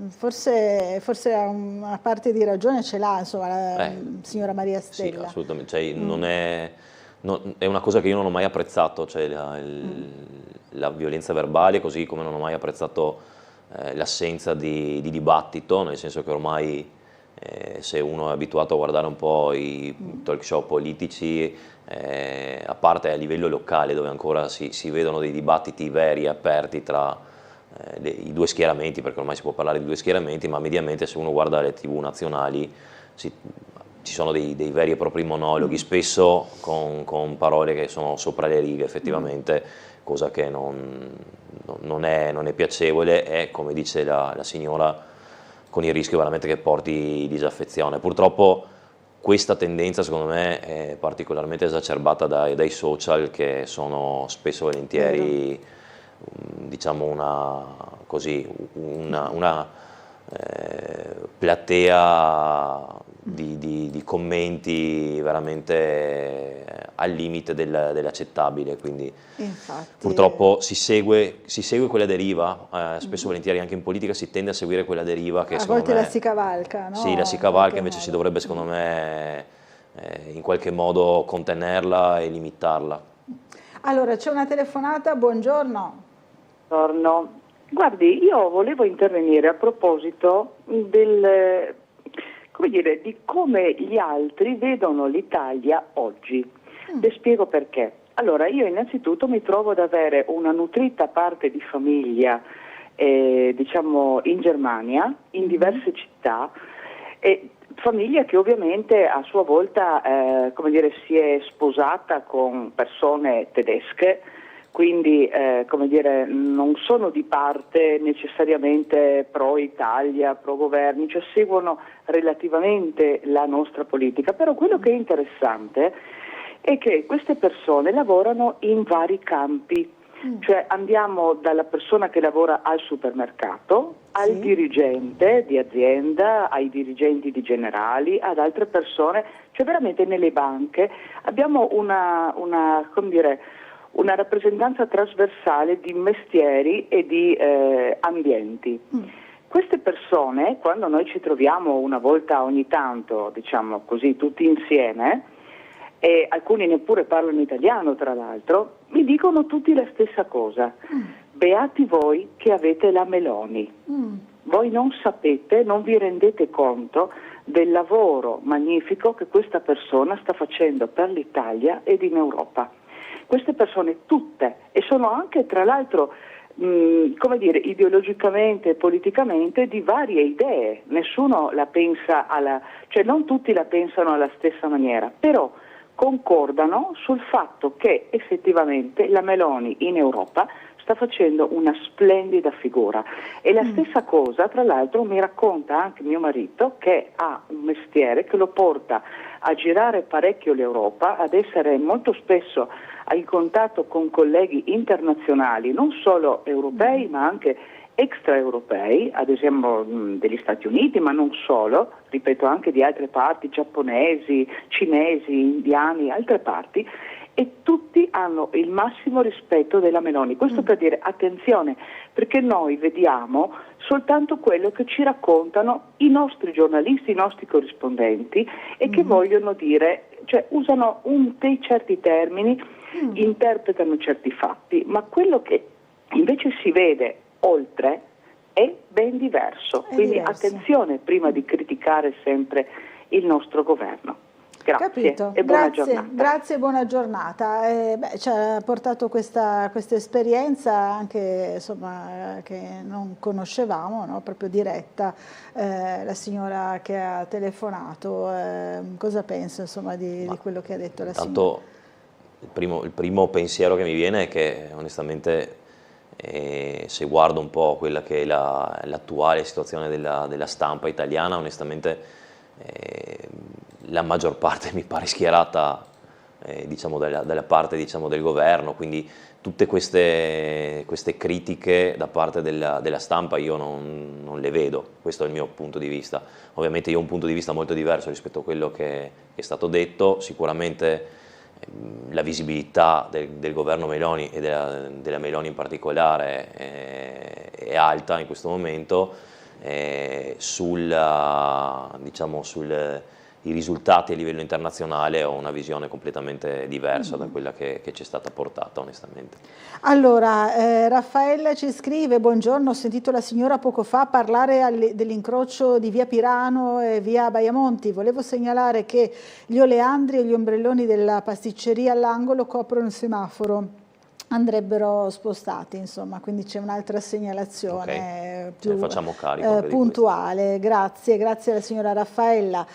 Speaker 1: Forse una parte di ragione ce l'ha, insomma, la signora Maria Stella.
Speaker 19: Sì, assolutamente. Cioè, è una cosa che io non ho mai apprezzato, cioè la violenza verbale, così come non ho mai apprezzato l'assenza di dibattito, nel senso che ormai se uno è abituato a guardare un po' i talk show politici, a parte a livello locale dove ancora si vedono dei dibattiti veri e aperti tra i due schieramenti, perché ormai si può parlare di due schieramenti, ma mediamente se uno guarda le TV nazionali ci sono dei veri e propri monologhi, spesso con parole che sono sopra le righe effettivamente, cosa che non è piacevole e, come dice la signora, con il rischio veramente che porti disaffezione. Purtroppo questa tendenza secondo me è particolarmente esacerbata dai social, che sono spesso e volentieri diciamo una platea di commenti veramente al limite dell'accettabile, quindi
Speaker 1: Infatti,
Speaker 19: purtroppo si segue quella deriva, spesso e volentieri anche in politica si tende a seguire quella deriva che
Speaker 1: a
Speaker 19: secondo
Speaker 1: volte
Speaker 19: me,
Speaker 1: la si cavalca, no?
Speaker 19: sì, la si cavalca, invece si dovrebbe secondo me in qualche modo contenerla e limitarla.
Speaker 1: Allora, c'è una telefonata, buongiorno.
Speaker 4: Buongiorno. Guardi, io volevo intervenire a proposito di come gli altri vedono l'Italia oggi. Le spiego perché. Allora, io innanzitutto mi trovo ad avere una nutrita parte di famiglia, diciamo in Germania, in diverse città, famiglia che ovviamente a sua volta, si è sposata con persone tedesche, quindi non sono di parte necessariamente pro Italia, pro governi, cioè seguono relativamente la nostra politica, però quello che è interessante è che queste persone lavorano in vari campi, cioè andiamo dalla persona che lavora al supermercato, al dirigente di azienda, ai dirigenti di Generali, ad altre persone, cioè veramente nelle banche abbiamo una rappresentanza trasversale di mestieri e di ambienti. Queste persone, quando noi ci troviamo una volta ogni tanto, diciamo così, tutti insieme, e alcuni neppure parlano italiano tra l'altro, mi dicono tutti la stessa cosa. Beati voi che avete la Meloni. Voi non sapete, non vi rendete conto del lavoro magnifico che questa persona sta facendo per l'Italia ed in Europa. Queste persone tutte, e sono anche tra l'altro ideologicamente e politicamente di varie idee, nessuno la pensa cioè non tutti la pensano alla stessa maniera, però concordano sul fatto che effettivamente la Meloni in Europa sta facendo una splendida figura, e la stessa cosa tra l'altro mi racconta anche mio marito, che ha un mestiere che lo porta a girare parecchio l'Europa, ad essere molto spesso in contatto con colleghi internazionali, non solo europei ma anche extraeuropei, ad esempio degli Stati Uniti, ma non solo, ripeto anche di altre parti, giapponesi, cinesi, indiani, altre parti, e tutti hanno il massimo rispetto della Meloni. Questo per dire attenzione, perché noi vediamo soltanto quello che ci raccontano i nostri giornalisti, i nostri corrispondenti, e che vogliono dire, cioè usano dei certi termini, interpretano certi fatti, ma quello che invece si vede oltre è ben diverso. Quindi attenzione prima di criticare sempre il nostro governo. Grazie.
Speaker 1: Capito.
Speaker 4: E buona giornata.
Speaker 1: Grazie e buona giornata. Ci ha portato questa esperienza anche che non conoscevamo, no? Proprio diretta, la signora che ha telefonato. Cosa pensa di quello che ha detto la signora?
Speaker 19: Il primo pensiero che mi viene è che onestamente se guardo un po' quella che è l'attuale situazione della stampa italiana, onestamente la maggior parte mi pare schierata dalla parte del governo, quindi tutte queste critiche da parte della stampa io non le vedo, questo è il mio punto di vista. Ovviamente io ho un punto di vista molto diverso rispetto a quello che è stato detto, sicuramente la visibilità del governo Meloni e della Meloni in particolare è alta in questo momento, sui risultati a livello internazionale ho una visione completamente diversa da quella che ci è stata portata onestamente.
Speaker 1: Allora, Raffaella ci scrive: buongiorno, ho sentito la signora poco fa parlare dell'incrocio di via Pirano e via Baiamonti. Volevo segnalare che gli oleandri e gli ombrelloni della pasticceria all'angolo coprono il semaforo, andrebbero spostati, insomma, quindi c'è un'altra segnalazione. più
Speaker 19: facciamo carico
Speaker 1: puntuale. Grazie alla signora Raffaella.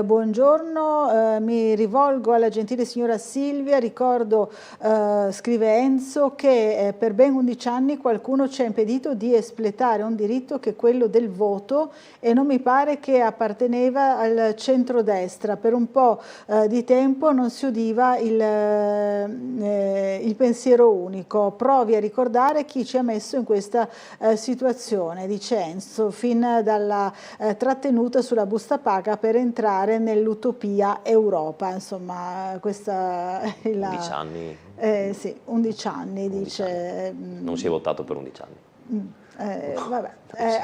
Speaker 1: Buongiorno, mi rivolgo alla gentile signora Silvia, ricordo, scrive Enzo, che per ben 11 anni qualcuno ci ha impedito di espletare un diritto che è quello del voto e non mi pare che apparteneva al centrodestra. Per un po' di tempo non si udiva il pensiero unico. Provi a ricordare chi ci ha messo in questa situazione, dice Enzo, fin dalla trattenuta sulla busta paga per entrare nell'utopia Europa. Insomma, questa è la...
Speaker 19: 11 anni?
Speaker 1: Sì, 11 anni, 11 dice.
Speaker 19: Anni. Non si è votato per 11 anni.
Speaker 1: Vabbè.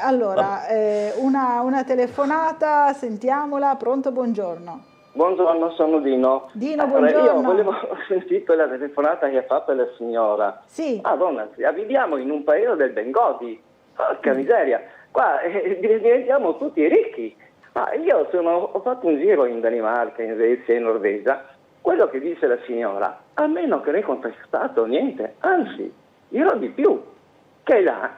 Speaker 1: Allora, una telefonata, sentiamola. Pronto, buongiorno.
Speaker 7: Buongiorno, sono Dino.
Speaker 1: Dino, buongiorno.
Speaker 7: Ho sentito la telefonata che ha fatto la signora.
Speaker 1: Sì.
Speaker 7: Madonna, viviamo in un paese del Bengodi. Porca miseria. Qua diventiamo tutti ricchi. Io ho fatto un giro in Danimarca, in Svezia, in Norvegia. Quello che dice la signora, almeno che lei contestato niente, anzi, dirò di più, che là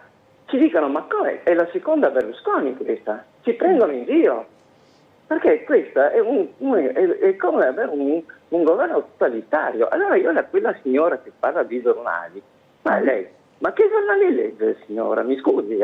Speaker 7: ci dicono, ma come? È la seconda Berlusconi questa? Ci prendono in giro. Perché questa è come avere un governo totalitario. Allora io quella signora che parla di giornali, ma che giornali legge, signora? Mi scusi,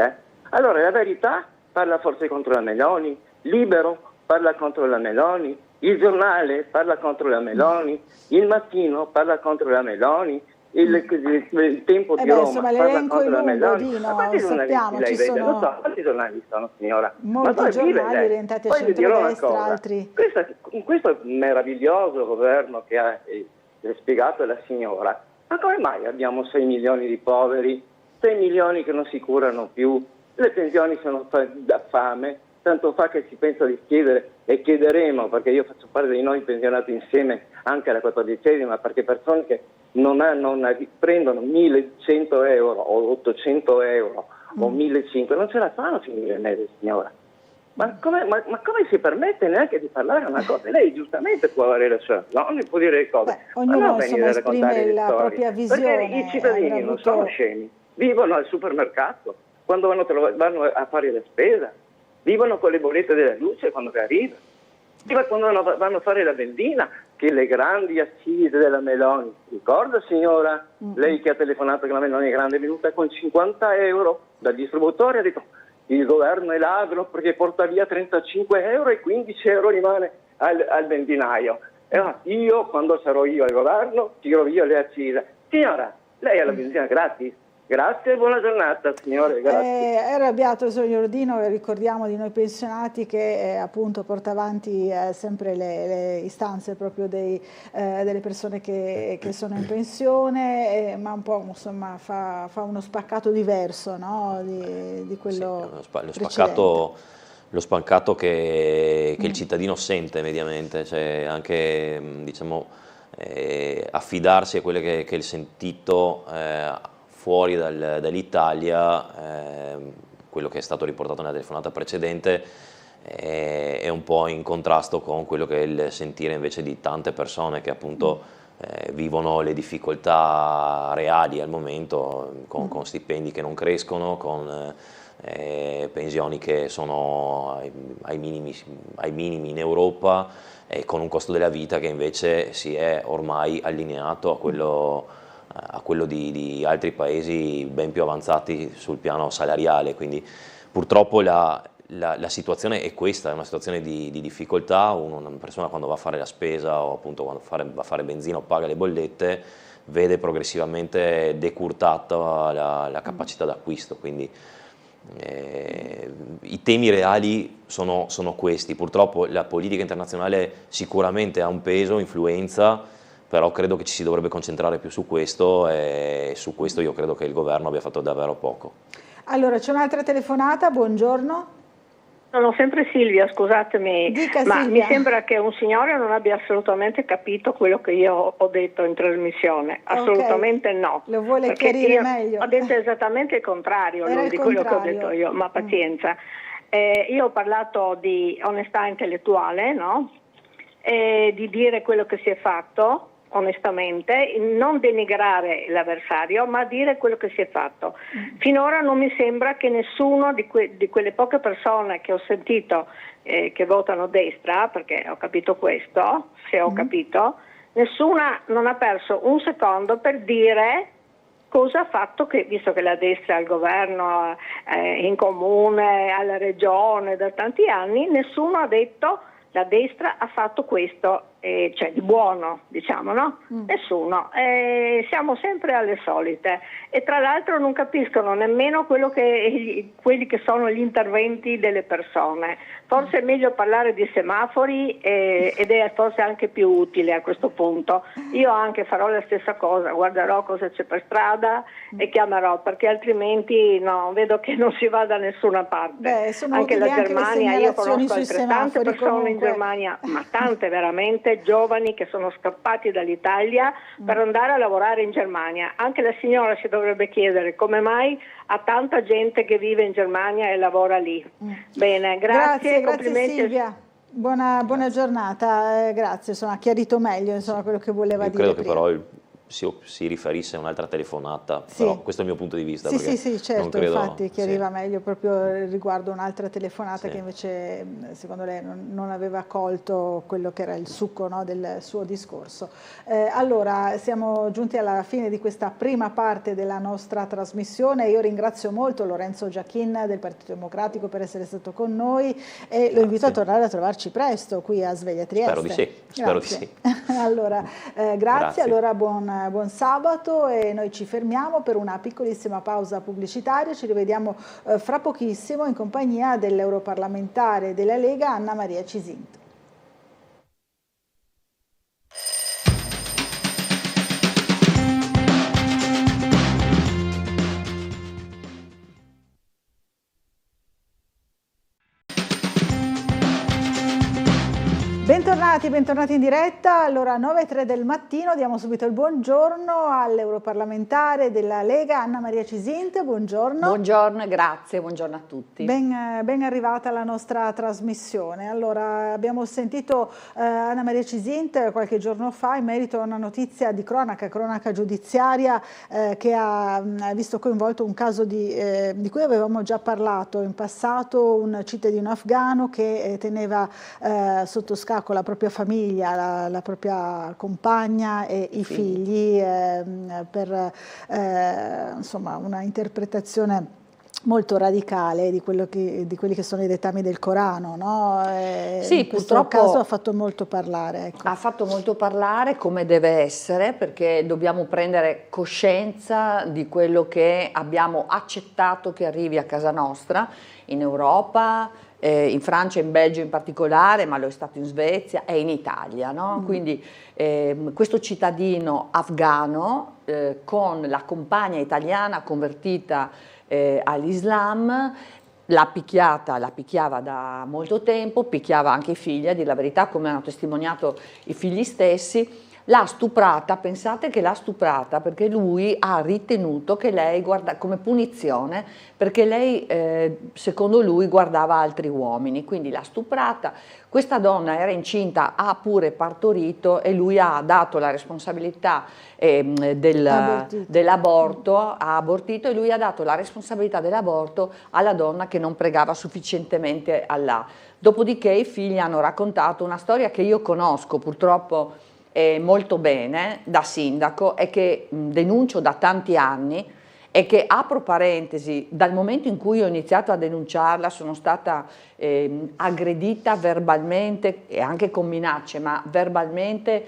Speaker 7: Allora la Verità parla forse contro la Meloni, Libero parla contro la Meloni, Il Giornale parla contro la Meloni, Il Mattino parla contro la Meloni, il Tempo di Roma parla contro la Meloni. Ma quanti giornalisti lei vede? Non so, quanti giornali sono, signora?
Speaker 1: Molti giornali orientati a centrodestra, altri.
Speaker 7: Questo meraviglioso governo che ha spiegato la signora, ma come mai abbiamo 6 milioni di poveri, 6 milioni che non si curano più, le pensioni sono da fame, tanto fa che si pensa di chiedere e chiederemo, perché io faccio parte di noi pensionati insieme anche alla 14ª, perché persone che prendono 1.100 euro o 800 euro o 1.500 non ce la fanno finire il mese, signora. Ma come si permette neanche di parlare una cosa? Lei giustamente può avere la sua, non può dire le cose.
Speaker 1: Ognuno esprime la propria visione.
Speaker 7: Perché i cittadini non sono scemi, vivono al supermercato, quando vanno a fare la spesa, vivono con le bollette della luce quando arriva, quando vanno a fare la benzina, che le grandi accise della Meloni, ricorda signora, lei che ha telefonato che la Meloni è grande, è venuta con 50 euro dal distributore, ha detto il governo è ladro perché porta via 35 euro e 15 euro rimane al benzinaio. Io, quando sarò io al governo, tiro via le accise. Signora, lei ha la benzina gratis? Grazie e buona giornata, signore. Grazie.
Speaker 1: È arrabbiato il signor Dino, ricordiamo di noi pensionati che appunto porta avanti sempre le istanze proprio delle persone che sono in pensione, ma un po' insomma fa uno spaccato diverso, no? di quello
Speaker 19: lo spaccato che il cittadino sente mediamente, cioè anche diciamo affidarsi a quello che è il sentito fuori dall'Italia, quello che è stato riportato nella telefonata precedente, è un po' in contrasto con quello che è il sentire invece di tante persone che appunto vivono le difficoltà reali al momento, con stipendi che non crescono, con pensioni che sono ai minimi in Europa, e con un costo della vita che invece si è ormai allineato a quello di altri paesi ben più avanzati sul piano salariale. Quindi purtroppo la situazione è questa, è una situazione di difficoltà. Una persona quando va a fare la spesa o appunto quando va a fare benzina o paga le bollette vede progressivamente decurtata la capacità d'acquisto, quindi i temi reali sono questi. Purtroppo la politica internazionale sicuramente ha un peso, influenza, però credo che ci si dovrebbe concentrare più su questo, e su questo io credo che il governo abbia fatto davvero poco.
Speaker 1: Allora, c'è un'altra telefonata, buongiorno.
Speaker 20: Sono sempre Silvia, scusatemi, ma
Speaker 1: Silvia.
Speaker 20: Mi sembra che un signore non abbia assolutamente capito quello che io ho detto in trasmissione, assolutamente no.
Speaker 1: Lo vuole chiarire meglio?
Speaker 20: Ho detto esattamente il contrario di quello che ho detto io, ma pazienza. Io ho parlato di onestà intellettuale, no? Di dire quello che si è fatto, onestamente, non denigrare l'avversario, ma dire quello che si è fatto. Finora non mi sembra che nessuno di quelle poche persone che ho sentito che votano destra, perché ho capito questo, se ho capito, nessuna non ha perso un secondo per dire cosa ha fatto, visto che la destra è al governo, in comune, alla regione da tanti anni, nessuno ha detto la destra ha fatto questo, cioè di buono, diciamo, no? Nessuno. Siamo sempre alle solite e tra l'altro non capiscono nemmeno quelli che sono gli interventi delle persone. Forse è meglio parlare di semafori ed è forse anche più utile a questo punto. Io anche farò la stessa cosa, guarderò cosa c'è per strada e chiamerò, perché altrimenti no, vedo che non si va da nessuna parte. Anche la Germania, io conosco altrettante persone in Germania, ma tante veramente, giovani che sono scappati dall'Italia per andare a lavorare in Germania. Anche la signora si dovrebbe chiedere come mai ha tanta gente che vive in Germania e lavora lì. Bene, grazie complimenti.
Speaker 1: Silvia. Buona giornata, grazie, ha chiarito meglio quello che voleva dire.
Speaker 19: Credo che però si riferisse a un'altra telefonata, però questo è il mio punto di vista.
Speaker 1: Sì, certo,
Speaker 19: credo,
Speaker 1: infatti chiariva meglio proprio riguardo un'altra telefonata che invece secondo lei non aveva colto quello che era il succo, no, del suo discorso. Allora, siamo giunti alla fine di questa prima parte della nostra trasmissione. Io ringrazio molto Lorenzo Giachin del Partito Democratico per essere stato con noi e lo invito a tornare a trovarci presto qui a Sveglia Trieste.
Speaker 19: Spero di sì.
Speaker 1: Allora, grazie. Allora buon sabato e noi ci fermiamo per una piccolissima pausa pubblicitaria. Ci rivediamo fra pochissimo in compagnia dell'europarlamentare della Lega Anna Maria Cisinto. Bentornati in diretta. Allora 9:03 del mattino diamo subito il buongiorno all'europarlamentare della Lega Anna Maria Cisinte. Buongiorno.
Speaker 5: Buongiorno e grazie, buongiorno a tutti.
Speaker 1: Ben arrivata alla nostra trasmissione. Allora abbiamo sentito Anna Maria Cisinte qualche giorno fa in merito a una notizia di cronaca giudiziaria che ha visto coinvolto un caso di cui avevamo già parlato in passato, un cittadino afghano che teneva sotto scacco la propria famiglia, la propria compagna e i figli per insomma una interpretazione molto radicale di quelli che sono i dettami del Corano, no?
Speaker 5: Sì,
Speaker 1: purtroppo questo caso ha fatto molto parlare. Ecco.
Speaker 5: Ha fatto molto parlare, come deve essere, perché dobbiamo prendere coscienza di quello che abbiamo accettato che arrivi a casa nostra, in Europa, in Francia e in Belgio in particolare, ma lo è stato in Svezia e in Italia, no? Quindi questo cittadino afghano con la compagna italiana convertita all'Islam l'ha picchiava da molto tempo, picchiava anche i figli, a dire la verità, come hanno testimoniato i figli stessi. L'ha stuprata, pensate che l'ha stuprata perché lui ha ritenuto che lei, come punizione, perché lei secondo lui guardava altri uomini, quindi l'ha stuprata. Questa donna era incinta, ha pure partorito e lui ha dato la responsabilità dell'aborto, ha abortito e lui ha dato la responsabilità dell'aborto alla donna che non pregava sufficientemente Allah. Dopodiché i figli hanno raccontato una storia che io conosco purtroppo molto bene da sindaco e che denuncio da tanti anni e che, apro parentesi, dal momento in cui ho iniziato a denunciarla sono stata aggredita verbalmente e anche con minacce, ma verbalmente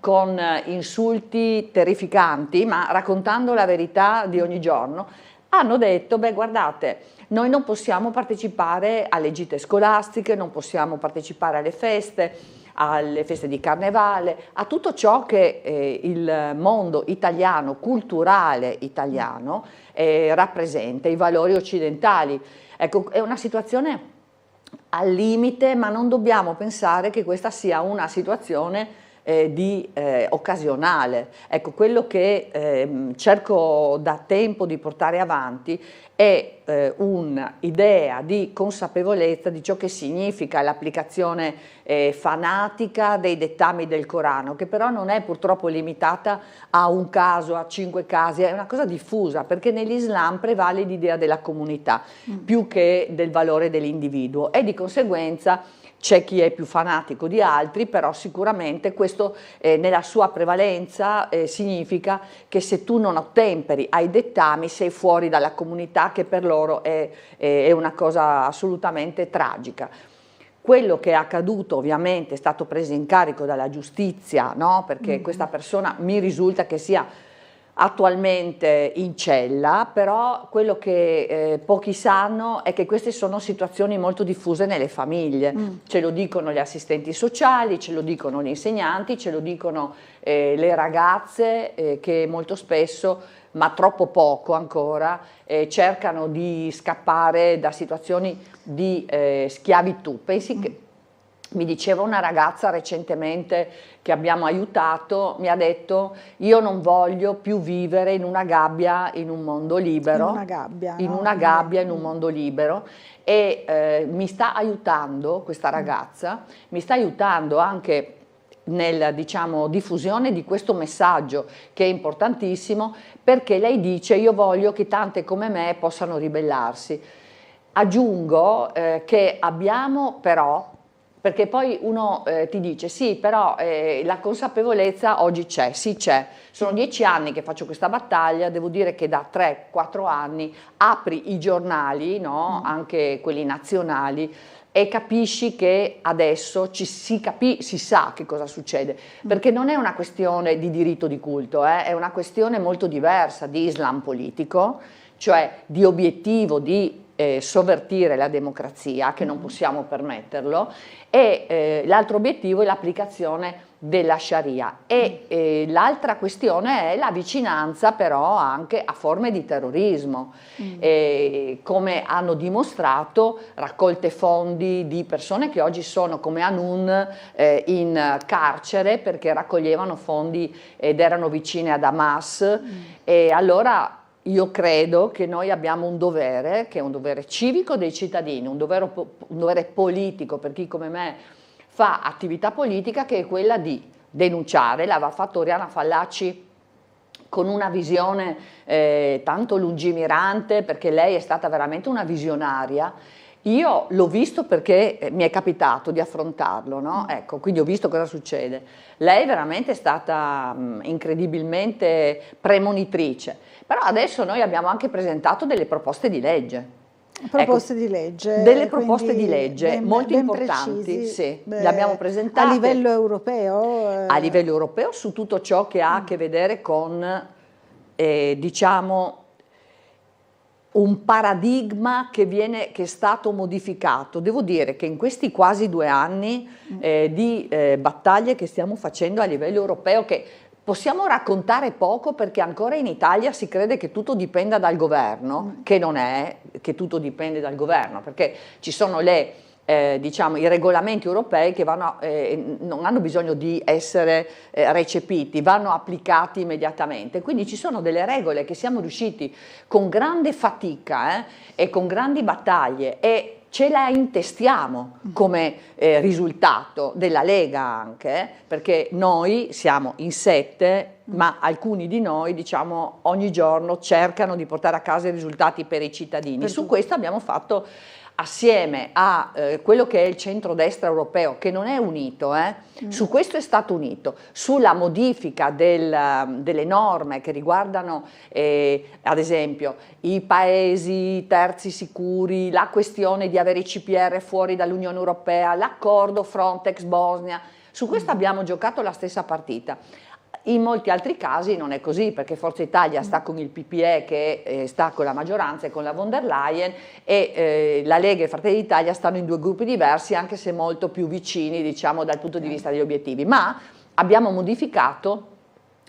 Speaker 5: con insulti terrificanti, ma raccontando la verità di ogni giorno. Hanno detto, beh guardate, noi non possiamo partecipare alle gite scolastiche, non possiamo partecipare alle feste di carnevale, a tutto ciò che il mondo italiano, culturale italiano, rappresenta, i valori occidentali. Ecco, è una situazione al limite, ma non dobbiamo pensare che questa sia una situazione occasionale. Ecco, quello che cerco da tempo di portare avanti è un'idea di consapevolezza di ciò che significa l'applicazione fanatica dei dettami del Corano, che però non è purtroppo limitata a un caso, a 5 casi, è una cosa diffusa, perché nell'Islam prevale l'idea della comunità più che del valore dell'individuo, e di conseguenza c'è chi è più fanatico di altri, però sicuramente questo nella sua prevalenza significa che se tu non ottemperi ai dettami sei fuori dalla comunità, che per loro è una cosa assolutamente tragica. Quello che è accaduto ovviamente è stato preso in carico dalla giustizia, no? Perché questa persona mi risulta che sia attualmente in cella, però quello che pochi sanno è che queste sono situazioni molto diffuse nelle famiglie, ce lo dicono gli assistenti sociali, ce lo dicono gli insegnanti, ce lo dicono le ragazze che molto spesso, ma troppo poco ancora, cercano di scappare da situazioni di schiavitù. Pensi che mi diceva una ragazza recentemente che abbiamo aiutato, mi ha detto: io non voglio più vivere in una gabbia in un mondo libero,
Speaker 1: in una gabbia,
Speaker 5: in
Speaker 1: no?
Speaker 5: una gabbia in un mondo libero, e mi sta aiutando, questa ragazza, mi sta aiutando anche nella, diciamo, diffusione di questo messaggio, che è importantissimo, perché lei dice: io voglio che tante come me possano ribellarsi. Aggiungo che abbiamo però, perché poi uno ti dice sì, però la consapevolezza oggi c'è, sì c'è, sono 10 anni che faccio questa battaglia, devo dire che da 3-4 anni apri i giornali, no? Anche quelli nazionali, e capisci che adesso si sa che cosa succede, perché non è una questione di diritto di culto, è una questione molto diversa di Islam politico, cioè di obiettivo di sovvertire la democrazia, che non possiamo permetterlo, e l'altro obiettivo è l'applicazione della Sharia, e l'altra questione è la vicinanza però anche a forme di terrorismo, come hanno dimostrato raccolte fondi di persone che oggi sono come Hanun in carcere perché raccoglievano fondi ed erano vicine ad Hamas, e allora io credo che noi abbiamo un dovere, che è un dovere civico dei cittadini, un dovere politico per chi come me fa attività politica, che è quella di denunciare. L'aveva fatto Oriana Fallaci con una visione tanto lungimirante, perché lei è stata veramente una visionaria. Io l'ho visto perché mi è capitato di affrontarlo, no? Ecco, quindi ho visto cosa succede. Lei veramente è stata incredibilmente premonitrice, però adesso noi abbiamo anche presentato delle proposte di legge.
Speaker 1: Proposte di legge.
Speaker 5: Delle proposte di legge molto importanti,
Speaker 1: precisi,
Speaker 5: sì, le abbiamo presentate.
Speaker 1: A livello europeo?
Speaker 5: A livello europeo, su tutto ciò che ha a che vedere con, diciamo, un paradigma che è stato modificato. Devo dire che in questi quasi 2 anni di battaglie che stiamo facendo a livello europeo, che possiamo raccontare poco perché ancora in Italia si crede che tutto dipenda dal governo, che non è che tutto dipende dal governo, perché ci sono diciamo, i regolamenti europei che non hanno bisogno di essere recepiti, vanno applicati immediatamente. Quindi ci sono delle regole che siamo riusciti con grande fatica e con grandi battaglie, e ce la intestiamo come risultato della Lega anche, perché noi siamo in 7, ma alcuni di noi, diciamo, ogni giorno cercano di portare a casa i risultati per i cittadini. Su questo abbiamo fatto, assieme a quello che è il centrodestra europeo, che non è unito, su questo è stato unito, sulla modifica delle norme che riguardano ad esempio i paesi terzi sicuri, la questione di avere i CPR fuori dall'Unione Europea, l'accordo Frontex Bosnia. Su questo abbiamo giocato la stessa partita. In molti altri casi non è così, perché Forza Italia sta con il PPE, che sta con la maggioranza e con la von der Leyen, e la Lega e Fratelli d'Italia stanno in 2 gruppi diversi, anche se molto più vicini, diciamo, dal punto di vista degli obiettivi. Ma abbiamo modificato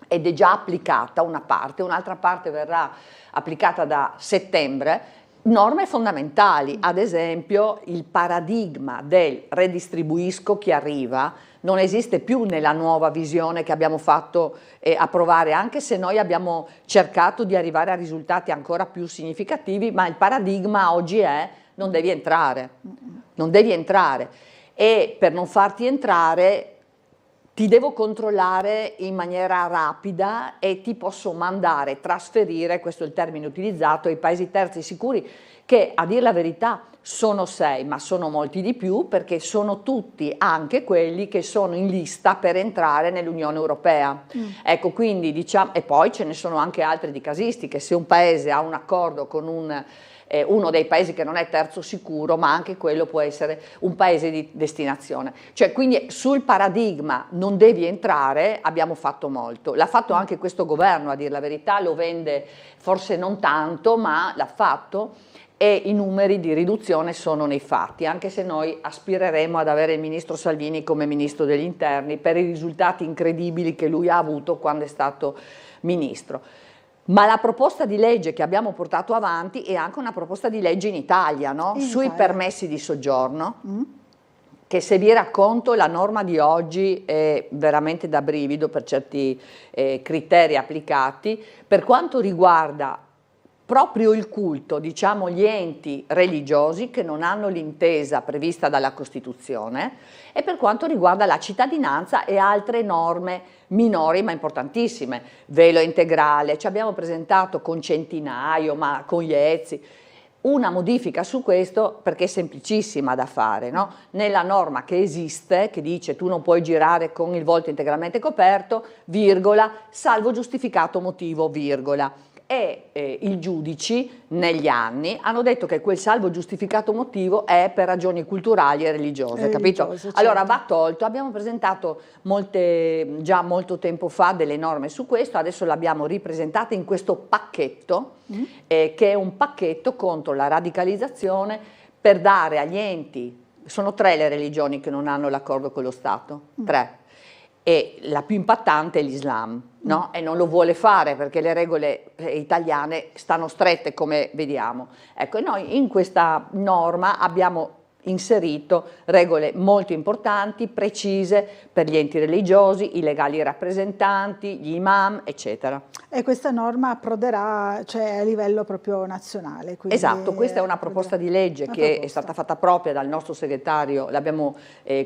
Speaker 5: ed è già applicata una parte, un'altra parte verrà applicata da settembre, norme fondamentali, ad esempio il paradigma del redistribuisco chi arriva non esiste più nella nuova visione che abbiamo fatto approvare, anche se noi abbiamo cercato di arrivare a risultati ancora più significativi, ma il paradigma oggi è non devi entrare, non devi entrare, e per non farti entrare ti devo controllare in maniera rapida e ti posso mandare, trasferire, questo è il termine utilizzato, ai paesi terzi sicuri, che a dire la verità sono 6, ma sono molti di più, perché sono tutti anche quelli che sono in lista per entrare nell'Unione Europea. Ecco, quindi diciamo, e poi ce ne sono anche altri di casistiche, se un paese ha un accordo con uno dei paesi che non è terzo sicuro, ma anche quello può essere un paese di destinazione. Cioè, quindi sul paradigma non devi entrare abbiamo fatto molto. L'ha fatto anche questo governo, a dire la verità, lo vende forse non tanto, ma l'ha fatto, e i numeri di riduzione sono nei fatti, anche se noi aspireremo ad avere il ministro Salvini come ministro degli interni per i risultati incredibili che lui ha avuto quando è stato ministro. Ma la proposta di legge che abbiamo portato avanti è anche una proposta di legge in Italia, no? Sui permessi di soggiorno, che se vi racconto la norma di oggi è veramente da brivido per certi criteri applicati. Per quanto riguarda proprio il culto, diciamo gli enti religiosi che non hanno l'intesa prevista dalla Costituzione, e per quanto riguarda la cittadinanza e altre norme minori ma importantissime, velo integrale, ci abbiamo presentato con Centinaio, ma con Iezzi, una modifica su questo perché è semplicissima da fare, no? Nella norma che esiste, che dice tu non puoi girare con il volto integralmente coperto, virgola, salvo giustificato motivo, virgola. E i giudici negli anni hanno detto che quel salvo giustificato motivo è per ragioni culturali e religiose, capito? Certo. Allora va tolto, abbiamo presentato già molto tempo fa delle norme su questo, adesso l'abbiamo ripresentata in questo pacchetto, che è un pacchetto contro la radicalizzazione per dare agli enti, sono 3 le religioni che non hanno l'accordo con lo Stato, 3. E la più impattante è l'Islam, no? E non lo vuole fare perché le regole italiane stanno strette, come vediamo. Ecco, noi in questa norma abbiamo inserito regole molto importanti, precise per gli enti religiosi, i legali rappresentanti, gli imam, eccetera.
Speaker 1: E questa norma approderà, cioè, a livello proprio nazionale. Quindi
Speaker 5: esatto, questa è una proposta di legge che è stata fatta propria dal nostro segretario, l'abbiamo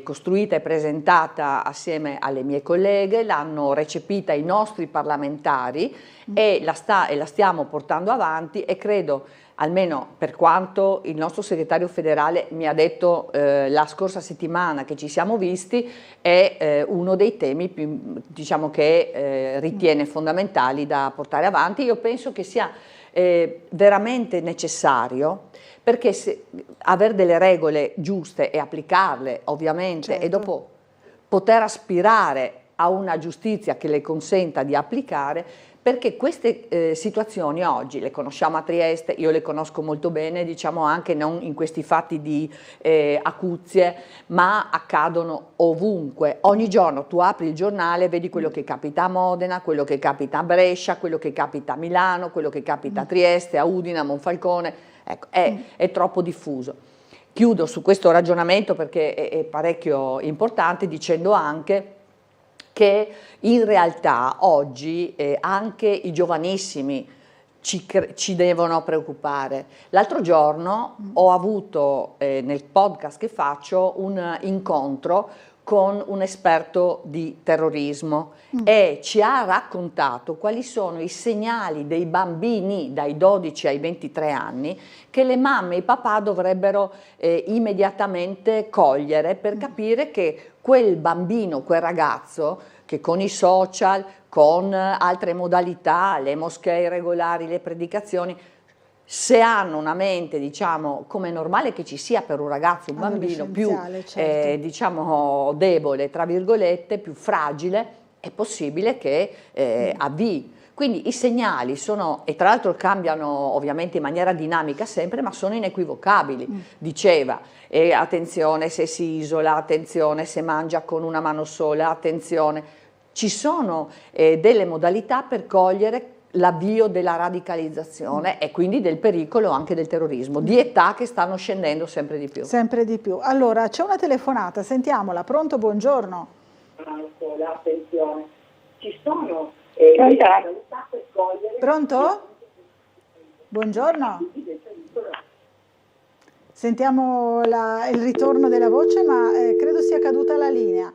Speaker 5: costruita e presentata assieme alle mie colleghe, l'hanno recepita i nostri parlamentari e la stiamo portando avanti, e credo, almeno per quanto il nostro segretario federale mi ha detto la scorsa settimana che ci siamo visti, è uno dei temi più, diciamo, che ritiene fondamentali da portare avanti. Io penso che sia veramente necessario, perché avere delle regole giuste e applicarle ovviamente, certo, e dopo poter aspirare a una giustizia che le consenta di applicare, perché queste situazioni oggi le conosciamo a Trieste, io le conosco molto bene, diciamo anche non in questi fatti di acuzie, ma accadono ovunque. Ogni giorno tu apri il giornale, vedi quello che capita a Modena, quello che capita a Brescia, quello che capita a Milano, quello che capita a Trieste, a Udine, a Monfalcone, ecco, è troppo diffuso. Chiudo su questo ragionamento perché è parecchio importante, dicendo anche che in realtà oggi anche i giovanissimi ci devono preoccupare. L'altro giorno ho avuto nel podcast che faccio un incontro con un esperto di terrorismo e ci ha raccontato quali sono i segnali dei bambini dai 12 ai 23 anni che le mamme e i papà dovrebbero immediatamente cogliere per capire che quel bambino, quel ragazzo, che con i social, con altre modalità, le moschee regolari, le predicazioni, se hanno una mente, diciamo, come è normale che ci sia per un ragazzo, un bambino più, certo, diciamo, debole, tra virgolette, più fragile, è possibile che avvii. Quindi i segnali sono, e tra l'altro cambiano ovviamente in maniera dinamica sempre, ma sono inequivocabili. Diceva, attenzione se si isola, attenzione se mangia con una mano sola, attenzione. Ci sono delle modalità per cogliere l'avvio della radicalizzazione e quindi del pericolo anche del terrorismo, di età che stanno scendendo sempre di più.
Speaker 1: Sempre di più. Allora, c'è una telefonata, sentiamola. Pronto, buongiorno.
Speaker 8: Attenzione, ci sono
Speaker 1: Pronto? Buongiorno. Sentiamo il ritorno della voce, ma credo sia caduta la linea.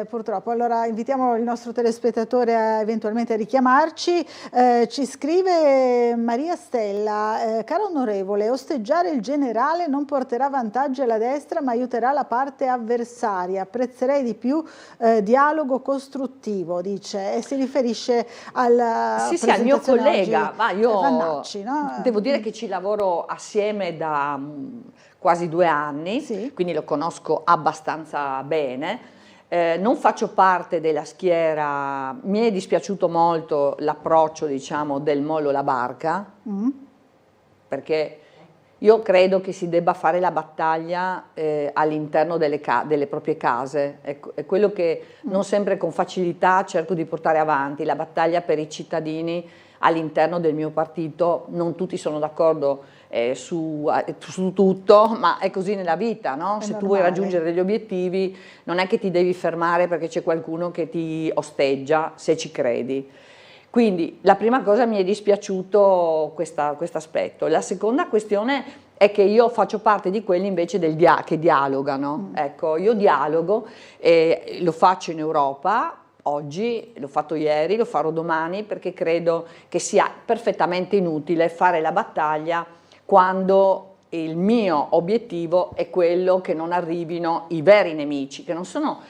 Speaker 1: Purtroppo, allora invitiamo il nostro telespettatore eventualmente a richiamarci. Ci scrive Maria Stella: caro onorevole, osteggiare il generale non porterà vantaggi alla destra ma aiuterà la parte avversaria, apprezzerei di più dialogo costruttivo, dice, e si riferisce al
Speaker 5: mio collega, ma io
Speaker 1: Vannacci, no?
Speaker 5: Devo dire che ci lavoro assieme da quasi 2 anni, quindi lo conosco abbastanza bene. Non faccio parte della schiera, mi è dispiaciuto molto l'approccio, diciamo, del mollo la barca, perché io credo che si debba fare la battaglia all'interno delle proprie case, è quello che non sempre con facilità cerco di portare avanti, la battaglia per i cittadini all'interno del mio partito. Non tutti sono d'accordo su tutto, ma è così nella vita, no? Se tu vuoi raggiungere degli obiettivi non è che ti devi fermare perché c'è qualcuno che ti osteggia, se ci credi. Quindi la prima cosa, mi è dispiaciuto questo aspetto. La seconda questione è che io faccio parte di quelli invece che dialogano. Ecco, io dialogo, lo faccio in Europa oggi, l'ho fatto ieri, lo farò domani, perché credo che sia perfettamente inutile fare la battaglia quando il mio obiettivo è quello che non arrivino i veri nemici, che non sono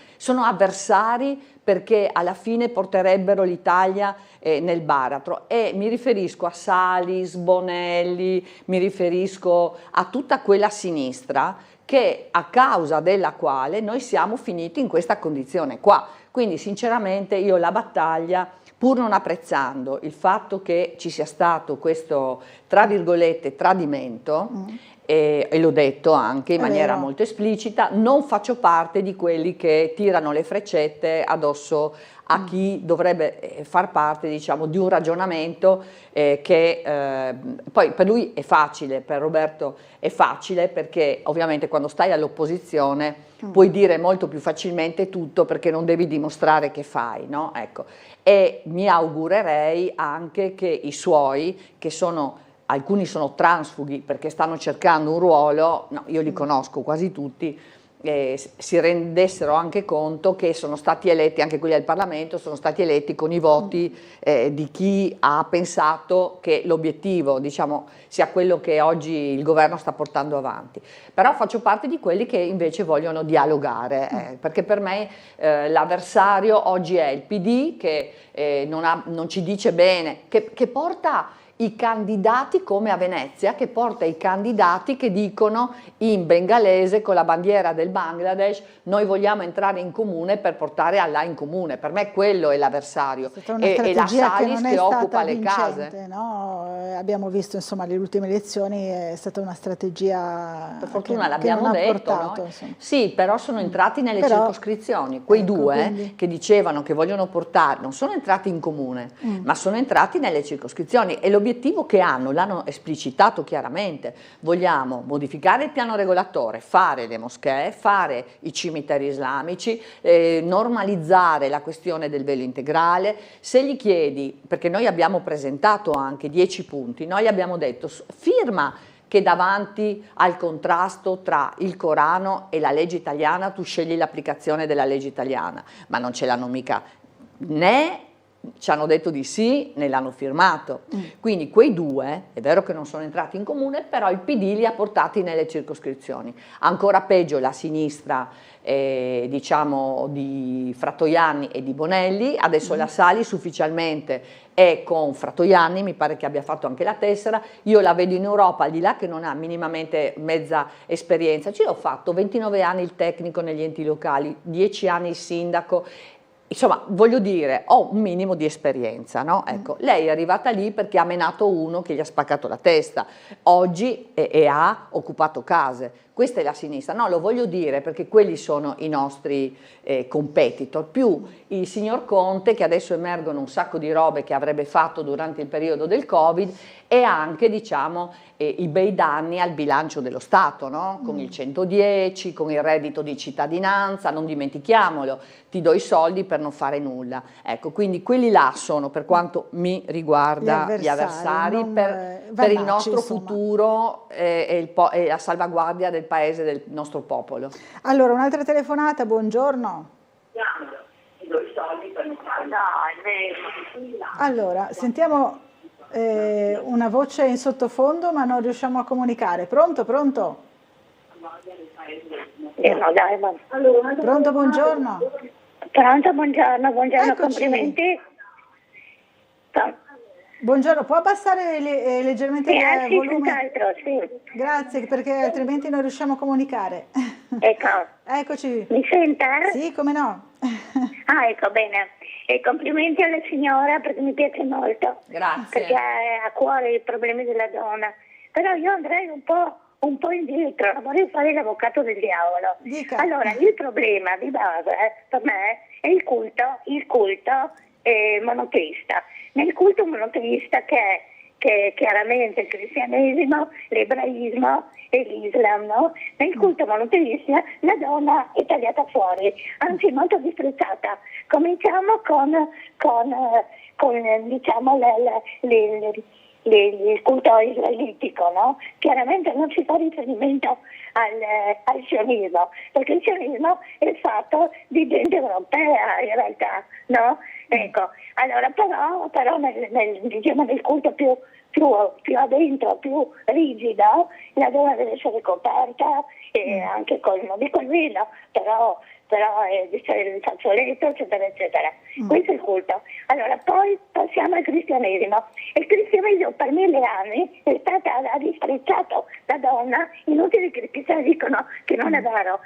Speaker 5: avversari, perché alla fine porterebbero l'Italia nel baratro. E mi riferisco a Salis, Bonelli, mi riferisco a tutta quella sinistra a causa della quale noi siamo finiti in questa condizione qua. Quindi sinceramente io la battaglia, pur non apprezzando il fatto che ci sia stato questo, tra virgolette, tradimento, e l'ho detto anche in maniera molto esplicita, non faccio parte di quelli che tirano le freccette addosso a chi dovrebbe far parte, diciamo, di un ragionamento che poi per lui è facile, per Roberto è facile, perché ovviamente quando stai all'opposizione puoi dire molto più facilmente tutto, perché non devi dimostrare che fai, no? Ecco. E mi augurerei anche che i suoi, alcuni sono transfughi perché stanno cercando un ruolo, no, io li conosco quasi tutti, si rendessero anche conto che sono stati eletti, anche quelli del Parlamento, sono stati eletti con i voti di chi ha pensato che l'obiettivo, diciamo, sia quello che oggi il governo sta portando avanti. Però faccio parte di quelli che invece vogliono dialogare, perché per me l'avversario oggi è il PD, che non ci dice bene, che porta i candidati, come a Venezia, che porta i candidati che dicono in bengalese con la bandiera del Bangladesh: noi vogliamo entrare in comune per portare Allah in comune. Per me quello è l'avversario, e la Salis che occupa le case.
Speaker 1: No? Abbiamo visto, insomma, le ultime elezioni, è stata una strategia,
Speaker 5: per fortuna
Speaker 1: che non
Speaker 5: l'abbiamo detto,
Speaker 1: portato,
Speaker 5: no? Sì, però sono entrati nelle circoscrizioni, quei due che dicevano che vogliono portare, non sono entrati in comune, ma sono entrati nelle circoscrizioni, e l'obiettivo che hanno, l'hanno esplicitato chiaramente: vogliamo modificare il piano regolatore, fare le moschee, fare i cimiteri islamici, normalizzare la questione del velo integrale. Se gli chiedi, perché noi abbiamo presentato anche 10 punti, noi abbiamo detto: firma che davanti al contrasto tra il Corano e la legge italiana tu scegli l'applicazione della legge italiana, ma non ce l'hanno mica, né ci hanno detto di sì, né l'hanno firmato. Quindi quei due, è vero che non sono entrati in comune, però il PD li ha portati nelle circoscrizioni. Ancora peggio la sinistra, diciamo, di Fratoianni e di Bonelli. Adesso la Salis ufficialmente è con Fratoianni, mi pare che abbia fatto anche la tessera. Io la vedo in Europa, al di là che non ha minimamente mezza esperienza. Ci ho fatto 29 anni il tecnico negli enti locali, 10 anni il sindaco. insomma, voglio dire, ho un minimo di esperienza, no? Ecco, lei è arrivata lì perché ha menato uno che gli ha spaccato la testa, oggi ha occupato case. Questa è la sinistra, no, lo voglio dire perché quelli sono i nostri competitor, più il signor Conte, che adesso emergono un sacco di robe che avrebbe fatto durante il periodo del Covid, e anche, diciamo, i bei danni al bilancio dello Stato, no? Con il 110, con il reddito di cittadinanza, non dimentichiamolo, ti do i soldi per non fare nulla. Ecco, quindi quelli là sono, per quanto mi riguarda, gli avversari per il nostro futuro e la salvaguardia del paese, del nostro popolo.
Speaker 1: Allora, un'altra telefonata, buongiorno. Allora, sentiamo una voce in sottofondo ma non riusciamo a comunicare. Pronto, pronto? Pronto, buongiorno.
Speaker 9: Pronto, buongiorno,
Speaker 1: Eccoci.
Speaker 9: complimenti.
Speaker 1: Buongiorno, può abbassare leggermente il
Speaker 9: Sì,
Speaker 1: volume?
Speaker 9: senz'altro, sì.
Speaker 1: Grazie, perché altrimenti non riusciamo a comunicare.
Speaker 9: Ecco.
Speaker 1: Eccoci.
Speaker 9: Mi sente?
Speaker 1: Sì, come no.
Speaker 9: Ah, ecco, bene. E complimenti alla signora perché mi piace molto.
Speaker 5: Grazie.
Speaker 9: Perché ha a cuore i problemi della donna. Però io andrei un po' indietro, non vorrei fare l'avvocato del diavolo.
Speaker 1: Dica.
Speaker 9: Allora, il problema di base per me è il culto monoteista. Nel culto monoteista che chiaramente il cristianesimo, l'ebraismo e l'Islam, no? Nel culto monoteista la donna è tagliata fuori, anzi molto disprezzata. Cominciamo con diciamo il culto israelitico, no? Chiaramente non si fa riferimento al sionismo, perché il sionismo è fatto di gente europea in realtà, no? Ecco, allora però nel culto più addentro, più rigido, la donna deve essere coperta anche non dico il velo, però deve essere il fazzoletto, eccetera, eccetera. Questo è il culto. Allora, poi passiamo al cristianesimo. Il cristianesimo per 1000 anni ha disprezzato la donna, inutile che i cristiani dicono che non è vero,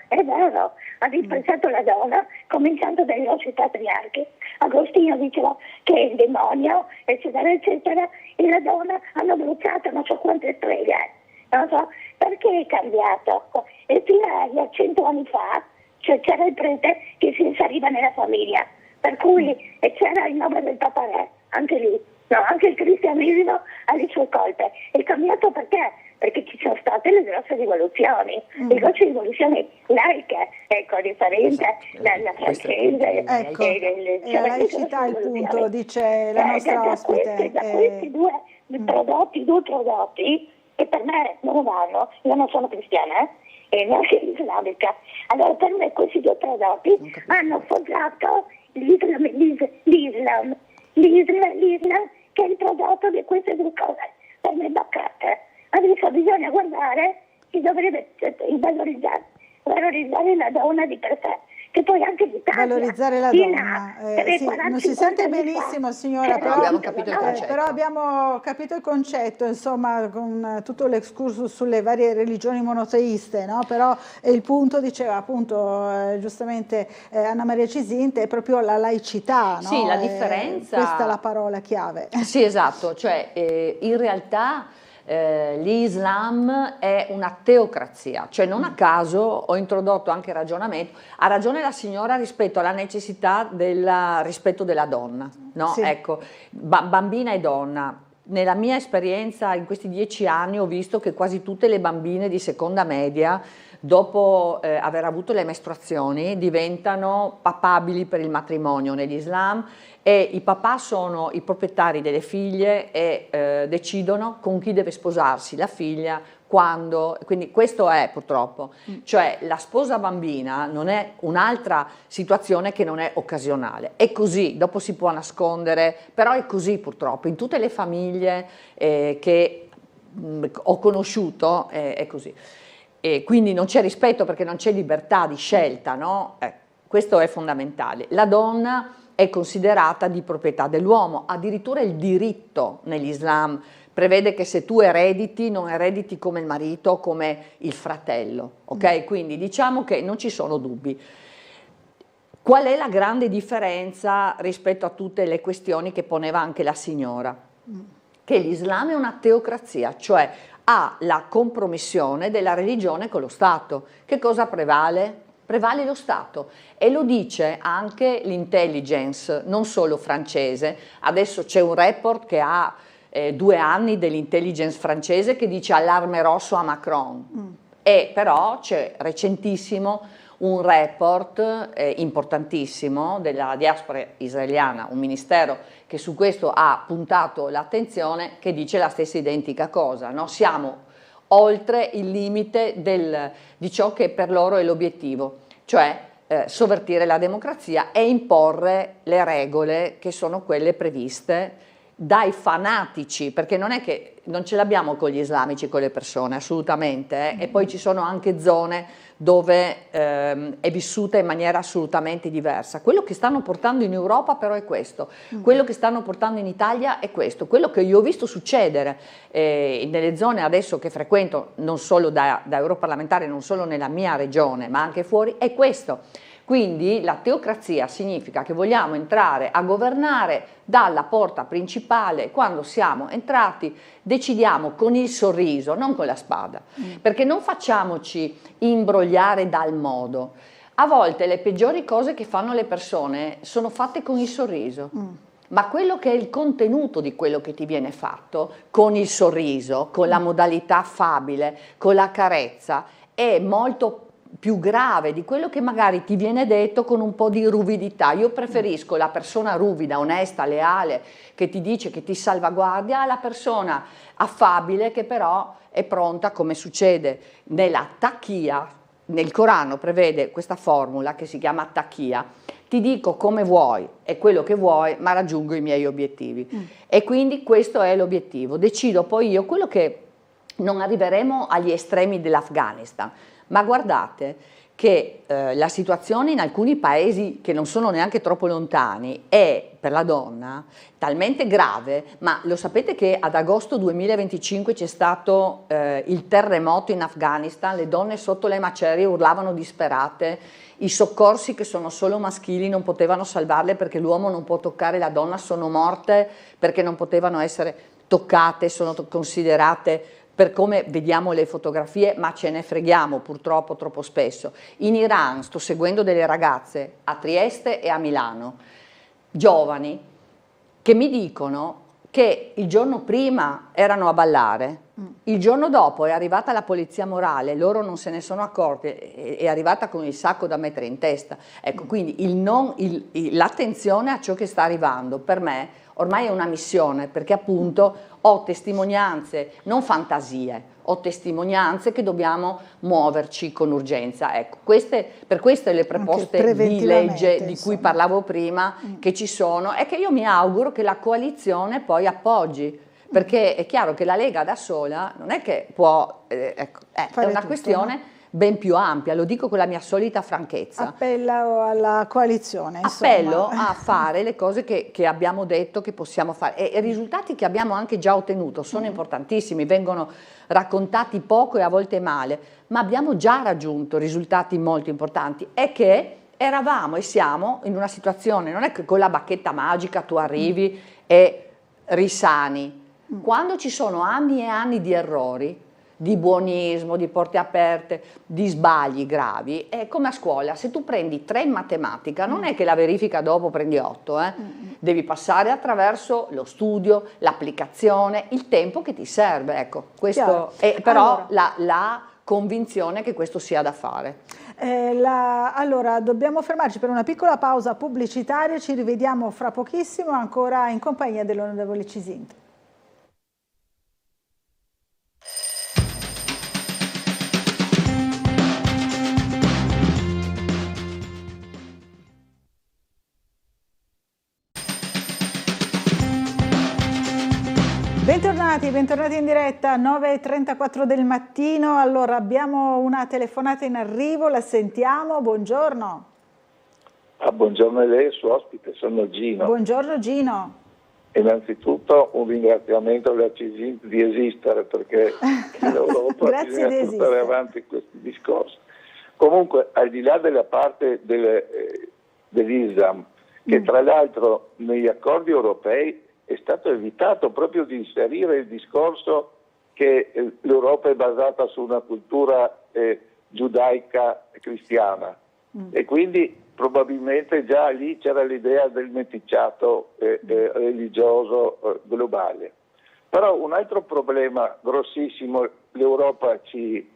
Speaker 9: ha disprezzato la donna, cominciando dai nostri patriarchi. Agostino diceva che è il demonio, eccetera, eccetera, e la donna hanno bruciato non so quante streghe. Non so perché è cambiato. E fino a 100 anni fa c'era il prete che si inseriva nella famiglia, per cui c'era il nome del Papa Re, anche lì. No, anche il cristianesimo ha le sue colpe. È cambiato perché? Perché ci sono state le grosse rivoluzioni, le grosse rivoluzioni laiche, ecco, differente dalla francese.
Speaker 1: Ecco, la laicità è il punto, dice la nostra ospite.
Speaker 9: Da questi due prodotti, che per me non vanno, io non sono cristiana, e neanche islamica. Allora per me questi due prodotti hanno forgiato l'Islam che è il prodotto di queste due cose, per me baccate. Adesso bisogna guardare, si dovrebbe valorizzare la donna di per sé, che poi anche l'Italia.
Speaker 1: Valorizzare la donna. Sì, non si sente benissimo, signora, però
Speaker 5: abbiamo capito il concetto.
Speaker 1: Però abbiamo capito il concetto, insomma, con tutto l'excursus sulle varie religioni monoteiste, no? Però il punto, diceva appunto giustamente Anna Maria Cisinte, è proprio la laicità, no?
Speaker 5: Sì, la differenza.
Speaker 1: Questa è la parola chiave.
Speaker 5: Sì, esatto, cioè in realtà l'Islam è una teocrazia, cioè non a caso ho introdotto anche il ragionamento, ha ragione la signora rispetto alla necessità del rispetto della donna, no?
Speaker 1: Sì.
Speaker 5: Ecco, bambina e donna. Nella mia esperienza in questi 10 anni ho visto che quasi tutte le bambine di seconda media, dopo aver avuto le mestruazioni, diventano papabili per il matrimonio nell'Islam, e i papà sono i proprietari delle figlie e decidono con chi deve sposarsi la figlia, quando, quindi questo è purtroppo, cioè la sposa bambina non è un'altra situazione che non è occasionale, è così, dopo si può nascondere, però è così purtroppo, in tutte le famiglie che ho conosciuto è così. E quindi non c'è rispetto perché non c'è libertà di scelta, no? Questo è fondamentale. La donna è considerata di proprietà dell'uomo, addirittura il diritto nell'Islam prevede che se tu erediti, non erediti come il marito o come il fratello, ok? Quindi diciamo che non ci sono dubbi. Qual è la grande differenza rispetto a tutte le questioni che poneva anche la signora? Che l'Islam è una teocrazia, cioè ha la compromissione della religione con lo Stato. Che cosa prevale? Prevale lo Stato, e lo dice anche l'intelligence, non solo francese. Adesso c'è un report che ha 2 anni dell'intelligence francese che dice allarme rosso a Macron, e però c'è recentissimo un report importantissimo della diaspora israeliana, un ministero che su questo ha puntato l'attenzione, che dice la stessa identica cosa, no? Siamo oltre il limite di ciò che per loro è l'obiettivo, cioè sovvertire la democrazia e imporre le regole che sono quelle previste dai fanatici, perché non è che non ce l'abbiamo con gli islamici, con le persone, assolutamente, e poi ci sono anche zone dove è vissuta in maniera assolutamente diversa. Quello che stanno portando in Europa però è questo, quello che stanno portando in Italia è questo, quello che io ho visto succedere nelle zone adesso che frequento, non solo da europarlamentare, non solo nella mia regione, ma anche fuori, è questo. Quindi la teocrazia significa che vogliamo entrare a governare dalla porta principale. Quando siamo entrati decidiamo con il sorriso, non con la spada, perché non facciamoci imbrogliare dal modo. A volte le peggiori cose che fanno le persone sono fatte con il sorriso, ma quello che è il contenuto di quello che ti viene fatto con il sorriso, con la modalità affabile, con la carezza, è molto più grave di quello che magari ti viene detto con un po' di ruvidità. Io preferisco la persona ruvida, onesta, leale, che ti dice, che ti salvaguardia, alla persona affabile che però è pronta, come succede nella taqiyya. Nel Corano prevede questa formula che si chiama taqiyya: ti dico come vuoi e quello che vuoi, ma raggiungo i miei obiettivi. E quindi questo è l'obiettivo. Decido poi io quello che non arriveremo agli estremi dell'Afghanistan. Ma guardate che la situazione in alcuni paesi che non sono neanche troppo lontani è per la donna talmente grave, ma lo sapete che ad agosto 2025 c'è stato il terremoto in Afghanistan, le donne sotto le macerie urlavano disperate, i soccorsi che sono solo maschili non potevano salvarle perché l'uomo non può toccare la donna, sono morte perché non potevano essere toccate, sono considerate, per come vediamo le fotografie, ma ce ne freghiamo purtroppo troppo spesso. In Iran sto seguendo delle ragazze a Trieste e a Milano, giovani, che mi dicono che il giorno prima erano a ballare, il giorno dopo è arrivata la polizia morale, loro non se ne sono accorte, è arrivata con il sacco da mettere in testa. Ecco, quindi l'attenzione a ciò che sta arrivando, per me, ormai è una missione, perché appunto ho testimonianze, non fantasie, ho testimonianze che dobbiamo muoverci con urgenza. Ecco, per queste le proposte di legge di cui parlavo prima che ci sono, e che io mi auguro che la coalizione poi appoggi, perché è chiaro che la Lega da sola non è che può, è una tutto, questione... No? Ben più ampia, lo dico con la mia solita franchezza.
Speaker 1: Appello alla coalizione, insomma.
Speaker 5: Appello a fare le cose che abbiamo detto che possiamo fare, e i risultati che abbiamo anche già ottenuto sono importantissimi, vengono raccontati poco e a volte male, ma abbiamo già raggiunto risultati molto importanti, e che eravamo e siamo in una situazione, non è che con la bacchetta magica tu arrivi e risani, quando ci sono anni e anni di errori, di buonismo, di porte aperte, di sbagli gravi, è come a scuola: se tu prendi 3 in matematica non è che la verifica dopo prendi 8, devi passare attraverso lo studio, l'applicazione, il tempo che ti serve, ecco, questo è però la convinzione che questo sia da fare.
Speaker 1: Allora dobbiamo fermarci per una piccola pausa pubblicitaria, ci rivediamo fra pochissimo ancora in compagnia dell'onorevole Cisinte. Bentornati in diretta, 9:34 del mattino. Allora abbiamo una telefonata in arrivo, la sentiamo. Buongiorno.
Speaker 10: Buongiorno a lei e al suo ospite, sono Gino.
Speaker 1: Buongiorno Gino.
Speaker 10: Innanzitutto un ringraziamento alla Cisinte di esistere, perché l'Europa bisogna portare avanti questi discorsi. Comunque, al di là della parte del dell'Islam, che tra l'altro negli accordi europei è stato evitato proprio di inserire il discorso che l'Europa è basata su una cultura giudaica cristiana e quindi probabilmente già lì c'era l'idea del meticciato religioso globale. Però un altro problema grossissimo l'Europa ci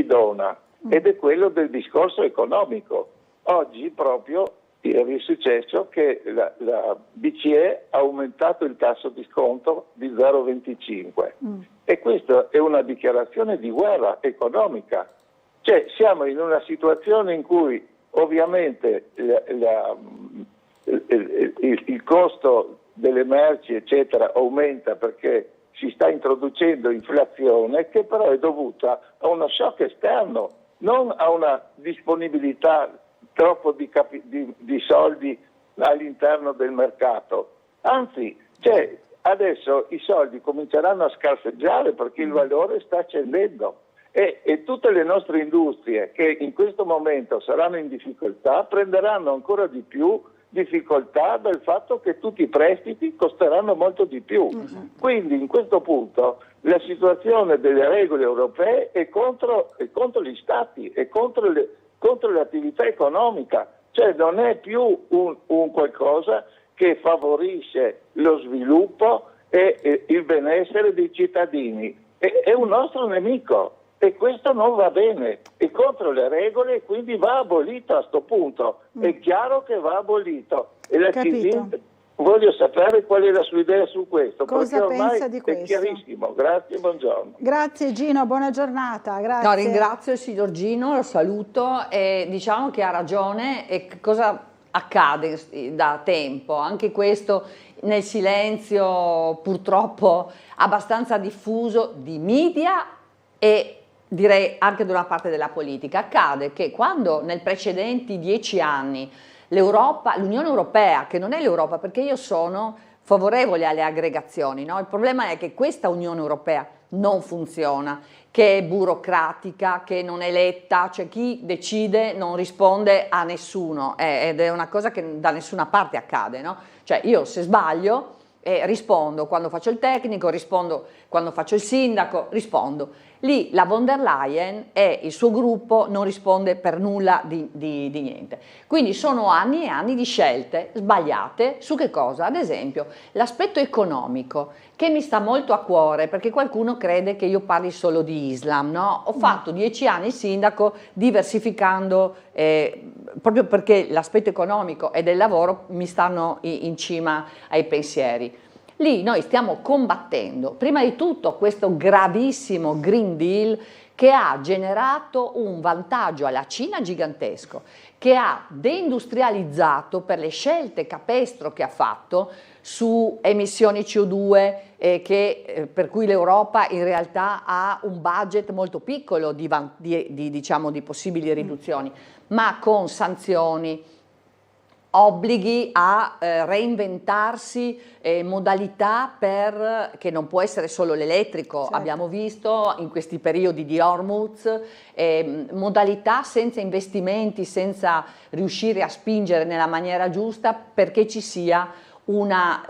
Speaker 10: dona ed è quello del discorso economico. Oggi proprio ieri è successo che la BCE ha aumentato il tasso di sconto di 0,25 e questa è una dichiarazione di guerra economica. Cioè siamo in una situazione in cui ovviamente il costo delle merci eccetera aumenta perché si sta introducendo inflazione che però è dovuta a uno shock esterno, non a una disponibilità troppo di soldi all'interno del mercato. Anzi, adesso i soldi cominceranno a scarseggiare perché il valore sta scendendo e tutte le nostre industrie che in questo momento saranno in difficoltà prenderanno ancora di più difficoltà dal fatto che tutti i prestiti costeranno molto di più. Quindi in questo punto la situazione delle regole europee è contro gli stati, è contro l'attività economica, cioè non è più un qualcosa che favorisce lo sviluppo e il benessere dei cittadini, è un nostro nemico. E questo non va bene, è contro le regole e quindi va abolito a sto punto, è chiaro che va abolito. E la CISINT, voglio sapere qual è la sua idea su questo,
Speaker 1: cosa
Speaker 10: perché ormai
Speaker 1: pensa di questo?
Speaker 10: È chiarissimo. Grazie, buongiorno.
Speaker 1: Grazie Gino, buona giornata. Grazie.
Speaker 5: No, ringrazio il signor Gino, lo saluto e diciamo che ha ragione e cosa accade da tempo, anche questo nel silenzio purtroppo abbastanza diffuso di media e direi anche da una parte della politica. Accade che quando nei precedenti 10 anni l'Unione Europea, che non è l'Europa perché io sono favorevole alle aggregazioni, no? Il problema è che questa Unione Europea non funziona, che è burocratica, che non è eletta, cioè chi decide non risponde a nessuno ed è una cosa che da nessuna parte accade, no? Cioè io se sbaglio rispondo quando faccio il tecnico, rispondo quando faccio il sindaco, rispondo. Lì la von der Leyen e il suo gruppo non risponde per nulla di niente. Quindi sono anni e anni di scelte sbagliate su che cosa? Ad esempio l'aspetto economico che mi sta molto a cuore perché qualcuno crede che io parli solo di Islam, no? Ho fatto 10 anni il sindaco diversificando proprio perché l'aspetto economico e del lavoro mi stanno in cima ai pensieri. Lì noi stiamo combattendo prima di tutto questo gravissimo Green Deal che ha generato un vantaggio alla Cina gigantesco, che ha deindustrializzato per le scelte capestro che ha fatto su emissioni CO2 per cui l'Europa in realtà ha un budget molto piccolo di possibili riduzioni, ma con sanzioni, obblighi a reinventarsi modalità che non può essere solo l'elettrico, certo. Abbiamo visto in questi periodi di Hormuz modalità senza investimenti, senza riuscire a spingere nella maniera giusta perché ci sia una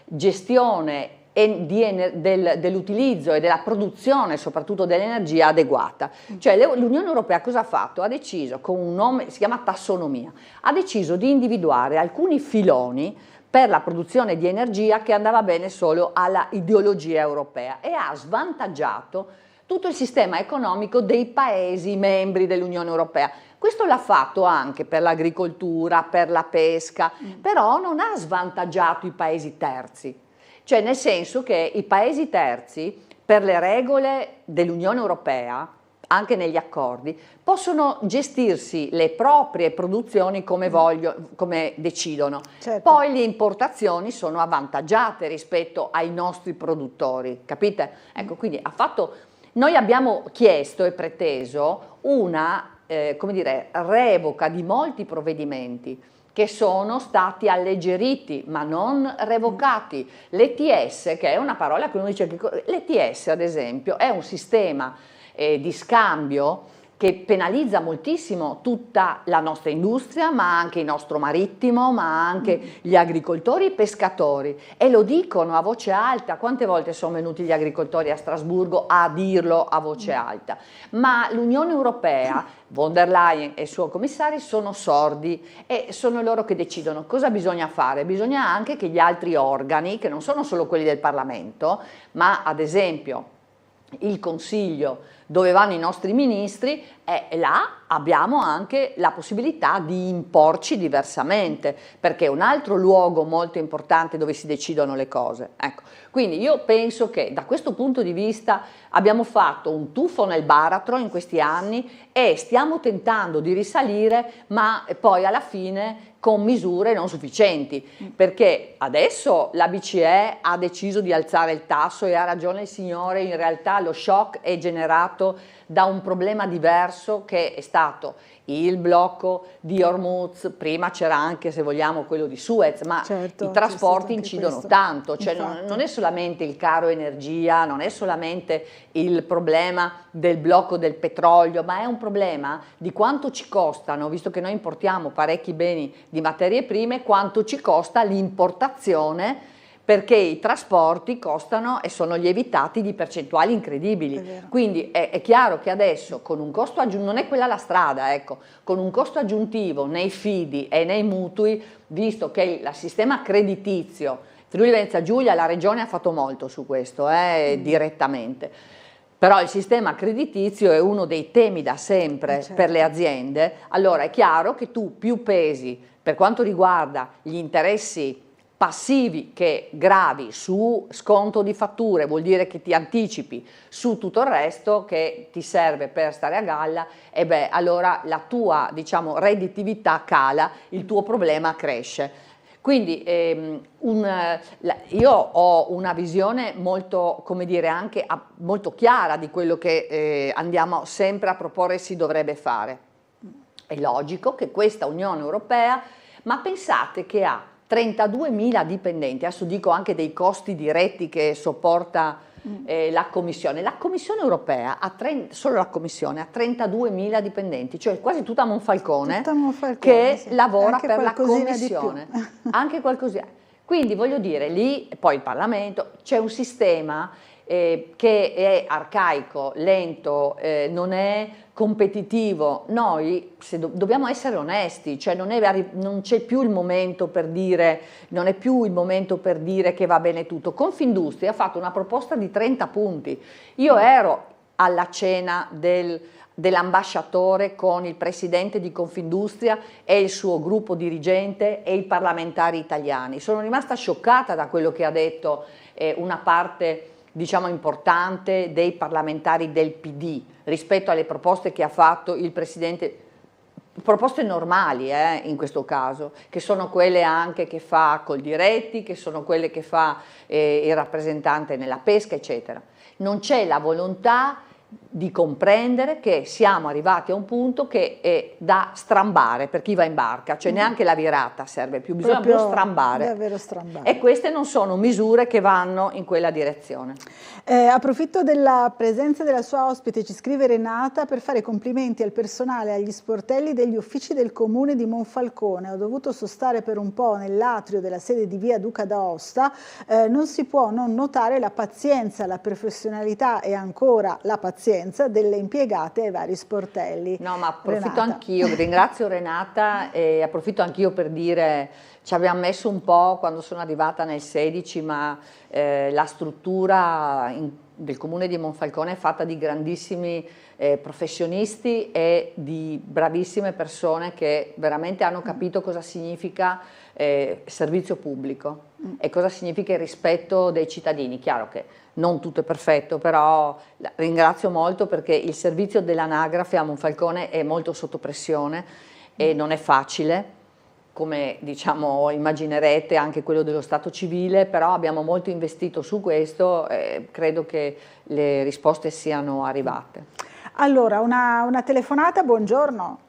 Speaker 5: gestione dell'utilizzo e della produzione soprattutto dell'energia adeguata. Cioè l'Unione Europea cosa ha fatto? Ha deciso, con un nome, si chiama tassonomia, ha deciso di individuare alcuni filoni per la produzione di energia che andava bene solo alla ideologia europea e ha svantaggiato tutto il sistema economico dei Paesi membri dell'Unione Europea. Questo l'ha fatto anche per l'agricoltura, per la pesca, però non ha svantaggiato i Paesi terzi. Cioè nel senso che i Paesi terzi, per le regole dell'Unione Europea, anche negli accordi, possono gestirsi le proprie produzioni come decidono. Certo. Poi le importazioni sono avvantaggiate rispetto ai nostri produttori, capite? Ecco, quindi noi abbiamo chiesto e preteso una revoca di molti provvedimenti che sono stati alleggeriti ma non revocati. L'ETS, che è una parola che uno dice, l'ETS ad esempio è un sistema di scambio che penalizza moltissimo tutta la nostra industria, ma anche il nostro marittimo, ma anche gli agricoltori e i pescatori, e lo dicono a voce alta. Quante volte sono venuti gli agricoltori a Strasburgo a dirlo a voce alta? Ma l'Unione Europea, von der Leyen e i suoi commissari sono sordi, e sono loro che decidono cosa bisogna fare. Bisogna anche che gli altri organi, che non sono solo quelli del Parlamento, ma ad esempio il Consiglio, dove vanno i nostri ministri, e là abbiamo anche la possibilità di imporci diversamente, perché è un altro luogo molto importante dove si decidono le cose. Ecco, quindi io penso che da questo punto di vista abbiamo fatto un tuffo nel baratro in questi anni e stiamo tentando di risalire, ma poi alla fine con misure non sufficienti, perché adesso la BCE ha deciso di alzare il tasso, e ha ragione il signore, in realtà lo shock è generato da un problema diverso, che è stato il blocco di Hormuz. Prima c'era anche, se vogliamo, quello di Suez, ma certo, i trasporti incidono tanto, cioè non è solamente il caro energia, non è solamente il problema del blocco del petrolio, ma è un problema di quanto ci costano, visto che noi importiamo parecchi beni di materie prime, quanto ci costa l'importazione, perché i trasporti costano e sono lievitati di percentuali incredibili. Quindi è chiaro che adesso con un costo aggiuntivo, non è quella la strada, ecco, con un costo aggiuntivo nei fidi e nei mutui, visto che il sistema creditizio, Friuli Venezia Giulia, la regione ha fatto molto su questo, direttamente. Però il sistema creditizio è uno dei temi da sempre per le aziende. Allora è chiaro che tu più pesi per quanto riguarda gli interessi passivi che gravi su sconto di fatture, vuol dire che ti anticipi su tutto il resto che ti serve per stare a galla, e beh, allora la tua, diciamo, redditività cala, il tuo problema cresce. Quindi io ho una visione molto, come dire, anche molto chiara di quello che andiamo sempre a proporre si dovrebbe fare. È logico che questa Unione Europea, ma pensate che ha 32.000 dipendenti, adesso dico anche dei costi diretti che sopporta la Commissione. La Commissione Europea, solo la Commissione, ha 32.000 dipendenti, cioè quasi tutta Monfalcone, che lavora per la Commissione. Anche qualcosina. Quindi voglio dire, lì, poi il Parlamento, c'è un sistema che è arcaico, lento, non è competitivo. Noi dobbiamo essere onesti, cioè non c'è più il momento per dire, non è più il momento per dire che va bene tutto. Confindustria ha fatto una proposta di 30 punti. Io ero alla cena dell'ambasciatore con il presidente di Confindustria e il suo gruppo dirigente e i parlamentari italiani. Sono rimasta scioccata da quello che ha detto una parte, diciamo, importante dei parlamentari del PD rispetto alle proposte che ha fatto il Presidente, proposte normali in questo caso, che sono quelle anche che fa Coldiretti, che sono quelle che fa il rappresentante nella pesca, eccetera. Non c'è la volontà di comprendere che siamo arrivati a un punto che è da strambare per chi va in barca, cioè neanche la virata serve più, bisogna proprio strambare.
Speaker 1: Davvero strambare.
Speaker 5: E queste non sono misure che vanno in quella direzione.
Speaker 1: Approfitto della presenza della sua ospite, ci scrive Renata, per fare complimenti al personale e agli sportelli degli uffici del comune di Monfalcone. Ho dovuto sostare per un po' nell'atrio della sede di via Duca d'Aosta, non si può non notare la pazienza, la professionalità e ancora la pazienza delle impiegate ai vari sportelli.
Speaker 5: No, ma approfitto anch'io, ringrazio Renata e approfitto anch'io per dire, ci abbiamo messo un po' quando sono arrivata nel 16, ma la struttura del comune di Monfalcone è fatta di grandissimi professionisti e di bravissime persone che veramente hanno capito cosa significa servizio pubblico e cosa significa il rispetto dei cittadini. Chiaro che non tutto è perfetto, però ringrazio molto perché il servizio dell'anagrafe a Monfalcone è molto sotto pressione e non è facile, come diciamo immaginerete anche quello dello Stato civile, però abbiamo molto investito su questo e credo che le risposte siano arrivate.
Speaker 1: Allora, una telefonata, buongiorno.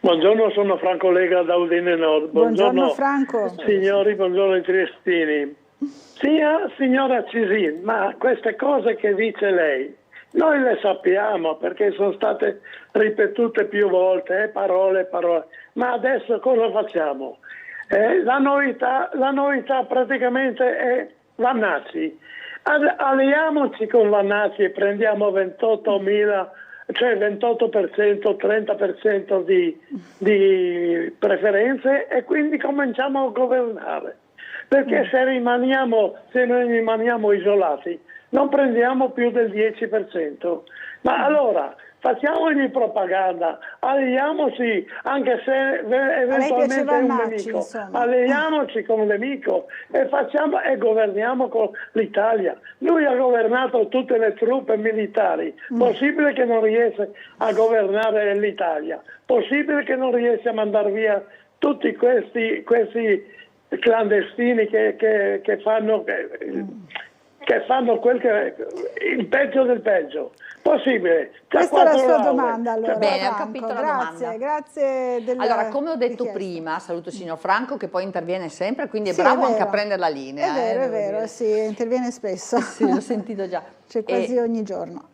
Speaker 11: Buongiorno, sono Franco Lega da Udine Nord.
Speaker 1: Buongiorno Franco.
Speaker 11: Signori, buongiorno ai triestini. Signora Cisin, ma queste cose che dice lei Noi le sappiamo perché sono state ripetute più volte, parole, ma adesso cosa facciamo? La novità praticamente è Vannacci. Alliamoci con Vannacci e prendiamo 28.000, cioè 28%, 30% di preferenze e quindi cominciamo a governare. Perché se noi rimaniamo isolati non prendiamo più del 10%. Ma allora facciamogli propaganda, alliamoci, anche se eventualmente è un nemico, alliamoci con un nemico e governiamo con l'Italia. Lui ha governato tutte le truppe militari, possibile che non riesce a governare l'Italia, possibile che non riesce a mandare via tutti questi clandestini che fanno il peggio del peggio. Possibile.
Speaker 1: Questa è la sua domanda, allora.
Speaker 5: Bene, ho
Speaker 1: Franco,
Speaker 5: capito la domanda.
Speaker 1: Grazie della
Speaker 5: Allora, come ho detto
Speaker 1: richiesta.
Speaker 5: prima, saluto il signor Franco che poi interviene sempre, quindi è
Speaker 1: Sì,
Speaker 5: bravo
Speaker 1: è
Speaker 5: anche a
Speaker 1: vero.
Speaker 5: prendere la linea.
Speaker 1: È vero, sì, interviene spesso.
Speaker 5: Sì, l'ho sentito già.
Speaker 1: C'è quasi ogni giorno.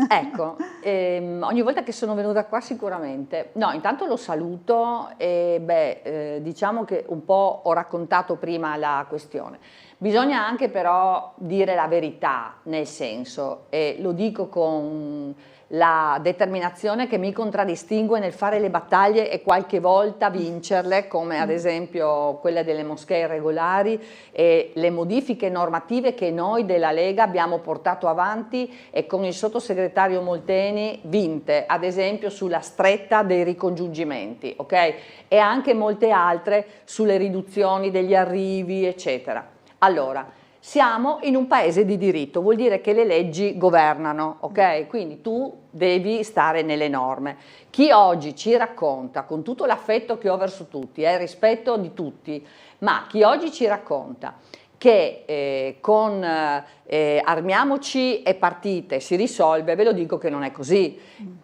Speaker 5: Ecco, ogni volta che sono venuta qua sicuramente. No, intanto lo saluto e diciamo che un po' ho raccontato prima la questione. Bisogna anche però dire la verità, nel senso, e lo dico con la determinazione che mi contraddistingue nel fare le battaglie e qualche volta vincerle, come ad esempio quella delle moschee irregolari e le modifiche normative che noi della Lega abbiamo portato avanti e con il sottosegretario Molteni vinte, ad esempio sulla stretta dei ricongiungimenti, ok? E anche molte altre sulle riduzioni degli arrivi, eccetera. Allora, siamo in un paese di diritto, vuol dire che le leggi governano, ok? Quindi tu devi stare nelle norme. Chi oggi ci racconta, con tutto l'affetto che ho verso tutti, il rispetto di tutti, ma chi oggi ci racconta che con armiamoci e partite si risolve, ve lo dico che non è così.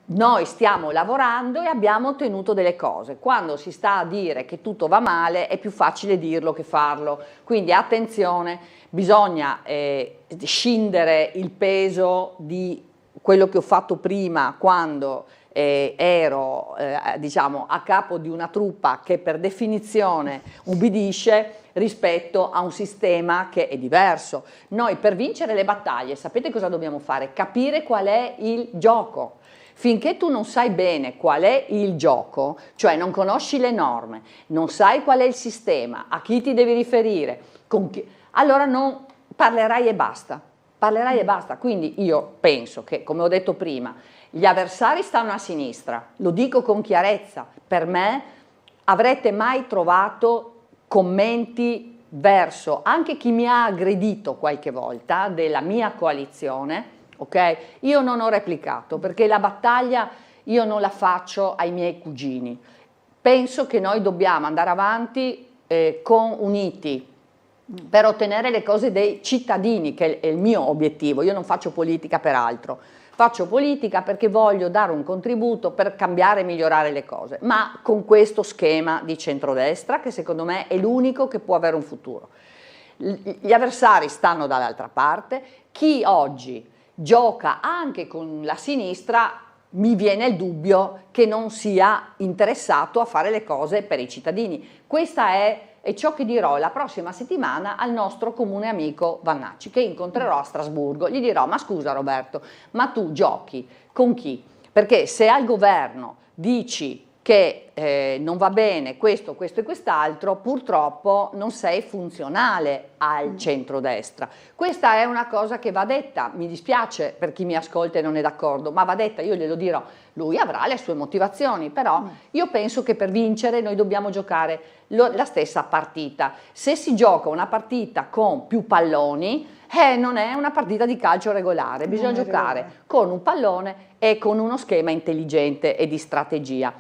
Speaker 5: Noi stiamo lavorando e abbiamo ottenuto delle cose. Quando si sta a dire che tutto va male è più facile dirlo che farlo. Quindi attenzione, bisogna scindere il peso di quello che ho fatto prima quando ero diciamo a capo di una truppa che per definizione ubbidisce rispetto a un sistema che è diverso. Noi per vincere le battaglie sapete cosa dobbiamo fare? Capire qual è il gioco. Finché tu non sai bene qual è il gioco, cioè non conosci le norme, non sai qual è il sistema, a chi ti devi riferire, allora non parlerai e basta. Parlerai e basta. Quindi io penso che, come ho detto prima, gli avversari stanno a sinistra, lo dico con chiarezza. Per me avrete mai trovato commenti verso anche chi mi ha aggredito qualche volta della mia coalizione, ok? Io non ho replicato perché la battaglia io non la faccio ai miei cugini. Penso che noi dobbiamo andare avanti uniti per ottenere le cose dei cittadini, che è il mio obiettivo. Io non faccio politica per altro, faccio politica perché voglio dare un contributo per cambiare e migliorare le cose, ma con questo schema di centrodestra che secondo me è l'unico che può avere un futuro. Gli avversari stanno dall'altra parte, chi oggi gioca anche con la sinistra mi viene il dubbio che non sia interessato a fare le cose per i cittadini. Questa è ciò che dirò la prossima settimana al nostro comune amico Vannacci, che incontrerò a Strasburgo. Gli dirò: ma scusa Roberto, ma tu giochi con chi? Perché se al governo dici che non va bene questo, questo e quest'altro, purtroppo non sei funzionale al centrodestra. Questa è una cosa che va detta, mi dispiace per chi mi ascolta e non è d'accordo, ma va detta, io glielo dirò. Lui avrà le sue motivazioni, però io penso che per vincere noi dobbiamo giocare la stessa partita. Se si gioca una partita con più palloni, non è una partita di calcio regolare, bisogna giocare con un pallone e con uno schema intelligente e di strategia.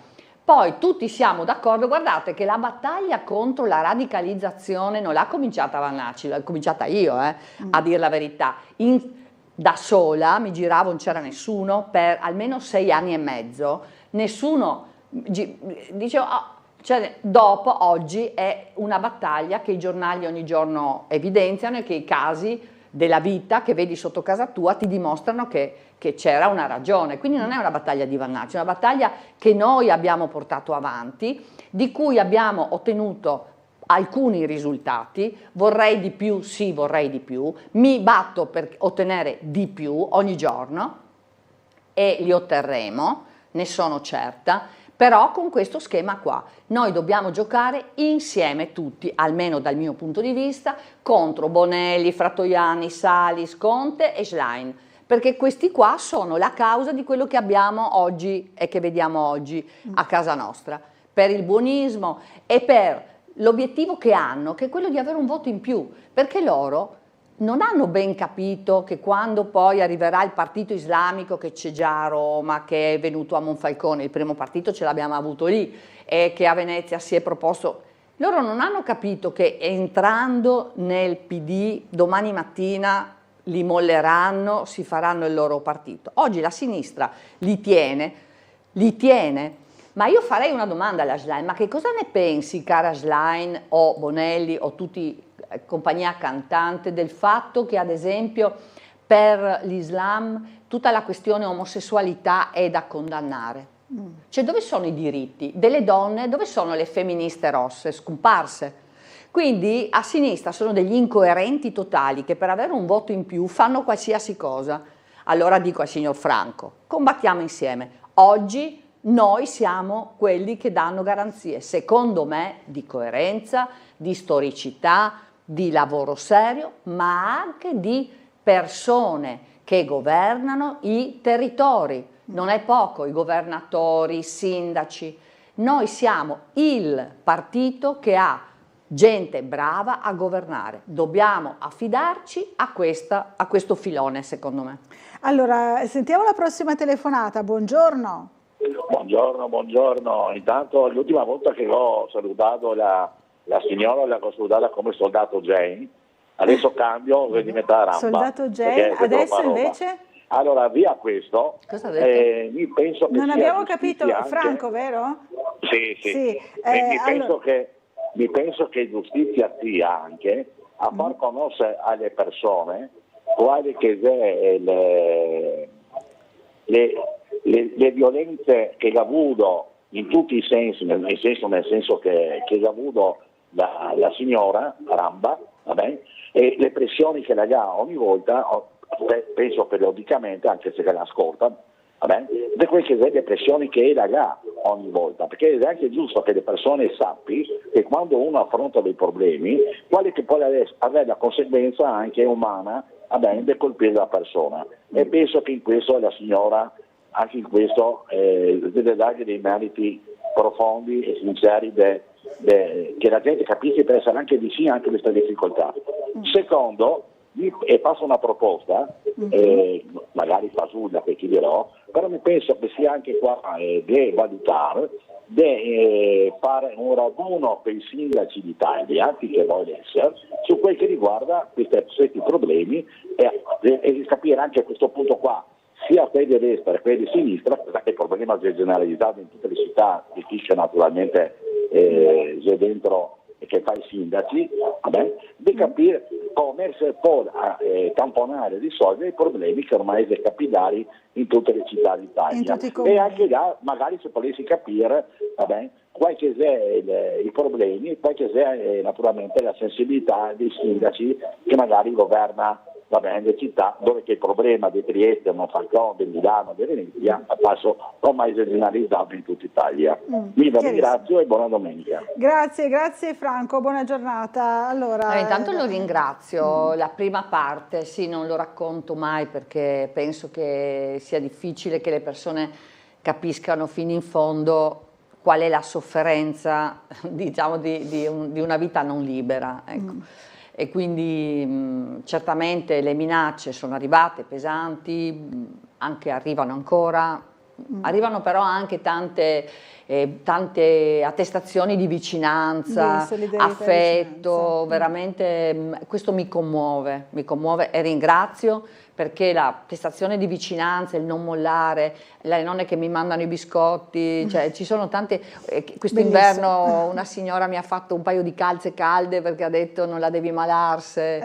Speaker 5: Poi tutti siamo d'accordo, guardate che la battaglia contro la radicalizzazione non l'ha cominciata Vannacci, l'ho cominciata io, a dire la verità. Da sola, mi giravo, non c'era nessuno, per almeno 6 anni e mezzo, nessuno, dicevo, cioè, dopo, oggi è una battaglia che i giornali ogni giorno evidenziano e che i casi della vita che vedi sotto casa tua ti dimostrano che c'era una ragione. Quindi non è una battaglia di vannaccio, è una battaglia che noi abbiamo portato avanti, di cui abbiamo ottenuto alcuni risultati. Vorrei di più, sì, vorrei di più, mi batto per ottenere di più ogni giorno e li otterremo, ne sono certa, però con questo schema qua. Noi dobbiamo giocare insieme tutti, almeno dal mio punto di vista, contro Bonelli, Fratoianni, Salis, Conte e Schlein, perché questi qua sono la causa di quello che abbiamo oggi e che vediamo oggi a casa nostra, per il buonismo e per l'obiettivo che hanno, che è quello di avere un voto in più, perché loro non hanno ben capito che quando poi arriverà il partito islamico, che c'è già a Roma, che è venuto a Monfalcone, il primo partito ce l'abbiamo avuto lì, e che a Venezia si è proposto, loro non hanno capito che entrando nel PD domani mattina li molleranno, si faranno il loro partito. Oggi la sinistra li tiene, ma io farei una domanda alla Schlein: ma che cosa ne pensi, cara Schlein o Bonelli o tutti compagnia cantante, del fatto che ad esempio per l'Islam tutta la questione omosessualità è da condannare? Cioè, dove sono i diritti delle donne? Dove sono le femministe rosse scomparse? Quindi a sinistra sono degli incoerenti totali che per avere un voto in più fanno qualsiasi cosa. Allora dico al signor Franco: combattiamo insieme. Oggi noi siamo quelli che danno garanzie, secondo me, di coerenza, di storicità, di lavoro serio, ma anche di persone che governano i territori. Non è poco, i governatori, i sindaci. Noi siamo il partito che ha gente brava a governare. Dobbiamo affidarci a questo filone, secondo me.
Speaker 1: Allora, sentiamo la prossima telefonata. Buongiorno.
Speaker 13: Buongiorno. Intanto l'ultima volta che ho salutato la signora l'ho salutata come soldato Jane, adesso cambio, per diventare Ramba.
Speaker 1: Soldato Jane, adesso invece?
Speaker 13: Allora, via questo.
Speaker 5: Cosa ha detto?
Speaker 13: Penso che
Speaker 1: non abbiamo capito,
Speaker 13: anche...
Speaker 1: Franco, vero?
Speaker 13: Sì. Mi penso che giustizia sia anche a far conoscere alle persone quali che le violenze che ha avuto in tutti i sensi, nel senso che ha avuto la signora Ramba, va bene? E le pressioni che lei ha ogni volta, penso periodicamente, anche se la ascolta, va bene? Di quelle pressioni che lei ha ogni volta, perché è anche giusto che le persone sappi che quando uno affronta dei problemi, quale che può avere la conseguenza anche umana, va bene, di colpire la persona. E penso che in questo la signora, anche in questo, deve dargli dei meriti profondi e sinceri che la gente capisce per essere anche vicina anche a questa difficoltà. Secondo, e passo una proposta, magari fasulla per chi dirò, però mi penso che sia anche qua di valutare, di fare un raduno per i sindaci d'Italia, che voglio essere, su quel che riguarda questi problemi e capire anche a questo punto qua, sia quelli di destra che quelli di sinistra, perché il problema è generalizzato in tutte le città, di chi c'è naturalmente c'è dentro e che fa i sindaci, di capire come si può tamponare e risolvere i problemi che ormai sono capillari in tutte le città d'Italia. E anche là magari se potessi capire quali che sono i problemi, quali che sia naturalmente la sensibilità dei sindaci che magari governa le città dove che il problema di Trieste, Monfalcone, di Milano, di Venezia passo ormai generalizzato in tutta Italia. Vi ringrazio e buona domenica.
Speaker 1: Grazie Franco, buona giornata. Allora,
Speaker 5: intanto lo ringrazio, la prima parte sì, non lo racconto mai perché penso che sia difficile che le persone capiscano fino in fondo qual è la sofferenza, diciamo, di una vita non libera, ecco. E quindi certamente le minacce sono arrivate pesanti, anche arrivano ancora, arrivano però anche tante attestazioni di vicinanza, affetto, veramente questo mi commuove e ringrazio perché l'attestazione di vicinanza, il non mollare, le nonne che mi mandano i biscotti, cioè ci sono tante. Quest'inverno una signora mi ha fatto un paio di calze calde perché ha detto non la devi malarse,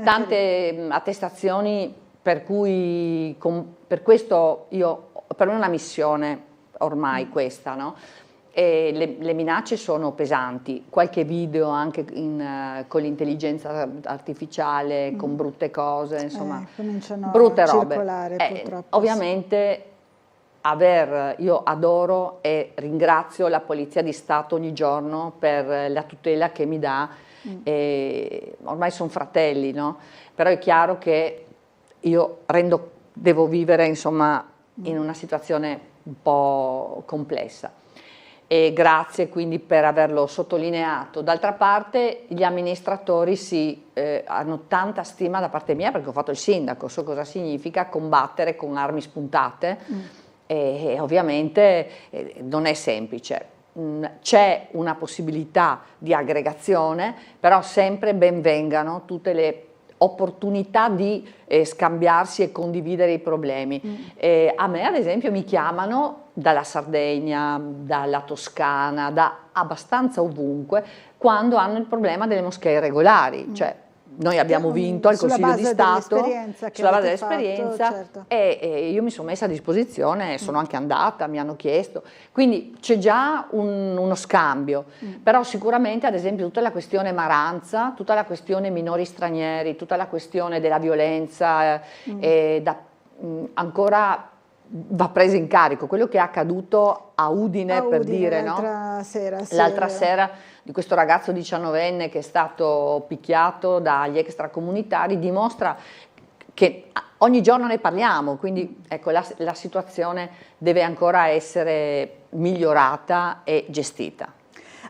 Speaker 5: tante attestazioni per cui per questo per me è una missione ormai questa, no? E le minacce sono pesanti, qualche video anche con l'intelligenza artificiale, con brutte cose, insomma, brutte robe.
Speaker 1: Purtroppo.
Speaker 5: Ovviamente io adoro e ringrazio la Polizia di Stato ogni giorno per la tutela che mi dà, ormai sono fratelli, no? Però è chiaro che io devo vivere, insomma, in una situazione un po' complessa. E grazie quindi per averlo sottolineato. D'altra parte gli amministratori hanno tanta stima da parte mia, perché ho fatto il sindaco, so cosa significa combattere con armi spuntate e ovviamente non è semplice. C'è una possibilità di aggregazione, però sempre ben vengano tutte le opportunità di scambiarsi e condividere i problemi. A me ad esempio mi chiamano dalla Sardegna, dalla Toscana, da abbastanza ovunque, quando hanno il problema delle moschee irregolari, cioè noi abbiamo vinto al Consiglio di Stato sulla base dell'esperienza, certo. E io mi sono messa a disposizione, sono anche andata, mi hanno chiesto, quindi c'è già uno scambio, però sicuramente ad esempio tutta la questione Maranza, tutta la questione minori stranieri, tutta la questione della violenza ancora va presa in carico. Quello che è accaduto a Udine, per dire,
Speaker 1: l'altra sera,
Speaker 5: l'altra sera, di questo ragazzo 19enne che è stato picchiato dagli extracomunitari, dimostra che ogni giorno ne parliamo, quindi ecco, la situazione deve ancora essere migliorata e gestita.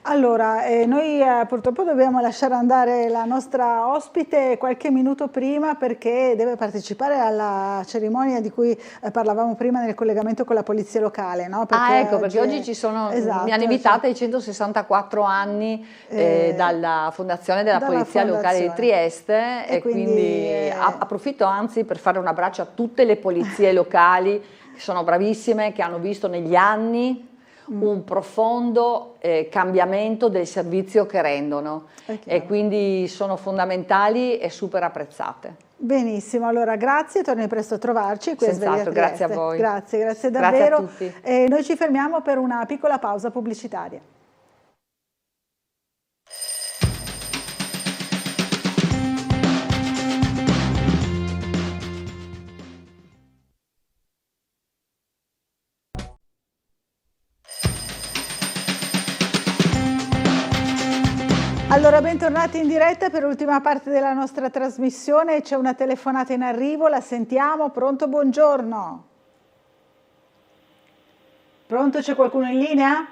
Speaker 1: Allora, noi purtroppo dobbiamo lasciare andare la nostra ospite qualche minuto prima, perché deve partecipare alla cerimonia di cui parlavamo prima nel collegamento con la polizia locale, no?
Speaker 5: Perché oggi ci sono,
Speaker 1: esatto,
Speaker 5: mi hanno invitata ai 164 anni dalla fondazione della Polizia Locale di Trieste e quindi approfitto anzi per fare un abbraccio a tutte le polizie locali che sono bravissime, che hanno visto negli anni un profondo cambiamento del servizio che rendono e quindi sono fondamentali e super apprezzate.
Speaker 1: Benissimo, allora grazie, torni presto a trovarci qui a Sveglia Trieste.
Speaker 5: Grazie a voi.
Speaker 1: Grazie davvero.
Speaker 5: Grazie a tutti.
Speaker 1: Noi ci fermiamo per una piccola pausa pubblicitaria. Allora, bentornati in diretta per l'ultima parte della nostra trasmissione. C'è una telefonata in arrivo, la sentiamo. Pronto, buongiorno. Pronto, c'è qualcuno in linea?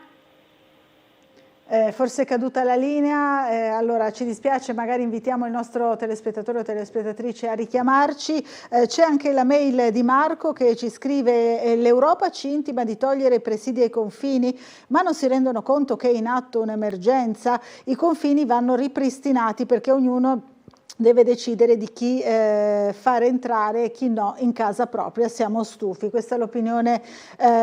Speaker 1: Forse è caduta la linea, allora ci dispiace, magari invitiamo il nostro telespettatore o telespettatrice a richiamarci. C'è anche la mail di Marco che ci scrive: l'Europa ci intima di togliere i presidi ai confini, ma non si rendono conto che è in atto un'emergenza. I confini vanno ripristinati perché ognuno deve decidere di chi fare entrare e chi no in casa propria. Siamo stufi. Questa è l'opinione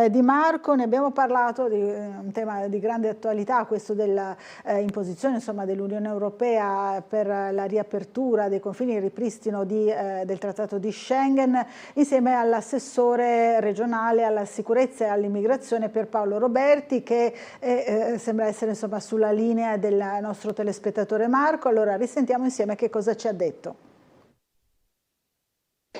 Speaker 1: di Marco. Ne abbiamo parlato di un tema di grande attualità, questo dell'imposizione dell'Unione Europea per la riapertura dei confini e il ripristino del Trattato di Schengen, insieme all'assessore regionale alla sicurezza e all'immigrazione Pierpaolo Roberti, che sembra essere sulla linea del nostro telespettatore Marco. Allora risentiamo insieme che cosa ci ha detto.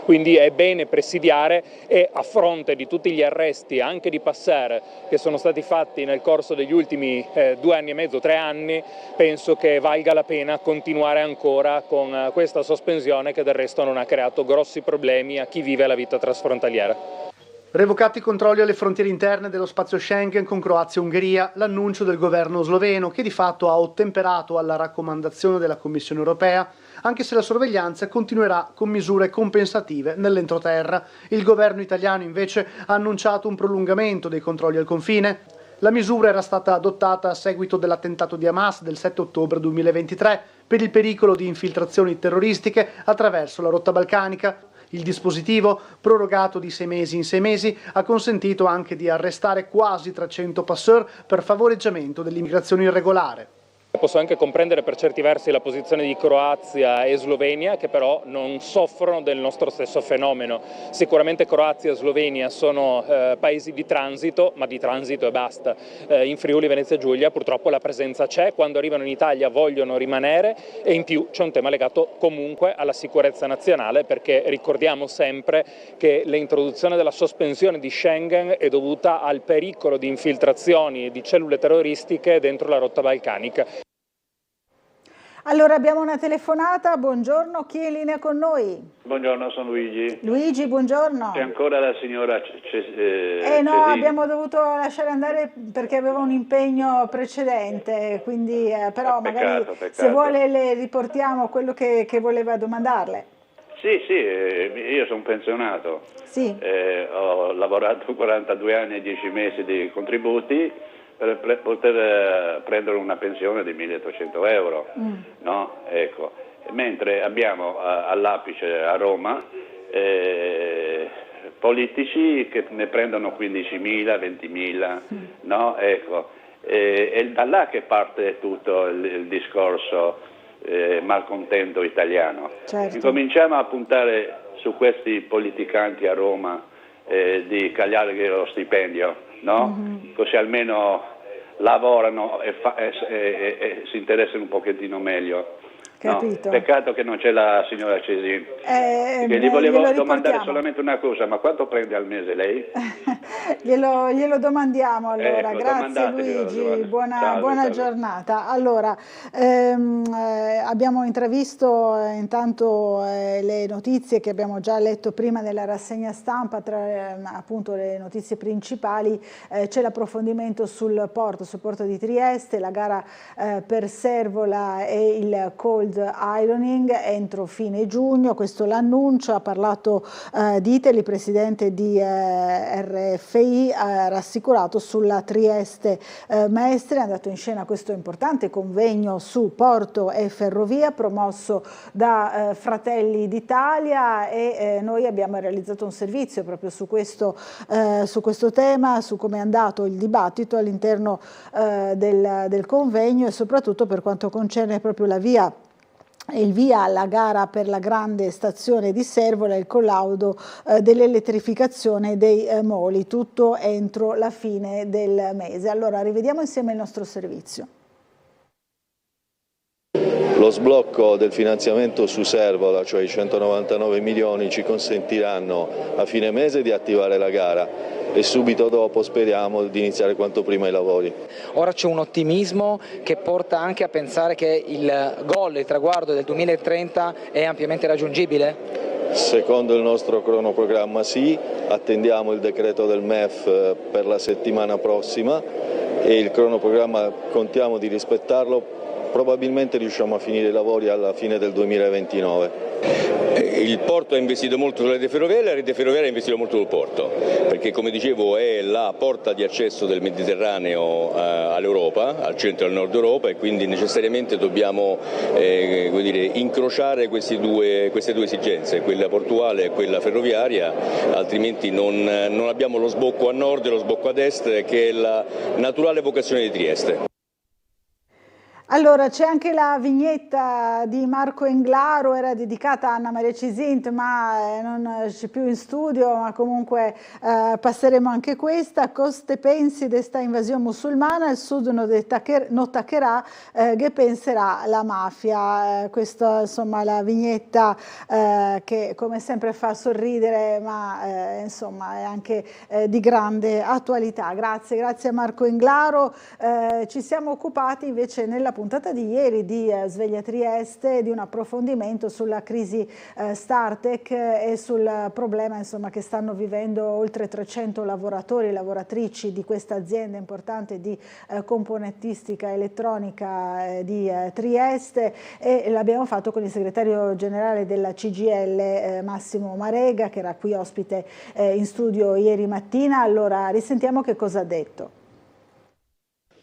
Speaker 14: Quindi è bene presidiare e, a fronte di tutti gli arresti anche di Passer che sono stati fatti nel corso degli ultimi 2 anni e mezzo, 3 anni, penso che valga la pena continuare ancora con questa sospensione, che del resto non ha creato grossi problemi a chi vive la vita trasfrontaliera.
Speaker 22: Revocati i controlli alle frontiere interne dello spazio Schengen con Croazia e Ungheria, l'annuncio del governo sloveno, che di fatto ha ottemperato alla raccomandazione della Commissione europea, anche se la sorveglianza continuerà con misure compensative nell'entroterra. Il governo italiano invece ha annunciato un prolungamento dei controlli al confine. La misura era stata adottata a seguito dell'attentato di Hamas del 7 ottobre 2023 per il pericolo di infiltrazioni terroristiche attraverso la rotta balcanica. Il dispositivo, prorogato di 6 mesi in 6 mesi, ha consentito anche di arrestare quasi 300 passeur per favoreggiamento dell'immigrazione irregolare.
Speaker 14: Posso anche comprendere per certi versi la posizione di Croazia e Slovenia, che però non soffrono del nostro stesso fenomeno. Sicuramente Croazia e Slovenia sono paesi di transito, ma di transito e basta. In Friuli Venezia Giulia purtroppo la presenza c'è, quando arrivano in Italia vogliono rimanere, e in più c'è un tema legato comunque alla sicurezza nazionale, perché ricordiamo sempre che l'introduzione della sospensione di Schengen è dovuta al pericolo di infiltrazioni di cellule terroristiche dentro la rotta balcanica.
Speaker 1: Allora abbiamo una telefonata, buongiorno, chi è in linea con noi?
Speaker 15: Buongiorno, sono Luigi.
Speaker 1: Luigi, buongiorno.
Speaker 15: C'è ancora la signora
Speaker 1: no, abbiamo dovuto lasciare andare perché aveva un impegno precedente, quindi però magari
Speaker 15: peccato.
Speaker 1: Se vuole le riportiamo quello che voleva domandarle.
Speaker 15: Sì, io sono pensionato.
Speaker 1: Sì.
Speaker 15: Ho lavorato 42 anni e 10 mesi di contributi per poter prendere una pensione di 1.800 euro, no? Ecco. Mentre abbiamo all'apice a Roma politici che ne prendono 15.000, 20.000, no? Ecco. È da là che parte tutto il discorso malcontento italiano.
Speaker 1: Certo.
Speaker 15: Incominciamo a puntare su questi politicanti a Roma di tagliargli lo stipendio, no? Così almeno lavorano e si interessano un pochettino meglio.
Speaker 1: Capito.
Speaker 15: No, peccato che non c'è la signora Cesin. Gli volevo domandare solamente una cosa, ma quanto prende al mese lei?
Speaker 1: glielo domandiamo allora,
Speaker 15: ecco,
Speaker 1: grazie Luigi, buona giornata. Allora, abbiamo intravisto intanto le notizie che abbiamo già letto prima nella rassegna stampa, tra appunto le notizie principali c'è l'approfondimento sul porto di Trieste, la gara per Servola e il cold ironing entro fine giugno, questo l'annuncio, ha parlato D'Itali, presidente di RFI, ha rassicurato sulla Trieste Mestre, è andato in scena questo importante convegno su porto e ferrovia promosso da Fratelli d'Italia e noi abbiamo realizzato un servizio proprio su questo tema, su come è andato il dibattito all'interno del convegno e soprattutto per quanto concerne proprio il via alla gara per la grande stazione di Servola e il collaudo dell'elettrificazione dei moli, tutto entro la fine del mese. Allora rivediamo insieme il nostro servizio.
Speaker 16: Lo sblocco del finanziamento su Servola, cioè i 199 milioni, ci consentiranno a fine mese di attivare la gara e subito dopo speriamo di iniziare quanto prima i lavori.
Speaker 3: Ora c'è un ottimismo che porta anche a pensare che il traguardo del 2030 è ampiamente raggiungibile?
Speaker 16: Secondo il nostro cronoprogramma sì, attendiamo il decreto del MEF per la settimana prossima e il cronoprogramma contiamo di rispettarlo. Probabilmente riusciamo a finire i lavori alla fine del 2029.
Speaker 23: Il porto ha investito molto sulla rete ferroviaria e la rete ferroviaria ha investito molto sul porto, perché come dicevo è la porta di accesso del Mediterraneo all'Europa, al centro e al nord Europa e quindi necessariamente dobbiamo incrociare queste due esigenze, quella portuale e quella ferroviaria, altrimenti non abbiamo lo sbocco a nord e lo sbocco ad est che è la naturale vocazione di Trieste.
Speaker 1: Allora c'è anche la vignetta di Marco Englaro, era dedicata a Anna Maria Cisint ma non c'è più in studio, ma comunque passeremo anche questa. Coste pensi di questa invasione musulmana, il sud non taccherà, che penserà la mafia. Questa insomma la vignetta che come sempre fa sorridere ma insomma è anche di grande attualità. Grazie a Marco Englaro. Ci siamo occupati invece nella puntata di ieri di Sveglia Trieste di un approfondimento sulla crisi Startec e sul problema insomma, che stanno vivendo oltre 300 lavoratori e lavoratrici di questa azienda importante di componentistica elettronica di Trieste e l'abbiamo fatto con il segretario generale della CGIL Massimo Marega che era qui ospite in studio ieri mattina. Allora risentiamo che cosa ha detto.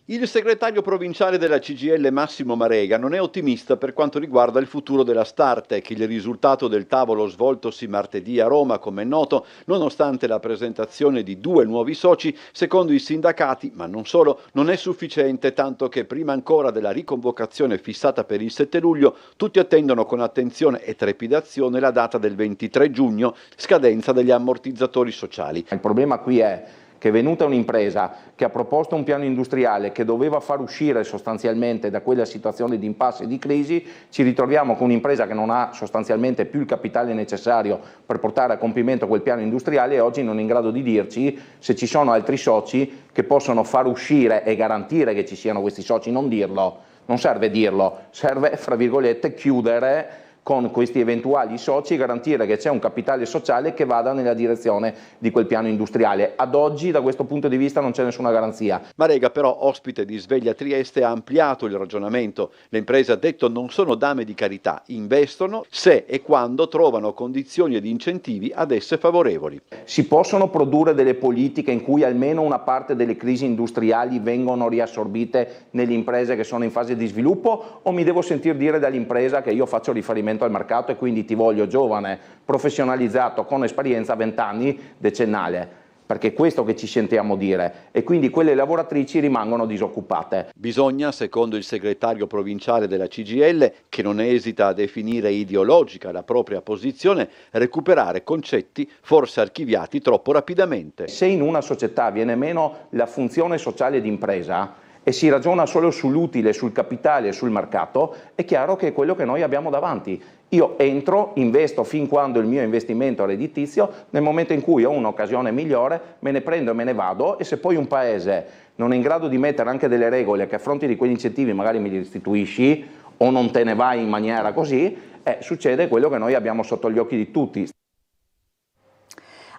Speaker 6: Il segretario provinciale della CGIL Massimo Marega non è ottimista per quanto riguarda il futuro della Startec. Il risultato del tavolo svoltosi martedì a Roma, come è noto, nonostante la presentazione di 2 nuovi soci, secondo i sindacati, ma non solo, non è sufficiente, tanto che prima ancora della riconvocazione fissata per il 7 luglio, tutti attendono con attenzione e trepidazione la data del 23 giugno, scadenza degli ammortizzatori sociali.
Speaker 12: Il problema qui è che è venuta un'impresa che ha proposto un piano industriale che doveva far uscire sostanzialmente da quella situazione di impasse e di crisi, ci ritroviamo con un'impresa che non ha sostanzialmente più il capitale necessario per portare a compimento quel piano industriale e oggi non è in grado di dirci se ci sono altri soci che possono far uscire e garantire che ci siano questi soci, non dirlo, non serve dirlo, serve, fra virgolette, chiudere con questi eventuali soci, garantire che c'è un capitale sociale che vada nella direzione di quel piano industriale. Ad oggi da questo punto di vista non c'è nessuna garanzia.
Speaker 6: Marega però, ospite di Sveglia Trieste, ha ampliato il ragionamento. Le imprese, ha detto, non sono dame di carità, investono se e quando trovano condizioni ed incentivi ad esse favorevoli.
Speaker 12: Si possono produrre delle politiche in cui almeno una parte delle crisi industriali vengono riassorbite nelle imprese che sono in fase di sviluppo, o mi devo sentir dire dall'impresa che io faccio riferimento al mercato e quindi ti voglio giovane, professionalizzato, con esperienza 20 anni, decennale, perché è questo che ci sentiamo dire, e quindi quelle lavoratrici rimangono disoccupate.
Speaker 6: Bisogna, secondo il segretario provinciale della CGIL, che non esita a definire ideologica la propria posizione, recuperare concetti forse archiviati troppo rapidamente.
Speaker 12: Se in una società viene meno la funzione sociale d'impresa e si ragiona solo sull'utile, sul capitale e sul mercato, è chiaro che è quello che noi abbiamo davanti. Io entro, investo fin quando il mio investimento è redditizio, nel momento in cui ho un'occasione migliore me ne prendo e me ne vado, e se poi un paese non è in grado di mettere anche delle regole che a fronte di quegli incentivi magari mi li restituisci o non te ne vai in maniera così, succede quello che noi abbiamo sotto gli occhi di tutti.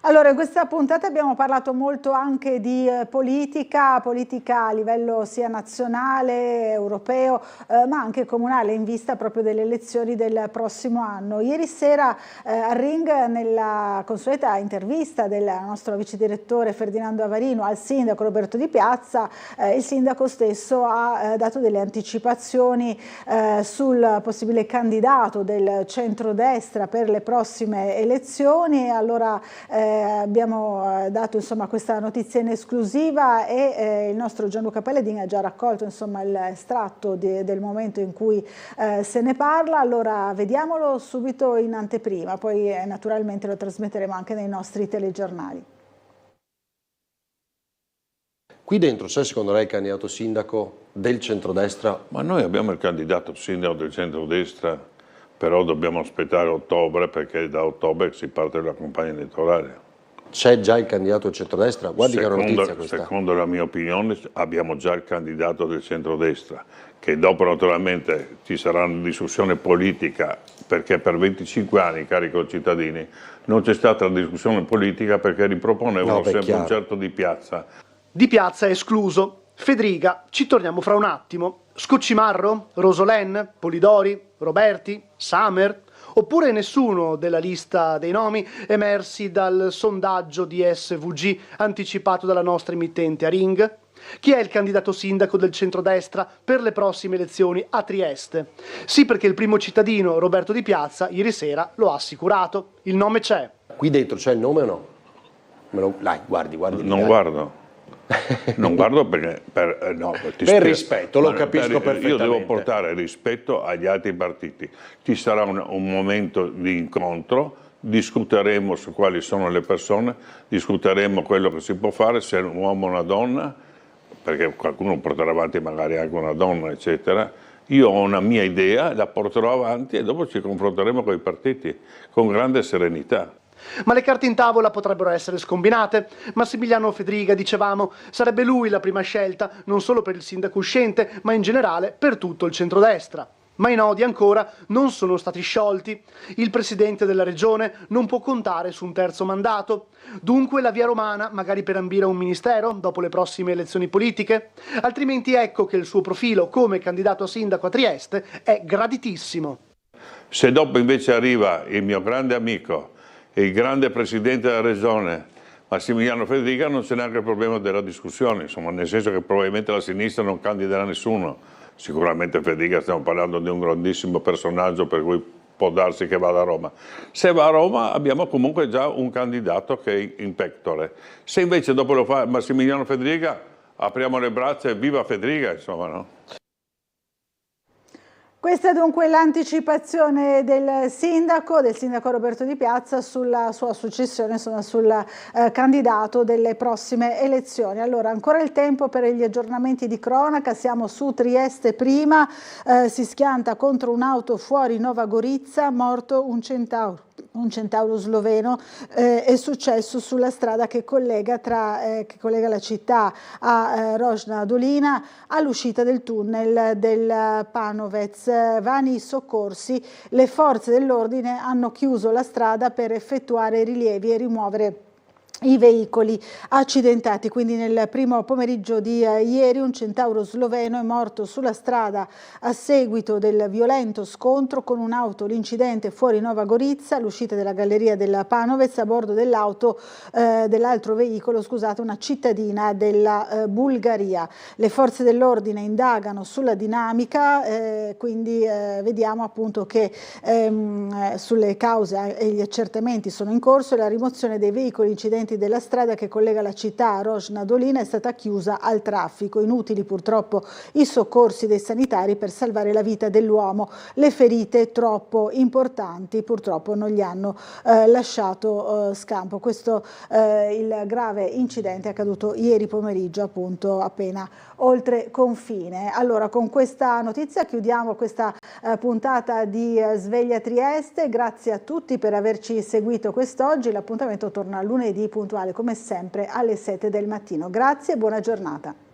Speaker 1: Allora, in questa puntata abbiamo parlato molto anche di politica a livello sia nazionale, europeo, ma anche comunale, in vista proprio delle elezioni del prossimo anno. Ieri sera al Ring, nella consueta intervista del nostro vice direttore Ferdinando Avarino al sindaco Roberto Di Piazza, il sindaco stesso ha dato delle anticipazioni sul possibile candidato del centrodestra per le prossime elezioni. Allora abbiamo dato insomma questa notizia in esclusiva e il nostro Gianluca Palladini ha già raccolto insomma l'estratto del momento in cui se ne parla. Allora vediamolo subito in anteprima, poi naturalmente lo trasmetteremo anche nei nostri telegiornali.
Speaker 17: Qui dentro c'è secondo lei il candidato sindaco del centrodestra?
Speaker 24: Ma noi abbiamo il candidato sindaco del centrodestra, però dobbiamo aspettare ottobre, perché da ottobre si parte dalla campagna elettorale.
Speaker 17: C'è già il candidato del centrodestra? Guardi che è una notizia questa.
Speaker 24: Secondo la mia opinione abbiamo già il candidato del centrodestra, che dopo naturalmente ci sarà una discussione politica, perché per 25 anni, cari concittadini, non c'è stata la discussione politica perché riproponevano sempre un certo Di Piazza.
Speaker 22: Di Piazza è escluso. Federica, ci torniamo fra un attimo. Scoccimarro, Rosolén, Polidori, Roberti, Samer, oppure nessuno della lista dei nomi emersi dal sondaggio di SVG anticipato dalla nostra emittente a Ring? Chi è il candidato sindaco del centrodestra per le prossime elezioni a Trieste? Sì, perché il primo cittadino, Roberto Di Piazza, ieri sera lo ha assicurato. Il nome c'è.
Speaker 17: Qui dentro c'è il nome o no? Dai, guardi.
Speaker 24: Non guardo. Non guardo perché per
Speaker 17: rispetto, lo capisco perfettamente.
Speaker 24: Io devo portare rispetto agli altri partiti. Ci sarà un momento di incontro, discuteremo su quali sono le persone, discuteremo quello che si può fare, se è un uomo o una donna, perché qualcuno porterà avanti magari anche una donna, eccetera. Io ho una mia idea, la porterò avanti e dopo ci confronteremo con i partiti con grande serenità.
Speaker 22: Ma le carte in tavola potrebbero essere scombinate. Massimiliano Federica, dicevamo, sarebbe lui la prima scelta, non solo per il sindaco uscente, ma in generale per tutto il centrodestra. Ma i nodi ancora non sono stati sciolti. Il presidente della regione non può contare su un terzo mandato. Dunque la via romana, magari per ambire a un ministero dopo le prossime elezioni politiche. Altrimenti ecco che il suo profilo come candidato a sindaco a Trieste è graditissimo.
Speaker 24: Se dopo invece arriva il mio grande amico, il grande presidente della regione, Massimiliano Federica non c'è neanche il problema della discussione, insomma, nel senso che probabilmente la sinistra non candiderà nessuno. Sicuramente Federica, stiamo parlando di un grandissimo personaggio, per cui può darsi che vada a Roma. Se va a Roma abbiamo comunque già un candidato che è in pectore. Se invece dopo lo fa Massimiliano Federica, apriamo le braccia e viva Federica, insomma, no?
Speaker 1: Questa è dunque l'anticipazione del sindaco Roberto Di Piazza sulla sua successione, insomma, sul candidato delle prossime elezioni. Allora, ancora il tempo per gli aggiornamenti di cronaca, siamo su Trieste prima, si schianta contro un'auto fuori Nova Gorizia, morto un centauro sloveno, è successo sulla strada che collega la città a Rožna Dolina all'uscita del tunnel del Panovec. Vani i soccorsi, le forze dell'ordine hanno chiuso la strada per effettuare i rilievi e rimuovere i veicoli accidentati. Quindi nel primo pomeriggio di ieri un centauro sloveno è morto sulla strada a seguito del violento scontro con un'auto. L'incidente fuori Nova Gorizia, all'uscita della galleria del Panovec, a bordo dell'altro veicolo, una cittadina della Bulgaria. Le forze dell'ordine indagano sulla dinamica, quindi vediamo appunto che sulle cause e gli accertamenti sono in corso e la rimozione dei veicoli incidenti della strada che collega la città a Rožna Dolina è stata chiusa al traffico. Inutili purtroppo i soccorsi dei sanitari per salvare la vita dell'uomo. Le ferite troppo importanti purtroppo non gli hanno lasciato scampo. Questo il grave incidente è accaduto ieri pomeriggio, appunto appena oltre confine. Allora, con questa notizia chiudiamo questa puntata di Sveglia Trieste. Grazie a tutti per averci seguito quest'oggi. L'appuntamento torna lunedì puntuale come sempre alle 7 del mattino. Grazie e buona giornata.